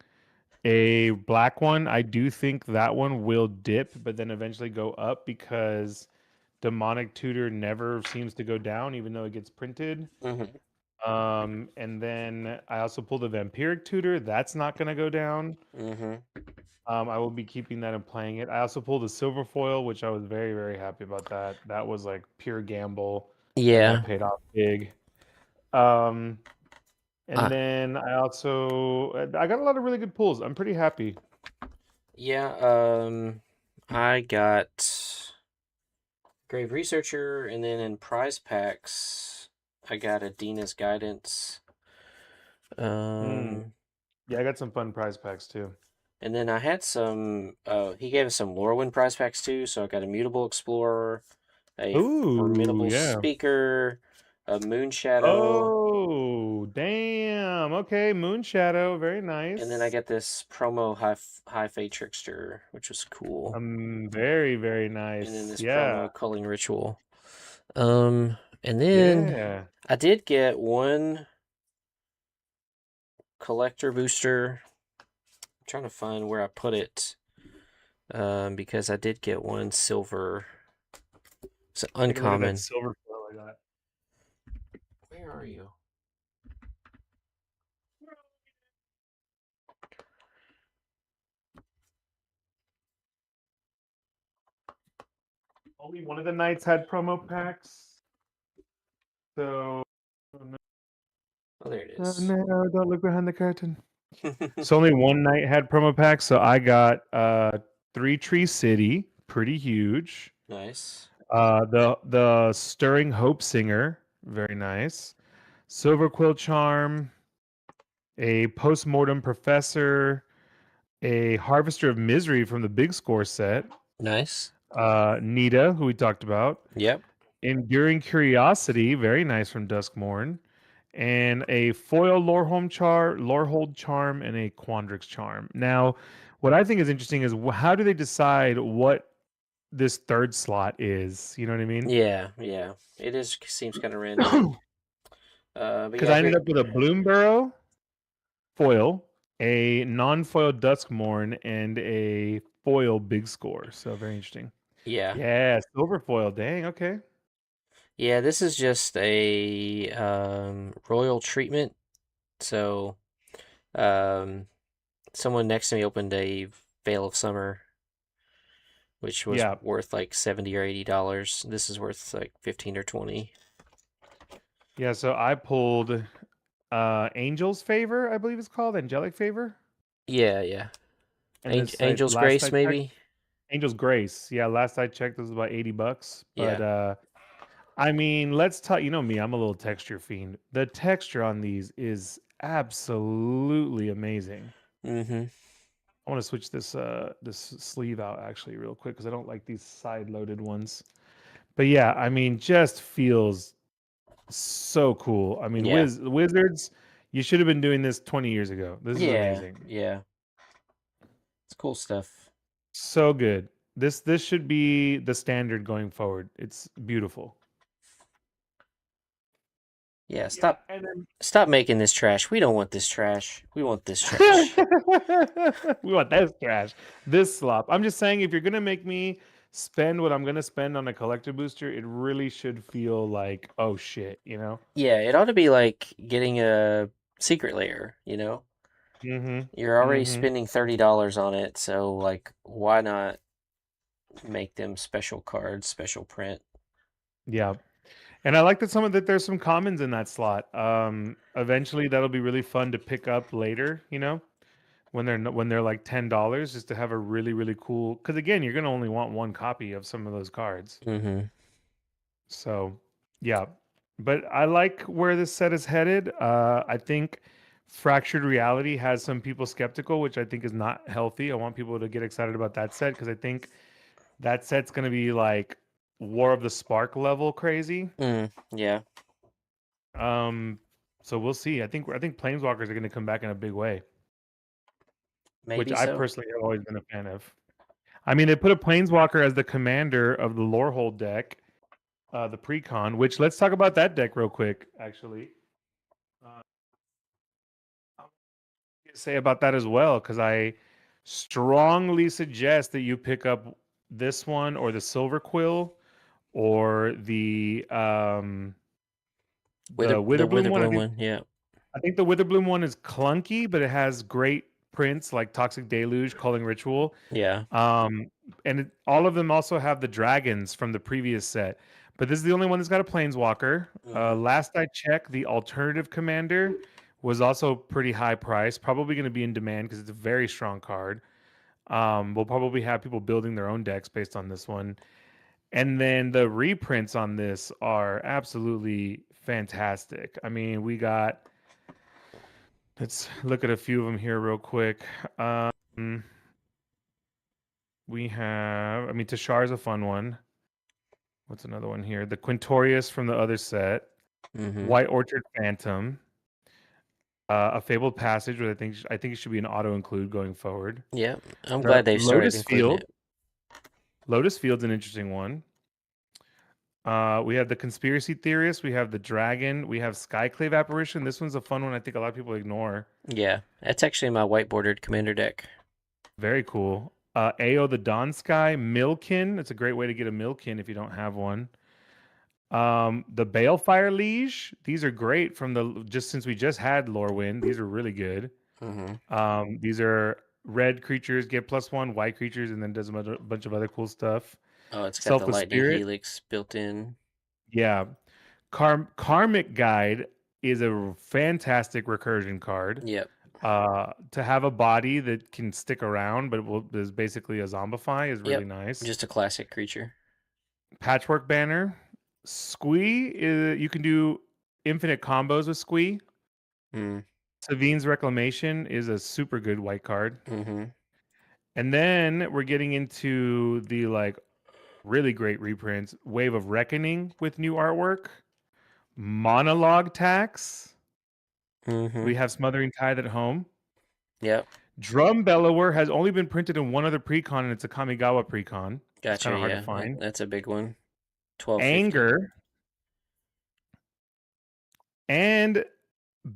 a black one. I do think that one will dip, but then eventually go up because Demonic Tutor never seems to go down, even though it gets printed. mhm, And then I also pulled a Vampiric Tutor. That's not going to go down. mhm, I will be keeping that and playing it. I also pulled a Silver Foil, which I was very, very happy about that. That was like pure gamble, and that yeah, paid off big. Um, and uh, then I got a lot of really good pulls. I'm pretty happy. yeah. I got Grave Researcher, and then in prize packs, I got a Dina's Guidance. Mm. Um, Yeah, I got some fun prize packs too. and then I had some. He gave us some Lorwyn prize packs too. So I got a Mutable Explorer, a Ooh, Formidable yeah. Speaker, a Moon Shadow, Oh, damn. Okay, Moonshadow, very and then I nice. got this promo High Fate Trickster, which was cool. Very, very And then nice. this Yeah, promo Culling Ritual. And then yeah. I did get one collector booster. I'm trying to find where I put it. Because I did get one silver. It's an Take a look at that uncommon. silver foil I got. Where are you? Only one of the knights had promo packs. So, Oh, there it oh is. no, don't look behind the curtain. So only one knight had promo packs. So I got Three Tree City, pretty huge. Nice. The Stirring Hope Singer, very nice. Silver Quill Charm, a Postmortem Professor, a Harvester of Misery from the Big Score set, Nice. Nita, who we talked about, Yep. Enduring Curiosity, very nice from Duskmorn, and a foil Lorehold Charm, and a Quandrix Charm. Now, what I think is interesting is how do they decide what this third slot is. You know what I mean? Yeah, yeah. It is seems kind of random. But Because yeah, I ended great. up with a Bloomburrow foil, a non-foil Duskmorn, and a foil Big Score. So very interesting. Yeah. Yeah, silver foil. Dang. Okay. Yeah, this is just a royal treatment. So, um someone next to me opened a Veil of Summer, which was Yeah. worth like $70 or $80. This is worth like 15 or 20. Yeah. So I pulled Angel's Favor, I believe it's called Angelic Favor, Yeah, yeah. and this Angel's last Grace, I checked, maybe. Angel's Grace. Yeah, last I checked, this was about $80. But Yeah. I mean, let's talk. You know me, I'm a little texture fiend. The texture on these is absolutely amazing. Mm-hmm. I want to switch this sleeve out actually real quick because I don't like these side loaded ones. But yeah, I mean, just feels so cool. I mean, Yeah. Wizards, you should have been doing this 20 years ago. This is Yeah. amazing. Yeah. It's cool stuff. So good. This should be the standard going forward. It's beautiful. Yeah. Yeah, Stop. and then Stop making this trash. We don't want this trash. We want this trash. we want this trash, this slop. I'm just saying, if you're gonna make me spend what I'm gonna spend on a collector booster, it really should feel like, oh shit, you know? Yeah, it ought to be like getting a secret layer, Mm-hmm. You're already Mm-hmm. spending $30 on it, so like why not make them special cards, special print? Yeah. And I like that there's some commons in that slot. Eventually that'll be really fun to pick up later, you know, when they're like $10, just to have a really, really cool, because again, you're gonna only want one copy of some of those cards. Mm-hmm. So, yeah. But I like where this set is headed. I think Fractured Reality has some people skeptical, which I think is not healthy. I want people to get excited about that set because I think that set's going to be like War of the Spark level crazy. Yeah. Um, so we'll see. I think Planeswalkers are going to come back in a big way, which Maybe I so. personally have always been a fan of. I mean, they put a Planeswalker as the commander of the Lorehold deck, the Precon, which let's talk about that deck real quick, actually. Uh, say about that as well, because I strongly suggest that you pick up this one or the Silver Quill or the The Witherbloom one. Witherbloom one, yeah. I think the Witherbloom one is clunky, but it has great prints like Toxic Deluge, Calling Ritual. Yeah. And all of them also have the dragons from the previous set. But this is the only one that's got a Planeswalker. Mm-hmm. Last I checked, the alternative commander was also pretty high price. Probably going to be in demand because it's a very strong card. We'll probably have people building their own decks based on this one. And then the reprints on this are absolutely fantastic. I mean, let's look at a few of them here real quick. We have, I mean, Tashar is a fun one. What's another one here? The Quintorius from the other set. Mm-hmm. White Orchard Phantom. A Fabled Passage, which I think it should be an auto include going forward. Yeah. I'm glad they've started Lotus including Field. it. Lotus Field's an interesting one. We have the Conspiracy Theorist. We have the Dragon. We have Skyclave Apparition. This one's a fun one. I think a lot of people ignore. Yeah. That's actually my white bordered commander deck. Very cool. Ao the Dawn Sky. Milkin. It's a great way to get a Milkin if you don't have one. The Balefire Liege. These are great since we just had Lorwyn. These are really good. Mm-hmm. These are red creatures get +1, white creatures, and then does a bunch of other cool stuff. Oh, it's got the Selfless lightning Spirit. helix built in. Yeah. Karmic Guide is a fantastic recursion card. Yep. To have a body that can stick around, but is basically a zombify is really nice. Just a classic creature. Patchwork Banner. Squee, you can do infinite combos with Squee. Savine's Reclamation is a super good white card. Mm-hmm. And then we're getting into the really great reprints. Wave of Reckoning with new artwork. Monologue Tax. Mm-hmm. We have Smothering Tithe at home. Yep. Drum Bellower has only been printed in one other precon, and it's a Kamigawa precon. It's kind Gotcha. of hard to Yeah, find. that's a big one. 1250. Anger and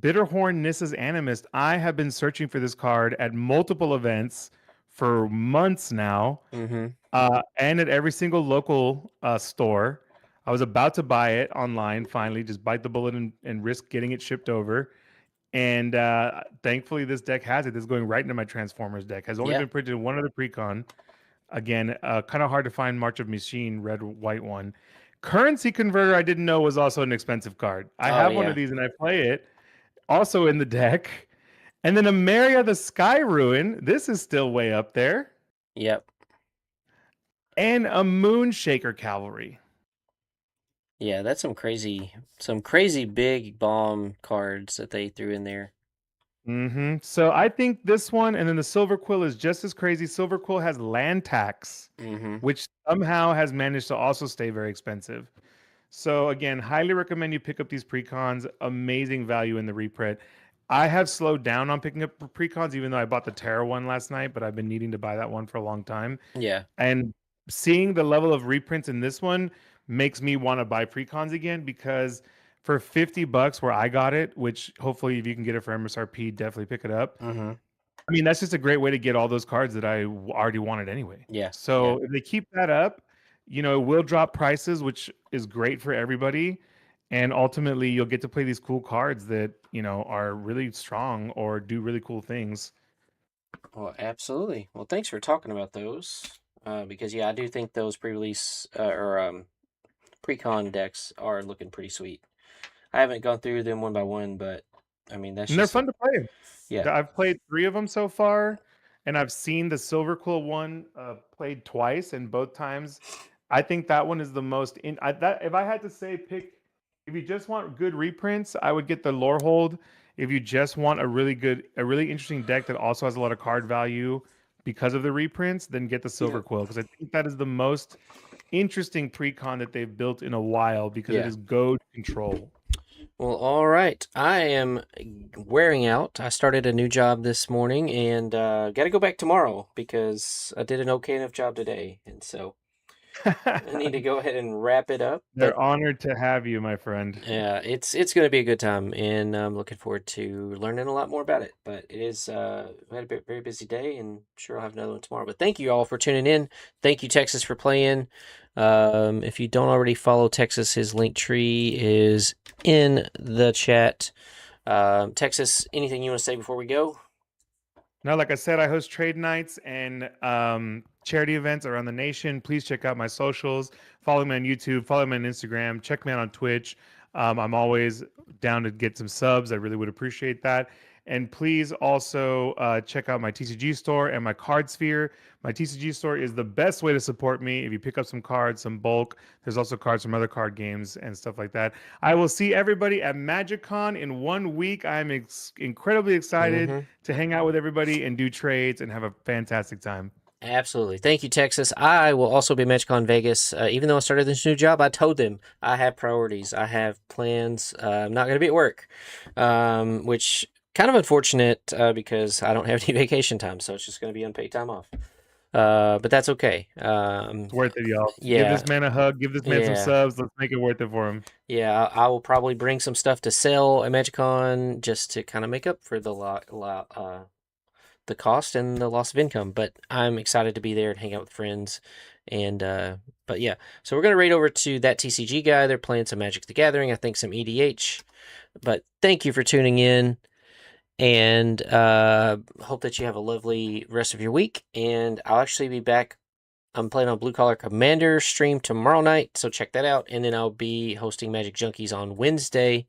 Bitterhorn Nissa's Animist. I have been searching for this card at multiple events for months now, Mm-hmm. and at every single local store. I was about to buy it online finally, just bite the bullet and risk getting it shipped over. And thankfully, this deck has it. This is going right into my Transformers deck. Has only Yeah. been printed in one other precon. Again, kind of hard to find March of Machine, red, white one. Currency Converter, I didn't know was also an expensive card. I Oh have one of yeah. these and I play it, also in the deck. And then Amaria the Sky Ruin, this is still way up there. Yep. And a Moonshaker Cavalry. Yeah, that's some crazy big bomb cards that they threw in there. So I think this one, and then the Silver Quill is just as crazy. Silver Quill has land tax, Mm-hmm. which somehow has managed to also stay very expensive. So again, highly recommend you pick up these precons. Amazing value in the reprint. I have slowed down on picking up precons, even though I bought the Terra one last night, but I've been needing to buy that one for a long time. Yeah. And seeing the level of reprints in this one makes me want to buy precons again, because for $50 where I got it, which hopefully if you can get it for MSRP, definitely pick it up. Mm-hmm. I mean, that's just a great way to get all those cards that I already wanted anyway. Yeah. Yeah. So if they keep that up, it will drop prices, which is great for everybody. And ultimately, you'll get to play these cool cards that, are really strong or do really cool things. Well, absolutely. Well, thanks for talking about those. Because yeah, I do think those pre-release or pre-con decks are looking pretty sweet. I haven't gone through them one by one, but I mean that's And they're just fun to play. yeah. I've played 3 of them so far, and I've seen the Silver Quill one played twice, and both times, I think that one is the most that if I had to say pick, if you just want good reprints, I would get the Lorehold. If you just want a really interesting deck that also has a lot of card value because of the reprints, then get the Silver Yeah. Quill, because I think that is the most interesting precon that they've built in a while, because it Yeah. is goad control. Well, all right. I am wearing out. I started a new job this morning and got to go back tomorrow because I did an okay enough job today, and so I need to go ahead and wrap it up. But They're honored to have you, my friend. yeah, it's going to be a good time, and I'm looking forward to learning a lot more about it. But it is I had a very busy day, and sure I'll have another one tomorrow. But thank you all for tuning in. Thank you, Texas, for playing. If you don't already follow Texas, his link tree is in the chat. Texas, anything you want to say before we go? Now, like I said, I host trade nights and charity events around the nation. Please check out my socials. Follow me on YouTube. Follow me on Instagram. Check me out on Twitch. I'm always down to get some subs. I really would appreciate that. And please also check out my TCG store and my Card Sphere. My TCG store is the best way to support me. If you pick up some cards, some bulk, there's also cards from other card games and stuff like that. I will see everybody at MagicCon in 1 week. I'm incredibly excited Mm-hmm. to hang out with everybody and do trades and have a fantastic time. Absolutely. Thank you, Texas. I will also be at MagicCon Vegas. Even though I started this new job, I told them I have priorities. I have plans. I'm not going to be at work, which kind of unfortunate because I don't have any vacation time, so it's just going to be unpaid time off. But that's okay. It's worth it, y'all. Give Yeah, this man a hug. Give this man some yeah, subs. Let's make it worth it for him. yeah. I will probably bring some stuff to sell at MagicCon just to kind of make up for the cost and the loss of income. But I'm excited to be there and hang out with friends. And but yeah, so we're gonna raid over to that TCG guy. They're playing some Magic the Gathering, I think some EDH. But thank you for tuning in, and hope that you have a lovely rest of your week. And I'll actually be back. I'm playing on Blue Collar Commander stream tomorrow night, so check that out. And then I'll be hosting Magic Junkies on Wednesday.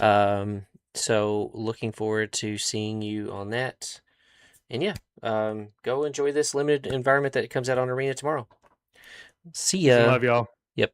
So looking forward to seeing you on that. And yeah, go enjoy this limited environment that comes out on Arena tomorrow. See Peace and ya. love, y'all. Yep.